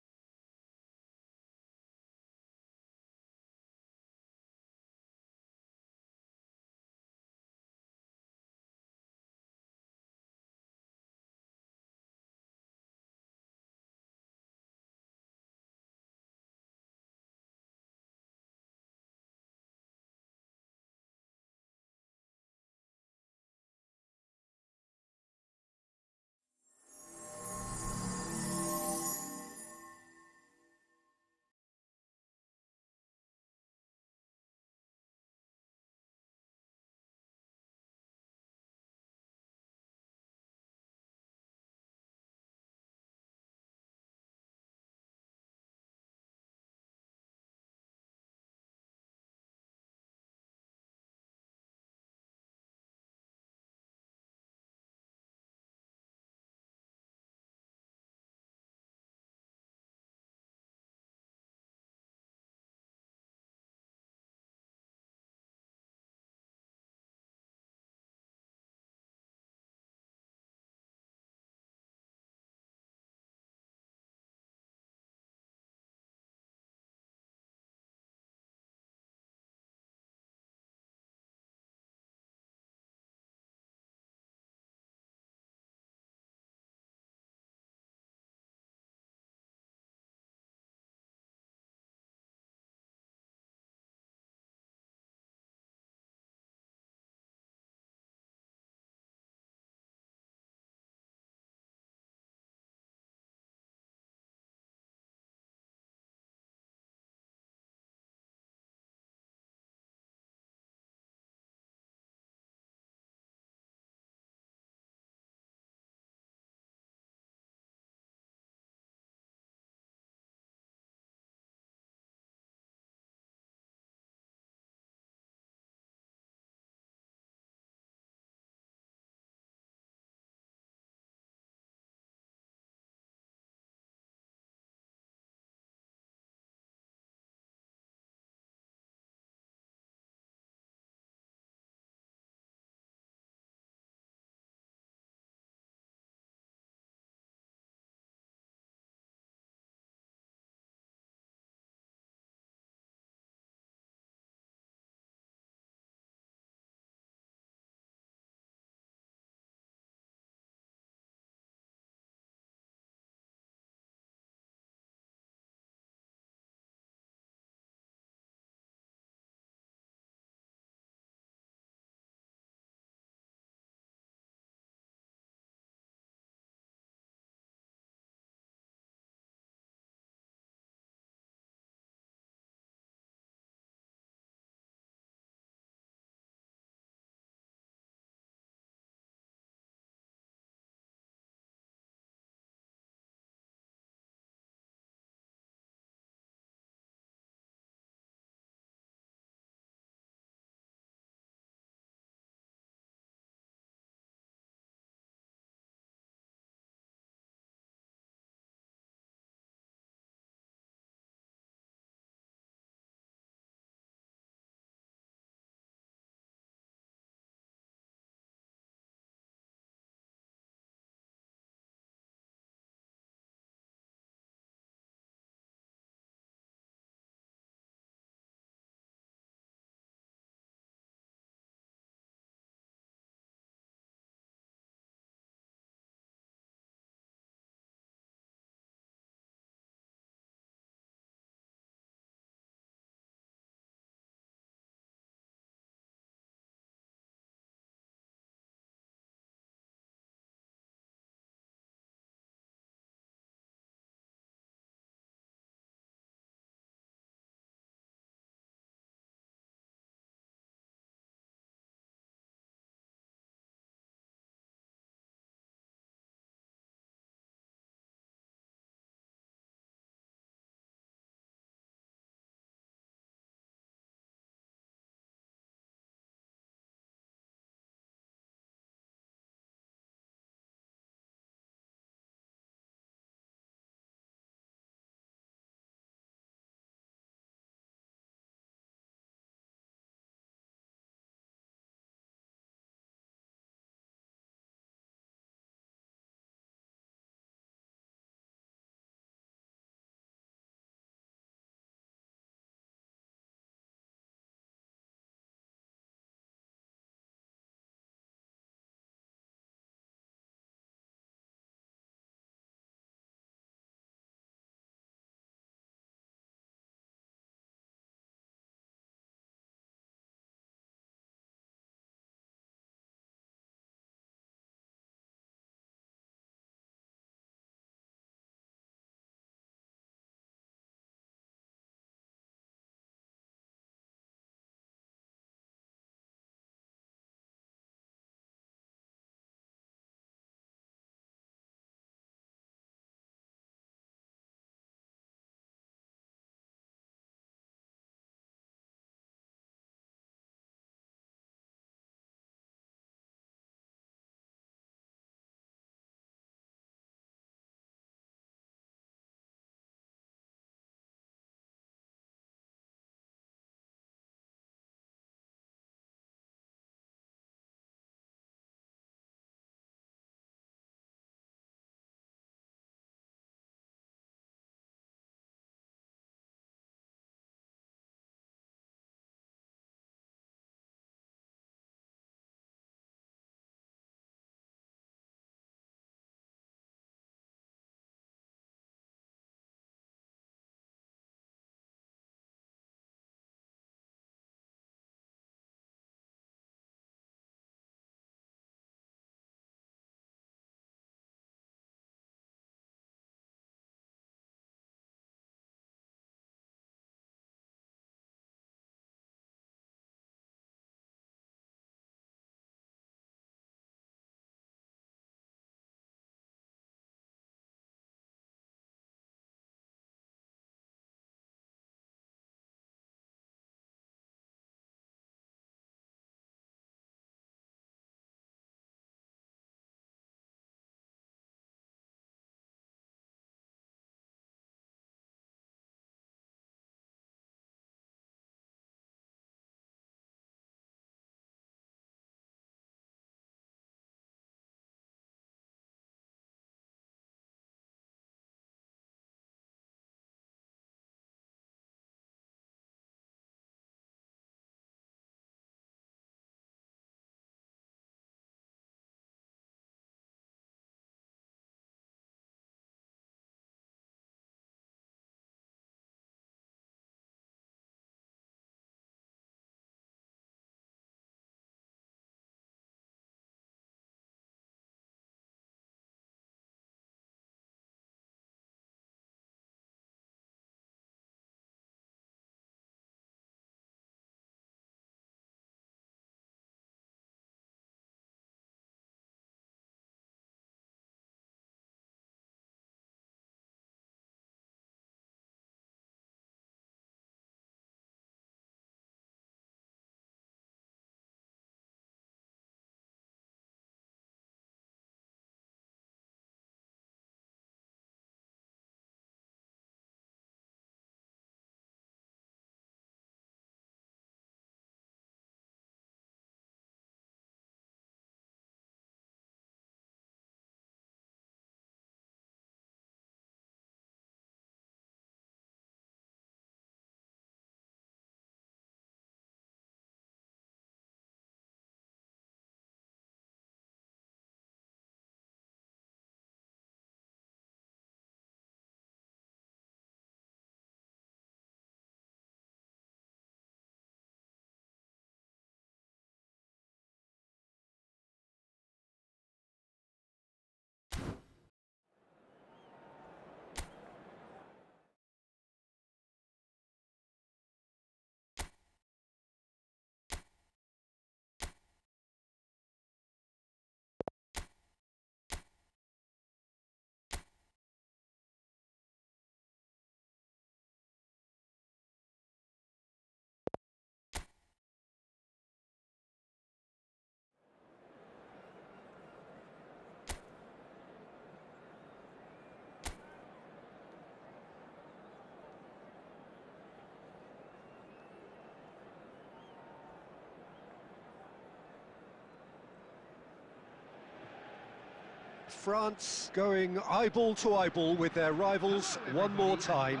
France going eyeball to eyeball with their rivals one more time.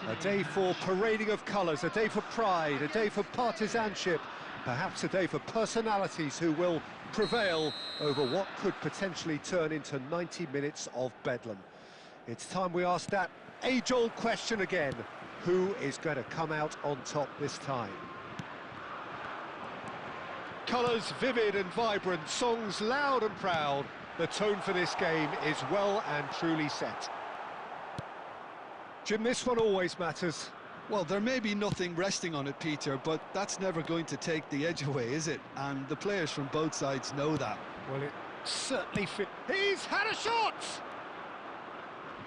A day for parading of colours, a day for pride, a day for partisanship, perhaps a day for personalities who will prevail over what could potentially turn into 90 minutes of bedlam. It's time we ask that age-old question again. Who is going to come out on top this time? Colours vivid and vibrant, songs loud and proud. The tone for this game is well and truly set. Jim, this one always matters. Well, there may be nothing resting on it, Peter, but that's never going to take the edge away, is it? And the players from both sides know that. Well, it certainly fit. He's had a shot!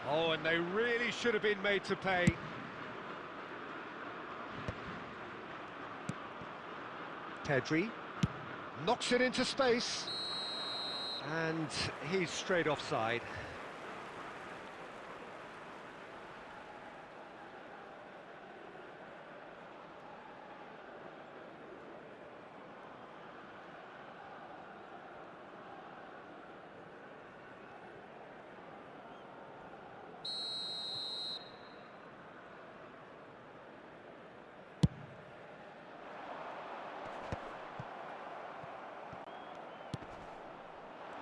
Oh, and they really should have been made to pay. Pedri knocks it into space. And he's straight offside.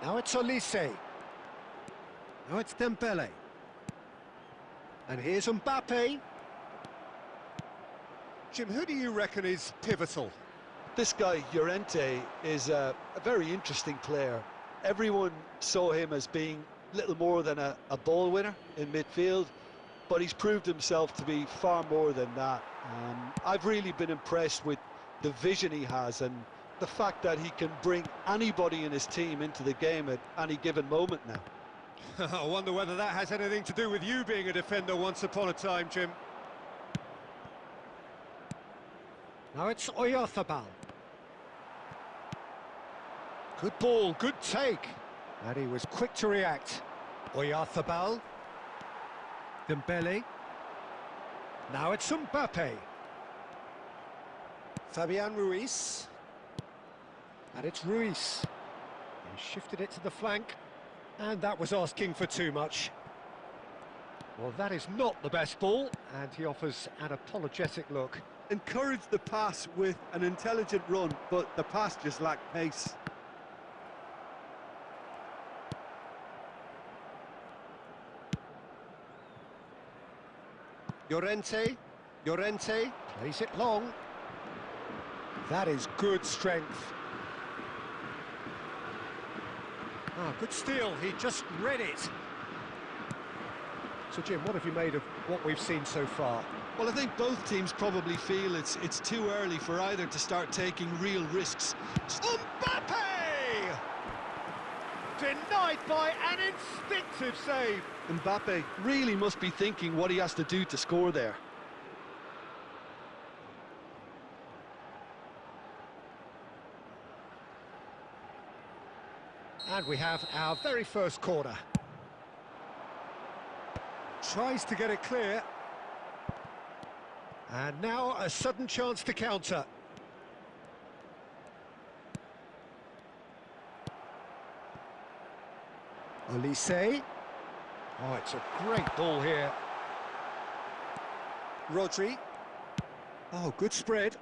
Now it's Olise. Now it's Dembele. And here's Mbappe. Jim, who do you reckon is pivotal? This guy, Llorente, is a very interesting player. Everyone saw him as being little more than a ball winner in midfield, but he's proved himself to be far more than that. I've really been impressed with the vision he has and the fact that he can bring anybody in his team into the game at any given moment now. I wonder whether that has anything to do with you being a defender once upon a time, Jim. Now it's Oyarzabal. Good ball, good take. And he was quick to react. Oyarzabal. Dembele. Now it's Mbappe. Fabian Ruiz. And it's Ruiz. He shifted it to the flank. And that was asking for too much. Well, that is not the best ball. And he offers an apologetic look. Encouraged the pass with an intelligent run, but the pass just lacked pace. Llorente plays it long. That is good strength. Ah, good steal, he just read it. So Jim, what have you made of what we've seen so far? Well, I think both teams probably feel it's too early for either to start taking real risks. Mbappe! Denied by an instinctive save. Mbappe really must be thinking what he has to do to score there. And we have our very first corner. Tries to get it clear. And now a sudden chance to counter. Olise. Oh, it's a great ball here. Rodri. Oh, good spread.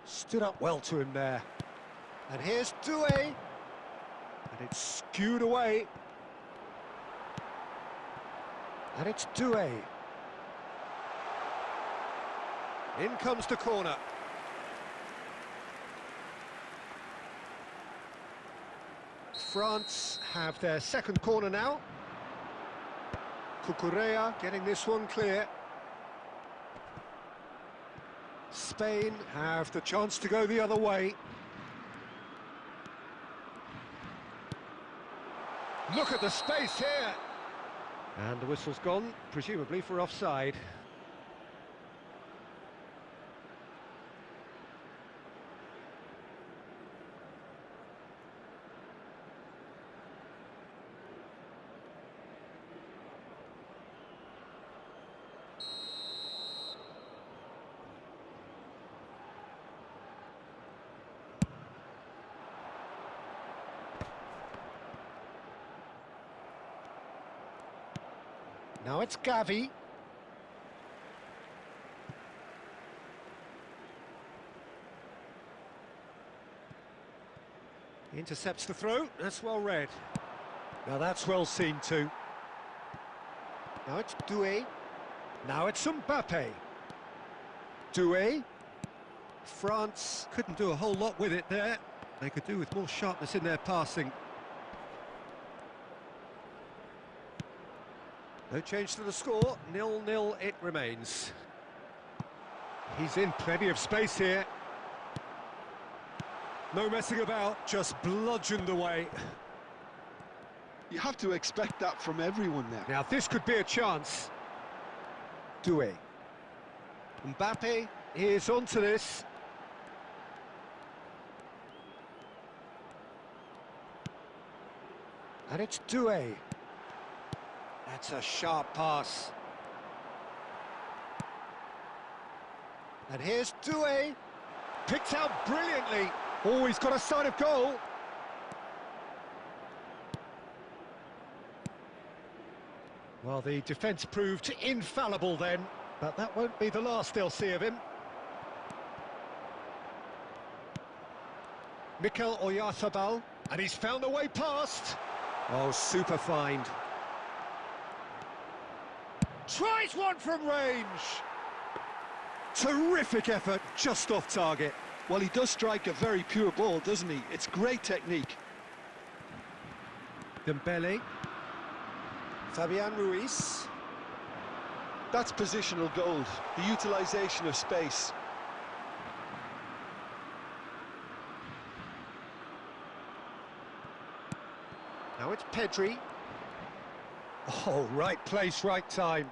Stood up well to him there. And here's Doué. And it's skewed away. And it's Doué. In comes the corner. France have their second corner now. Cucurella getting this one clear. Spain have the chance to go the other way. Look at the space here. And the whistle's gone, presumably for offside. Now it's Gavi. Intercepts the throw, that's well read. Now that's well seen too. Now it's Doué. Now it's Mbappe. Doué. France couldn't do a whole lot with it there. They could do with more sharpness in their passing. No change to the score, 0-0 it remains. He's in plenty of space here. No messing about, just bludgeoned away. You have to expect that from everyone there. Now this could be a chance. Doué. Mbappe is onto this. And it's Doué. That's a sharp pass. And here's Doué. Picked out brilliantly. Oh, he's got a sight of goal. Well, the defence proved infallible then, but that won't be the last they'll see of him. Mikel Oyarzabal, and he's found a way past. Oh, super find. Tries one from range. Terrific effort, just off target. Well, he does strike a very pure ball, doesn't he? It's great technique. Dembele. Fabian Ruiz. That's positional gold, the utilisation of space. Now it's Pedri. Oh, right place, right time.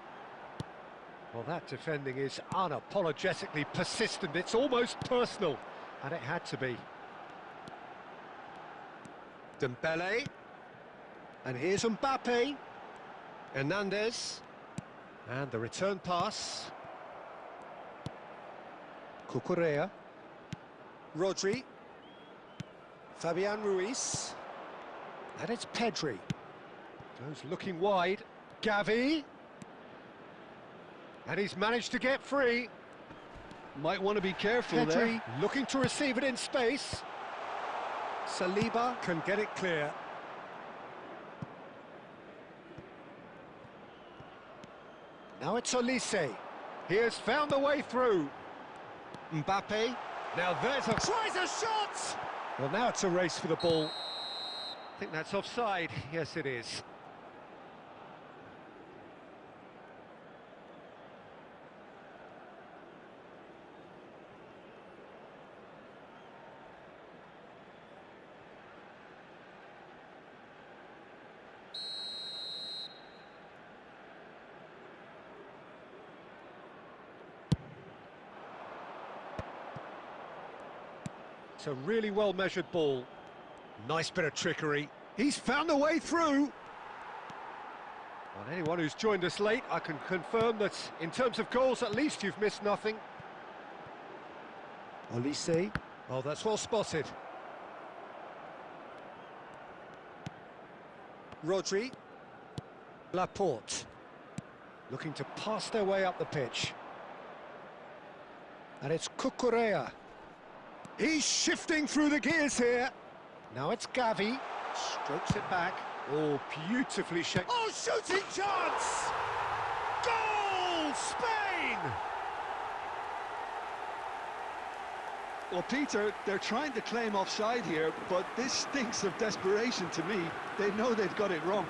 Well, that defending is unapologetically persistent. It's almost personal, and it had to be. Dembele. And here's Mbappe. Hernandez. And the return pass. Cucurella. Rodri. Fabian Ruiz. And it's Pedri. Goes looking wide. Gavi. And he's managed to get free. Might want to be careful Pedri there. looking to receive it in space. Saliba can get it clear. Now it's Olise. He has found a way through. Mbappe. Now there's a... Tries a shot! Well, now it's a race for the ball. I think that's offside. Yes, it is. It's a really well-measured ball. Nice bit of trickery. He's found a way through. Well, anyone who's joined us late, I can confirm that in terms of goals, at least you've missed nothing. Olise. Oh, that's well spotted. Rodri. Laporte. Looking to pass their way up the pitch. And it's Cucurella. He's shifting through the gears here. Now it's Gavi. Strokes it back. Oh, beautifully shaped. Oh, shooting chance! Goal! Spain! Well, Peter, they're trying to claim offside here, but this stinks of desperation to me. They know they've got it wrong.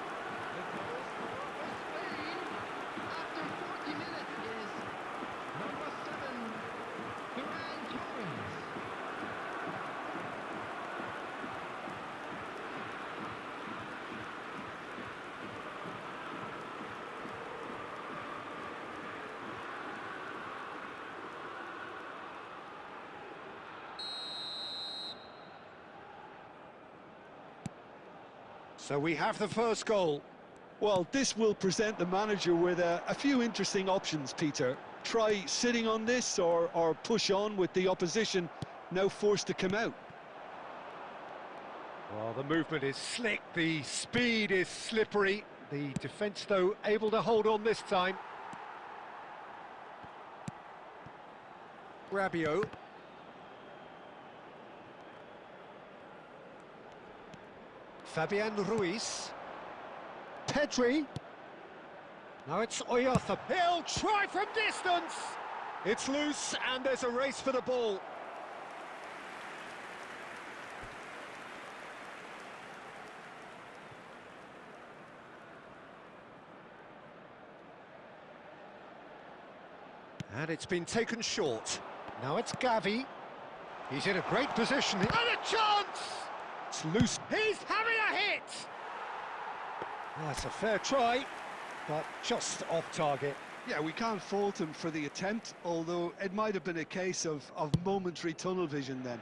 So we have the first goal. Well, this will present the manager with a few interesting options, Peter. Try sitting on this or push on with the opposition now forced to come out. Well, the movement is slick, the speed is slippery. The defence, though, able to hold on this time. Rabiot. Fabian Ruiz. Pedri. Now it's Oyartha. He'll try from distance. It's loose and there's a race for the ball. And it's been taken short. Now it's Gavi. He's in a great position. And a chance! It's loose. He's having a hit! That's a fair try, but just off target. Yeah, we can't fault him for the attempt, although it might have been a case of momentary tunnel vision then.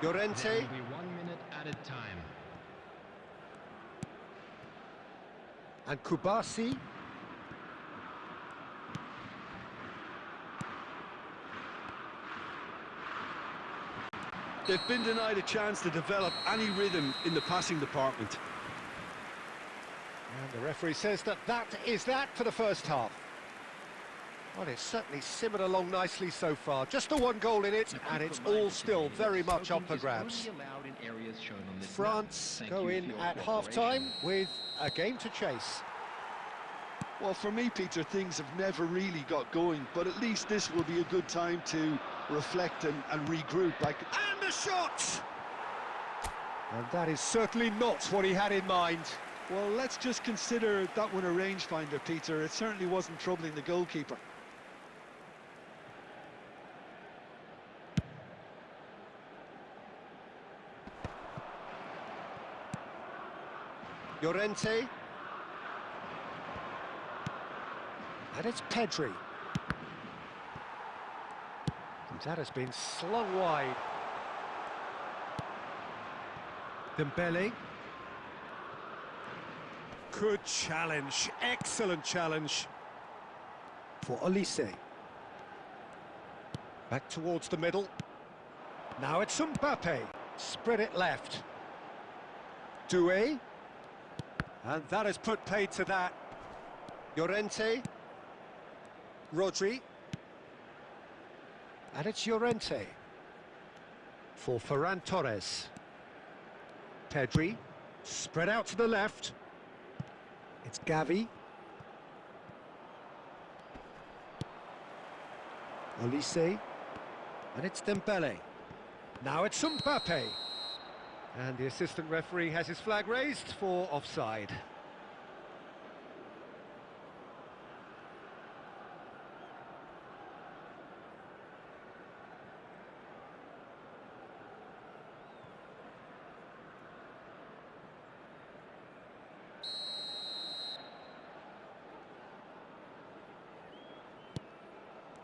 Llorente. There will be 1 minute added time. And Kubasi. They've been denied a chance to develop any rhythm in the passing department. And the referee says that is that for the first half. Well, it's certainly simmered along nicely so far. Just the one goal in it, and it's all still very much up for grabs. France go in at half-time with a game to chase. Well, for me, Peter, things have never really got going, but at least this will be a good time to reflect and regroup. And the shot! And that is certainly not what he had in mind. Well, let's just consider that one a rangefinder, Peter. It certainly wasn't troubling the goalkeeper. Llorente. And it's Pedri. And that has been slung wide. Dembele. Good challenge, excellent challenge for Olise. Back towards the middle. Now it's Mbappe. Spread it left. Doué. And that has put paid to that. Llorente. Rodri. And it's Llorente. For Ferran Torres. Pedri. Spread out to the left. It's Gavi. Olise. And it's Dembele. Now it's Mbappe. And the assistant referee has his flag raised for offside.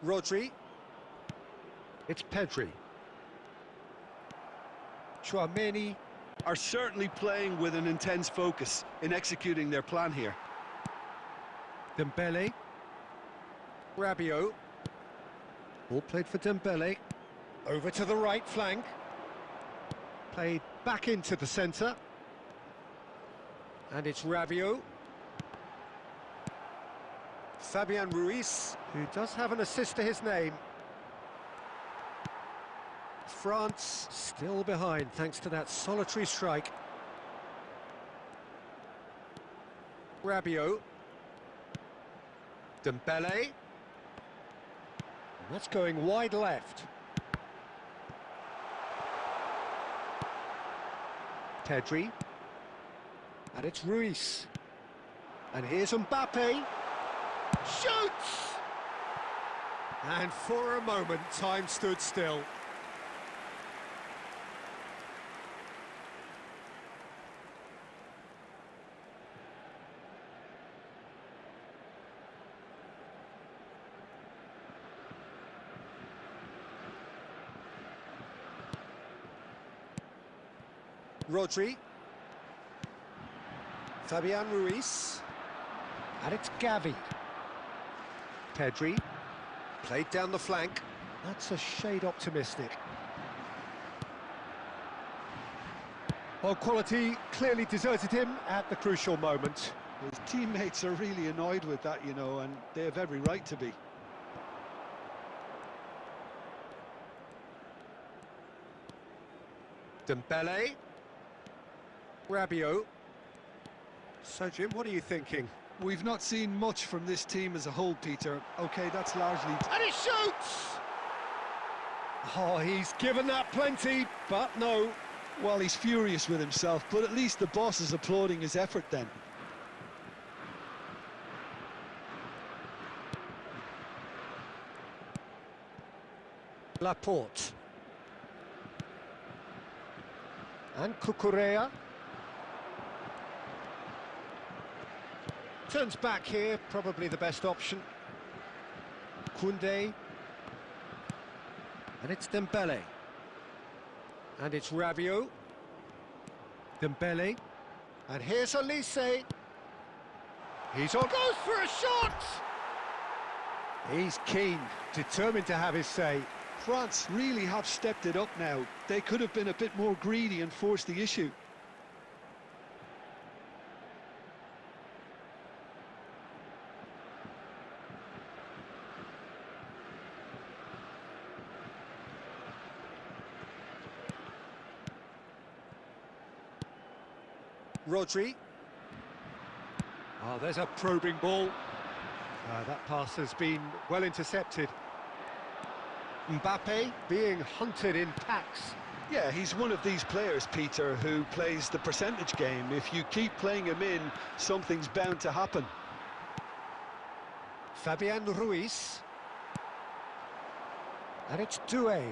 Rodri. It's Pedri. Tchouaméni. Are certainly playing with an intense focus in executing their plan here. Dembele. Rabiot. Ball played for Dembele. Over to the right flank. Played back into the centre. And it's Rabiot. Fabian Ruiz, who does have an assist to his name. France still behind thanks to that solitary strike. Rabiot. Dembele. And that's going wide left. Pedri. And it's Ruiz. And here's Mbappe. Shoots! And for a moment, time stood still. Rodri. Fabian Ruiz. And it's Gavi. Pedri. Played down the flank. That's a shade optimistic. Well, quality clearly deserted him at the crucial moment. His teammates are really annoyed with that, you know, and they have every right to be. Dembele. Rabiot. So, Jim, what are you thinking? We've not seen much from this team as a whole, Peter. OK, that's largely... And he shoots! Oh, he's given that plenty, but no. Well, he's furious with himself, but at least the boss is applauding his effort then. Laporte. And Cucurella. Turns back here, probably the best option. Koundé. And it's Dembele. And it's Rabiot. Dembele. And here's Olise. He's on. Goes for a shot! He's keen, determined to have his say. France really have stepped it up now. They could have been a bit more greedy and forced the issue. Rodri. Oh, there's a probing ball. That pass has been well intercepted. Mbappe being hunted in packs. Yeah, he's one of these players, Peter, who plays the percentage game. If you keep playing him in, something's bound to happen. Fabian Ruiz. And it's Doué.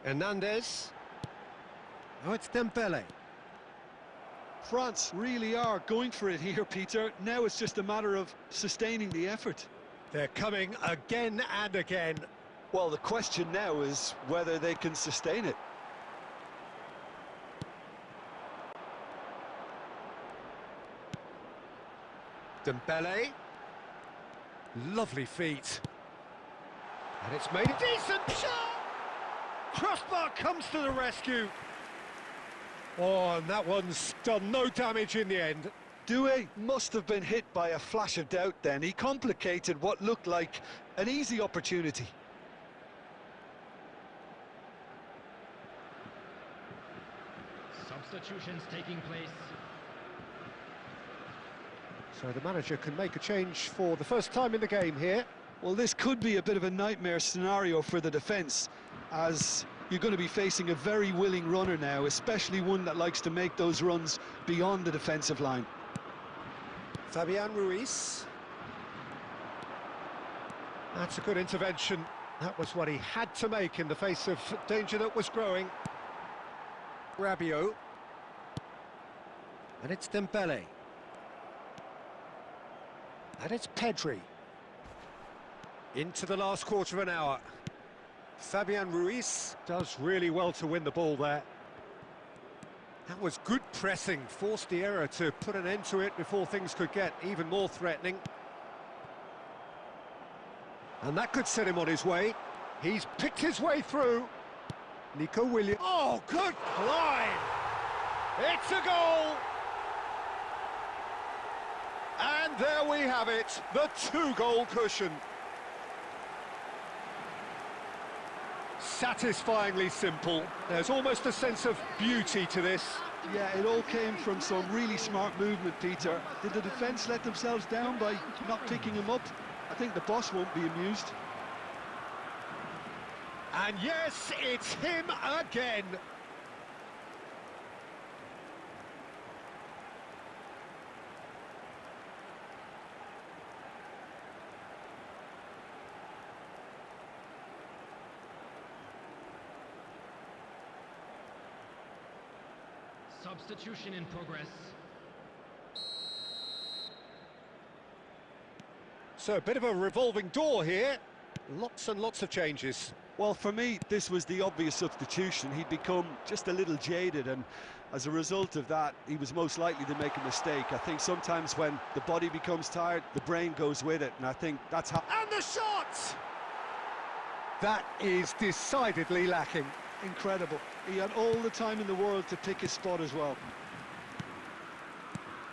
Hernandez. Oh, it's Dembele. France really are going for it here, Peter. Now it's just a matter of sustaining the effort. They're coming again and again. Well, the question now is whether they can sustain it. Dembele. Lovely feet. And it's made a decent shot! Crossbar comes to the rescue. Oh, and that one's done no damage in the end. Doué must have been hit by a flash of doubt then. He complicated what looked like an easy opportunity. Substitutions taking place. So the manager can make a change for the first time in the game here. Well, this could be a bit of a nightmare scenario for the defence, as you're going to be facing a very willing runner now, especially one that likes to make those runs beyond the defensive line. Fabian Ruiz. That's a good intervention. That was what he had to make in the face of danger that was growing. Rabiot. And it's Dembele. And it's Pedri. Into the last quarter of an hour. Fabian Ruiz does really well to win the ball there. That was good pressing, forced the error to put an end to it before things could get even more threatening. And that could set him on his way. He's picked his way through. Nico Williams. Oh, good climb! It's a goal! And there we have it, the two-goal cushion. Satisfyingly simple. There's almost a sense of beauty to this. Yeah, it all came from some really smart movement, Peter. Did the defence let themselves down by not picking him up? I think the boss won't be amused. And yes, it's him again. Substitution in progress. So a bit of a revolving door here. Lots and lots of changes. Well, for me, this was the obvious substitution. He'd become just a little jaded, and as a result of that, he was most likely to make a mistake. I think sometimes when the body becomes tired, the brain goes with it, and I think that's how... And the shot! That is decidedly lacking. incredible. He had all the time in the world to pick his spot as well.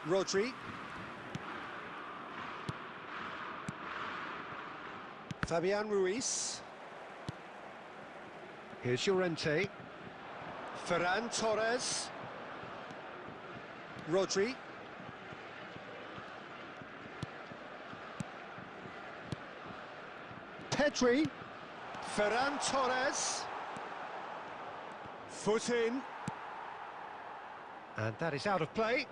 Rodri. Fabian Ruiz. Here's Llorente. Ferran Torres. Rodri. Pedri. Ferran Torres. Foot in. And that is out of play.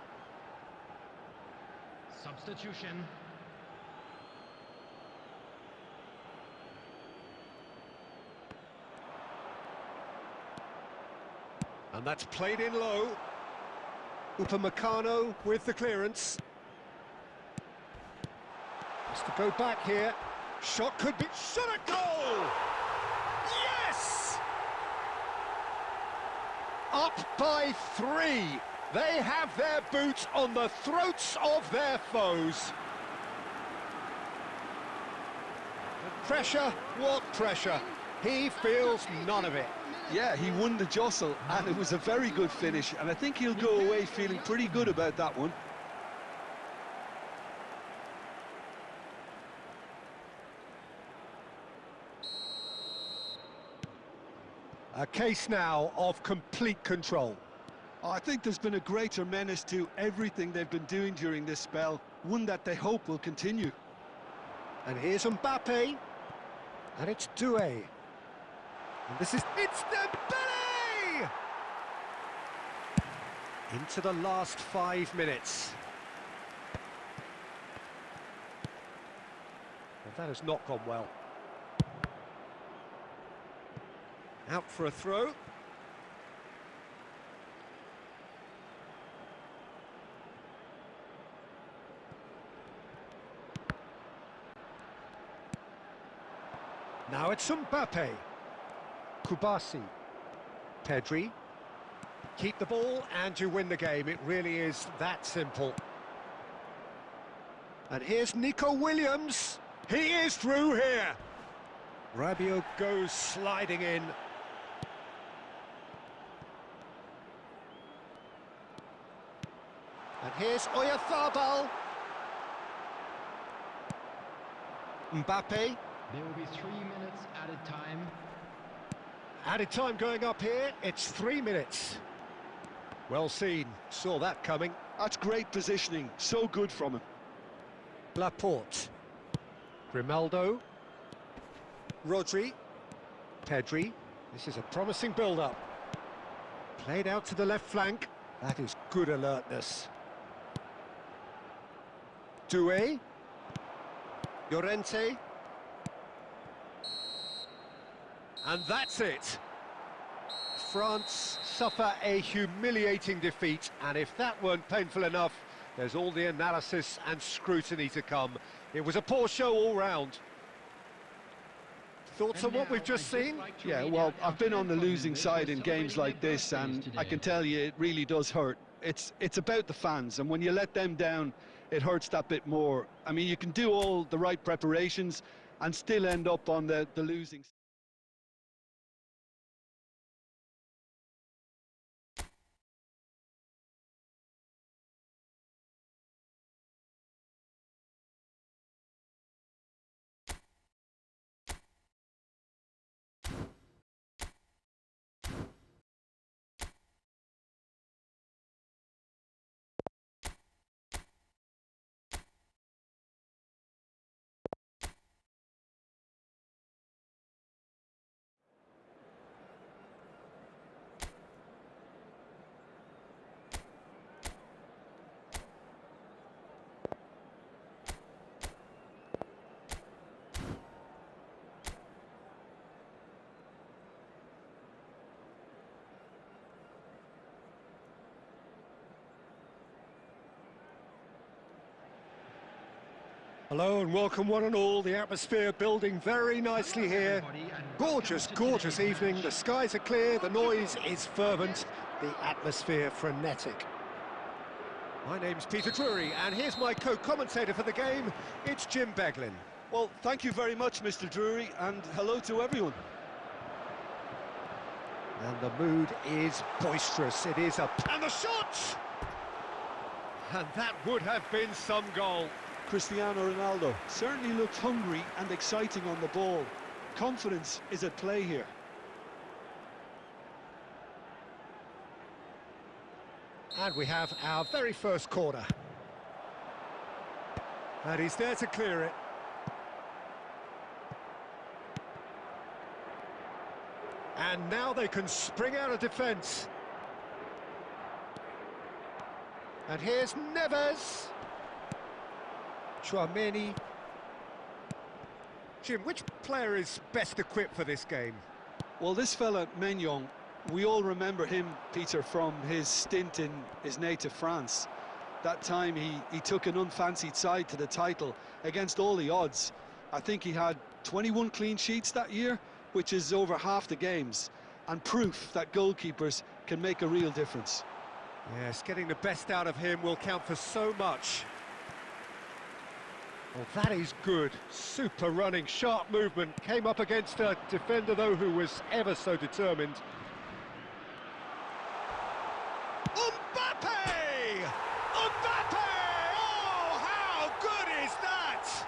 Substitution. And that's played in low. Upamecano with the clearance. Has to go back here. Shot could be... Shot at goal! Yes! Up by 3. They have their boots on the throats of their foes. Pressure, what pressure? He feels none of it. Yeah, he won the jostle, and it was a very good finish, and I think he'll go away feeling pretty good about that one. A case now of complete control. I think there's been a greater menace to everything they've been doing during this spell, one that they hope will continue. And here's Mbappe. And it's Doué. And this is... It's Dembele! Into the last 5 minutes. Well, that has not gone well. Out for a throw. Now it's Mbappe. Kubasi. Pedri. Keep the ball and you win the game. It really is that simple. And here's Nico Williams. He is through here. Rabiot goes sliding in. And here's Oyarzabal. Mbappe. There will be 3 minutes added time. Added time going up here. It's 3 minutes. Well seen. Saw that coming. That's great positioning. So good from him. Laporte. Grimaldo. Rodri. Pedri. This is a promising build-up. Played out to the left flank. That is good alertness. Doué. Llorente. And that's it. France suffer a humiliating defeat, and if that weren't painful enough, there's all the analysis and scrutiny to come. It was a poor show all round. Thoughts on what we've just seen? Yeah, well, I've been on the losing side in games like this, and I can tell you it really does hurt. It's about the fans, and when you let them down, it hurts that bit more. I mean, you can do all the right preparations and still end up on the losing side. Hello and welcome one and all. The atmosphere building very nicely here. Gorgeous, gorgeous evening. The skies are clear, the noise is fervent, the atmosphere frenetic. My name's Peter Drury, and here's my co-commentator for the game. It's Jim Beglin. Well, thank you very much, Mr. Drury, and hello to everyone. And the mood is boisterous. It is a... And the shot! And that would have been some goal. Cristiano Ronaldo certainly looked hungry and exciting on the ball. Confidence is at play here. And we have our very first corner. And he's there to clear it. And now they can spring out of defence. And here's Neves. Tchouaméni. Jim, which player is best equipped for this game? Well, this fella, Maignan, we all remember him, Peter, from his stint in his native France. That time he took an unfancied side to the title against all the odds. I think he had 21 clean sheets that year, which is over half the games, and proof that goalkeepers can make a real difference. Yes, getting the best out of him will count for so much. Well, that is good. Super running, sharp movement. Came up against a defender, though, who was ever so determined. Mbappe! Mbappe! Oh, how good is that?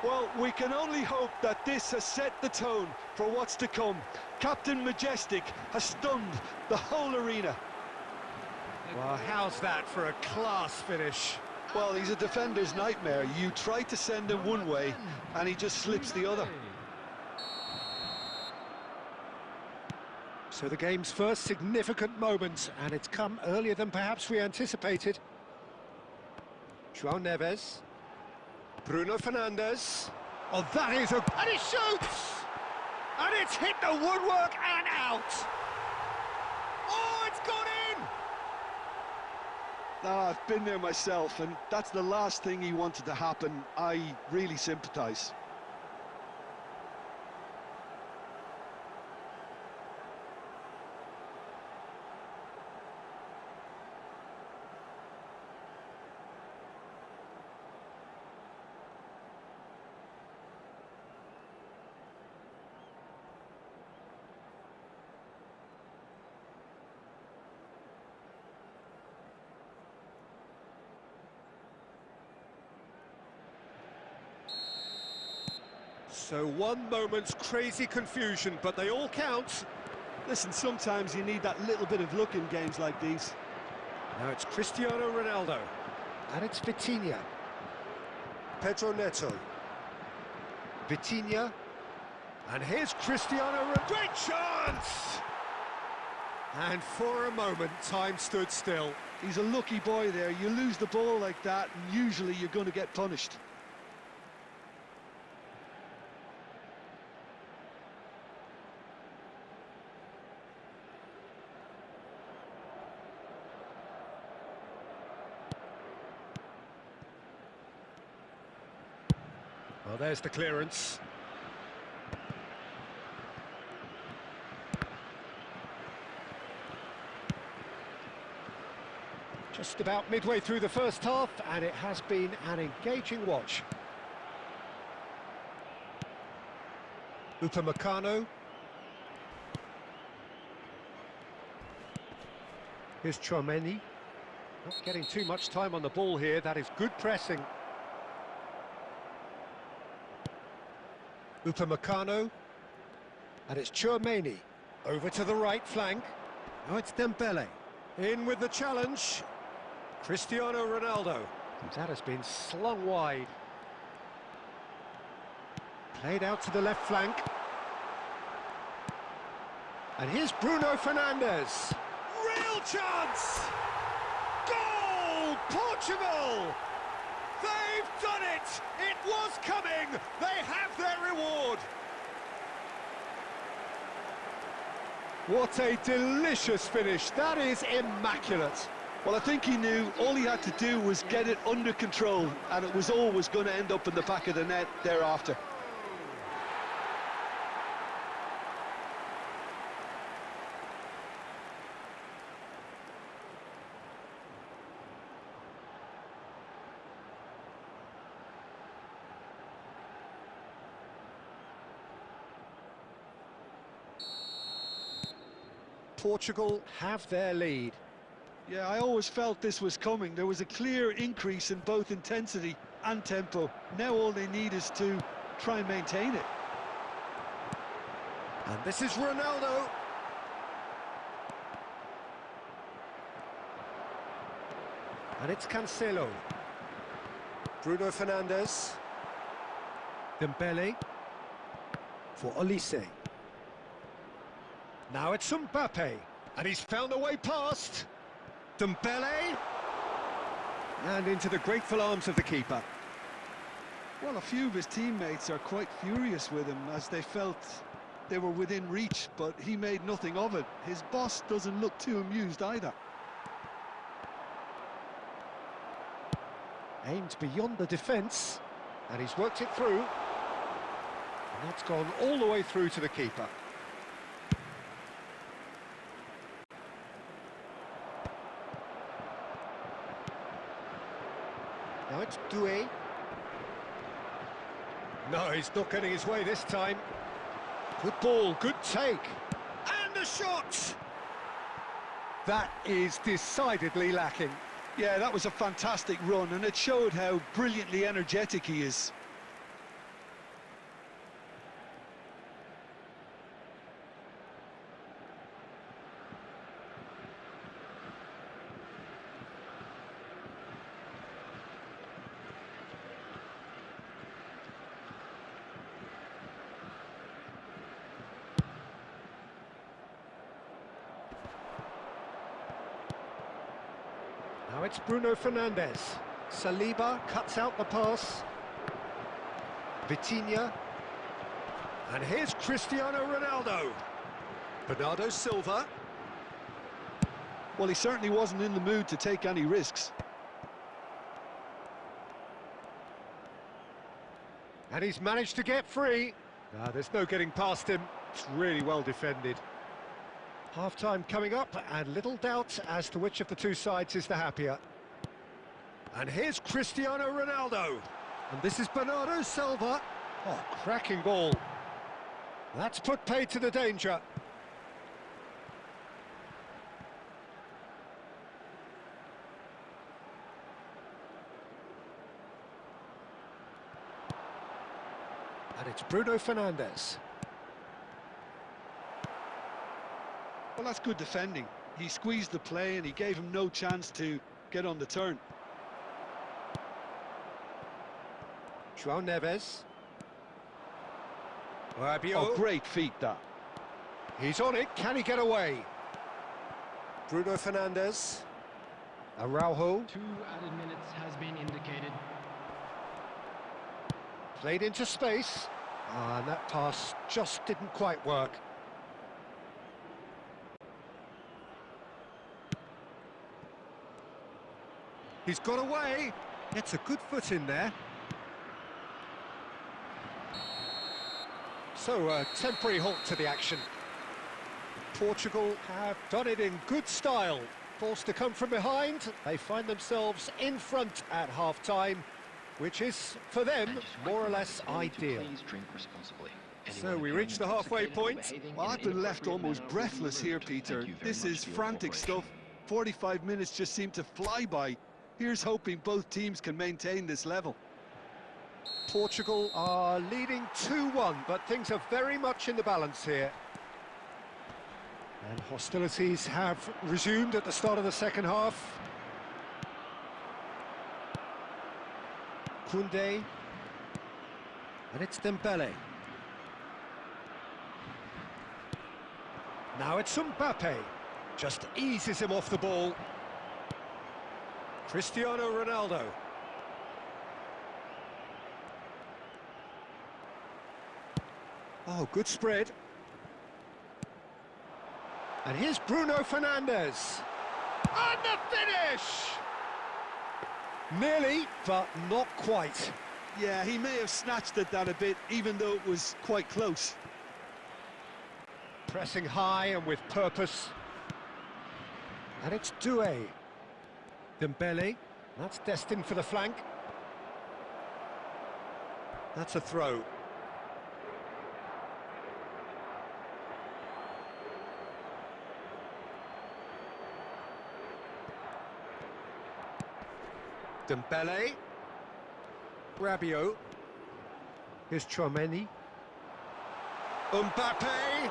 Well, we can only hope that this has set the tone for what's to come. Captain Majestic has stunned the whole arena. Well, how's that for a class finish? Well, he's a defender's nightmare. You try to send him one way, and he just slips the other. So the game's first significant moment, and it's come earlier than perhaps we anticipated. João Neves. Bruno Fernandes. Oh, that is a... And he shoots! And it's hit the woodwork and out! Oh, it's gone in! Ah, I've been there myself, and that's the last thing he wanted to happen. I really sympathise. So one moment's crazy confusion, but they all count. Listen, sometimes you need that little bit of luck in games like these. Now it's Cristiano Ronaldo. And it's Vitinha. Pedro Neto. Vitinha. And here's Cristiano. Great chance! And for a moment, time stood still. He's a lucky boy there. You lose the ball like that, and usually you're going to get punished. Well, there's the clearance. Just about midway through the first half, and it has been an engaging watch. Upamecano. Here's Tchouaméni. Not getting too much time on the ball here. That is good pressing. Upamecano. And it's Tchouaméni. Over to the right flank. Now it's Dembele. In with the challenge. Cristiano Ronaldo. And that has been slung wide. Played out to the left flank. And here's Bruno Fernandes. Real chance! Goal! Portugal! They've done it! It was coming! They have their reward! What a delicious finish. That is immaculate. Well, I think he knew all he had to do was get it under control, and it was always going to end up in the back of the net thereafter. Portugal have their lead. Yeah, I always felt this was coming. There was a clear increase in both intensity and tempo. Now all they need is to try and maintain it. And this is Ronaldo. And it's Cancelo. Bruno Fernandes. Dembele. For Olise. Now it's Mbappe. And he's found a way past. Dembele. And into the grateful arms of the keeper. Well, a few of his teammates are quite furious with him as they felt they were within reach, but he made nothing of it. His boss doesn't look too amused either. Aimed beyond the defence, and he's worked it through. And that's gone all the way through to the keeper. Now it's Doué. No, he's not getting his way this time. Good ball, good take. And the shot! That is decidedly lacking. Yeah, that was a fantastic run, and it showed how brilliantly energetic he is. Now it's Bruno Fernandes. Saliba cuts out the pass. Vitinha. And here's Cristiano Ronaldo. Bernardo Silva. Well, he certainly wasn't in the mood to take any risks. And he's managed to get free. There's no getting past him. It's really well defended. Half-time coming up, and little doubt as to which of the two sides is the happier. And here's Cristiano Ronaldo. And this is Bernardo Silva. Oh, cracking ball. That's put paid to the danger. And it's Bruno Fernandes. Well, that's good defending. He squeezed the play and he gave him no chance to get on the turn. João Neves. Oh, great feat, that. He's on it. Can he get away? Bruno Fernandes. Araujo. 2 added minutes has been indicated. Played into space. And that pass just didn't quite work. He's got away. Gets a good foot in there. So, a temporary halt to the action. Portugal have done it in good style. Forced to come from behind. They find themselves in front at half-time, which is, for them, more or less ideal. So we reach the halfway point. Well, I've been left almost breathless here, Peter. This is frantic stuff. 45 minutes just seem to fly by. Here's hoping both teams can maintain this level. Portugal are leading 2-1, but things are very much in the balance here. And hostilities have resumed at the start of the second half. Koundé. And it's Dembele. Now it's Mbappe. Just eases him off the ball. Cristiano Ronaldo. Oh, good spread. And here's Bruno Fernandes. And the finish! Nearly, but not quite. Yeah, he may have snatched at that a bit, even though it was quite close. Pressing high and with purpose. And it's Doué. Dembele, that's destined for the flank. That's a throw. Dembele. Rabiot. Here's Chouameni. Mbappe.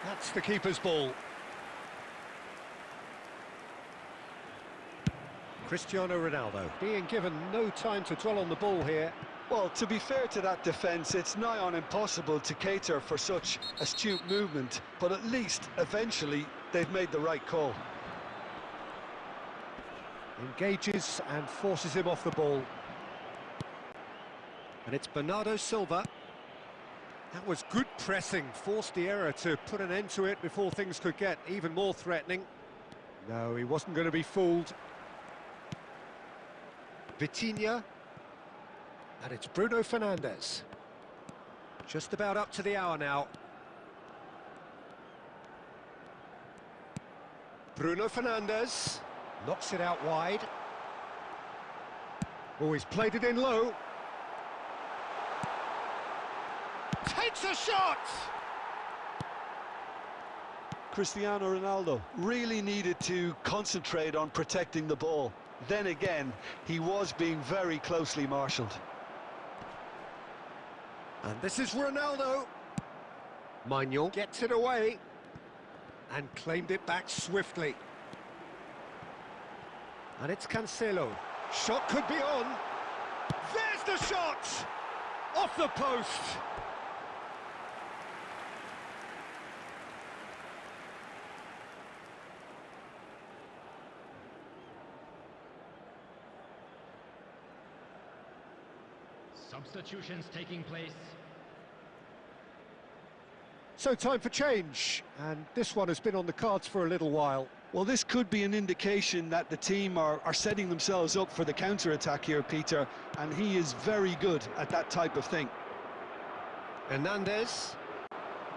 That's the keeper's ball. Cristiano Ronaldo being given no time to dwell on the ball here. Well, to be fair to that defence, it's nigh on impossible to cater for such astute movement, but at least, eventually, they've made the right call. Engages and forces him off the ball. And it's Bernardo Silva. That was good pressing, forced the error to put an end to it before things could get even more threatening. No, he wasn't going to be fooled. Vitinha. And it's Bruno Fernandes. Just about up to the hour now. Bruno Fernandes knocks it out wide. Oh, he's played it in low. Takes a shot! Cristiano Ronaldo really needed to concentrate on protecting the ball. Then again, he was being very closely marshalled. And this is Ronaldo. Maignan gets it away and claimed it back swiftly. And it's Cancelo. Shot could be on. There's the shot! Off the post. Substitutions taking place. So time for change, and this one has been on the cards for a little while. Well, this could be an indication that the team are setting themselves up for the counter-attack here, Peter, and he is very good at that type of thing. Hernandez,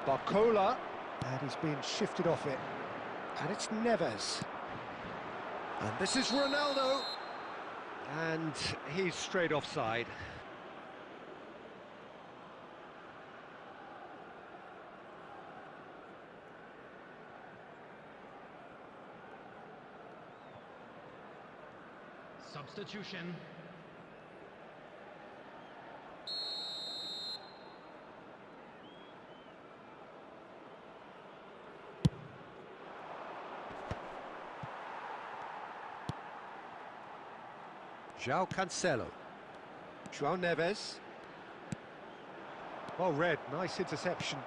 Barcola, and he's being shifted off it. And it's Neves. And this is Ronaldo. And he's straight offside. Substitution. João Cancelo. João Neves. Well read, nice interception.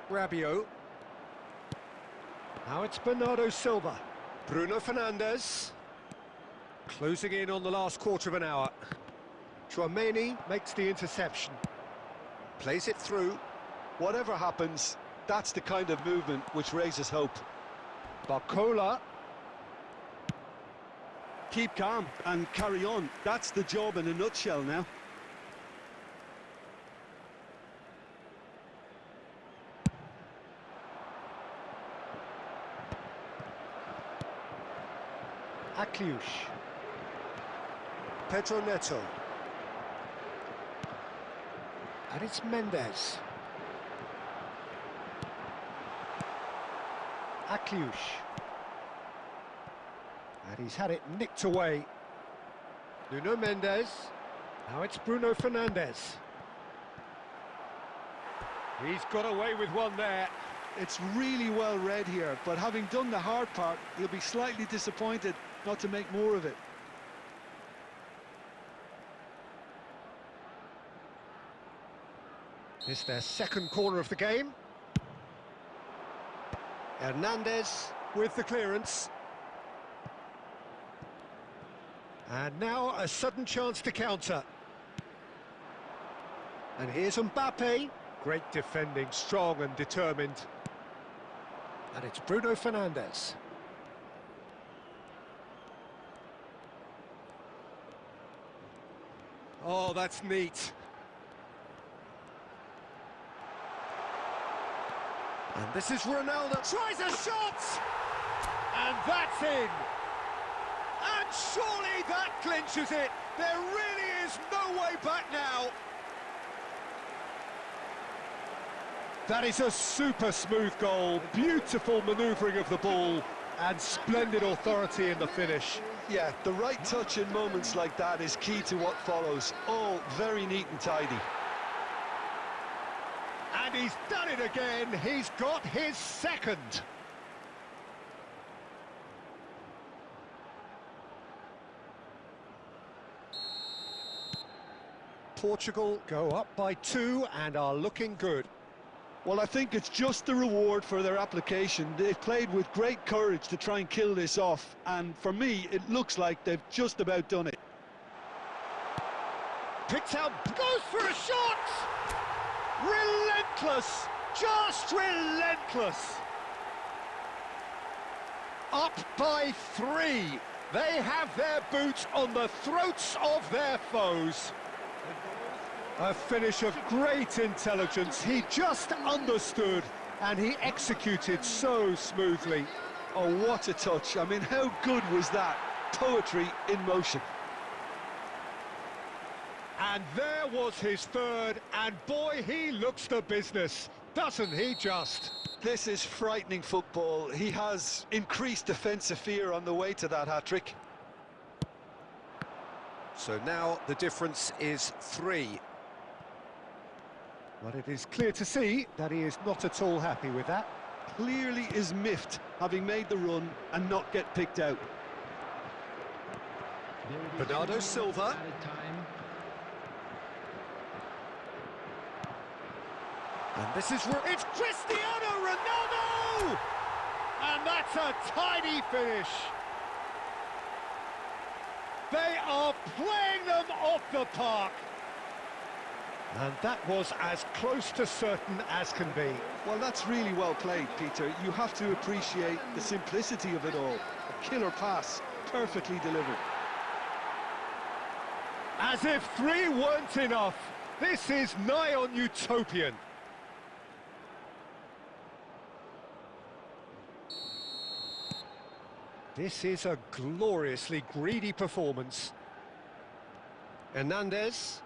Rabiot. Now it's Bernardo Silva. Bruno Fernandes. Closing in on the last quarter of an hour. Chouameni makes the interception. Plays it through. Whatever happens, that's the kind of movement which raises hope. Barcola. Keep calm and carry on. That's the job in a nutshell now. Akliush. Pedro Neto. And it's Mendes. Akliush. And he's had it nicked away. Nuno Mendes. Now it's Bruno Fernandes. He's got away with one there. It's really well read here, but having done the hard part, he'll be slightly disappointed not to make more of it. It's their second corner of the game. Hernandez with the clearance. And now a sudden chance to counter. And here's Mbappe. Great defending, strong and determined. And it's Bruno Fernandes. Oh, that's neat. And this is Ronaldo. Tries a shot! And that's in! And surely that clinches it! There really is no way back now! That is a super smooth goal, beautiful manoeuvring of the ball, and splendid authority in the finish. Yeah, the right touch in moments like that is key to what follows. All very neat and tidy. And he's done it again. He's got his second. Portugal go up by 2 and are looking good. Well, I think it's just the reward for their application. They've played with great courage to try and kill this off, and for me, it looks like they've just about done it. Picks out, goes for a shot! Relentless! Just relentless! Up by 3. They have their boots on the throats of their foes. A finish of great intelligence. He just understood and he executed so smoothly. Oh, what a touch. I mean, how good was that? Poetry in motion. And there was his third, and boy, he looks the business, doesn't he just? This is frightening football. He has increased defensive fear on the way to that hat-trick. So now the difference is 3. But it is clear to see that he is not at all happy with that. Clearly is miffed, having made the run and not get picked out. Bernardo Silva. And this is... It's Cristiano Ronaldo! And that's a tidy finish. They are playing them off the park. And that was as close to certain as can be. Well, that's really well played, Peter. You have to appreciate the simplicity of it all. A killer pass, perfectly delivered. As if 3 weren't enough. This is nigh on utopian. This is a gloriously greedy performance. Hernandez.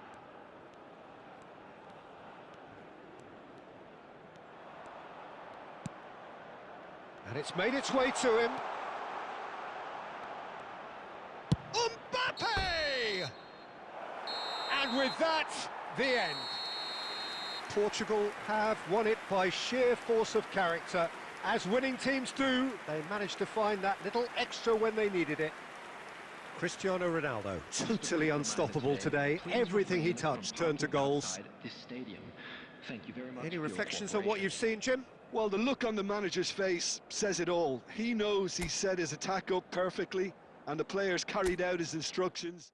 And it's made its way to him. Mbappe! And with that, the end. Portugal have won it by sheer force of character. As winning teams do, they managed to find that little extra when they needed it. Cristiano Ronaldo, totally unstoppable today. Everything he touched turned to goals. Any reflections on what you've seen, Jim? Well, the look on the manager's face says it all. He knows he set his attack up perfectly, and the players carried out his instructions.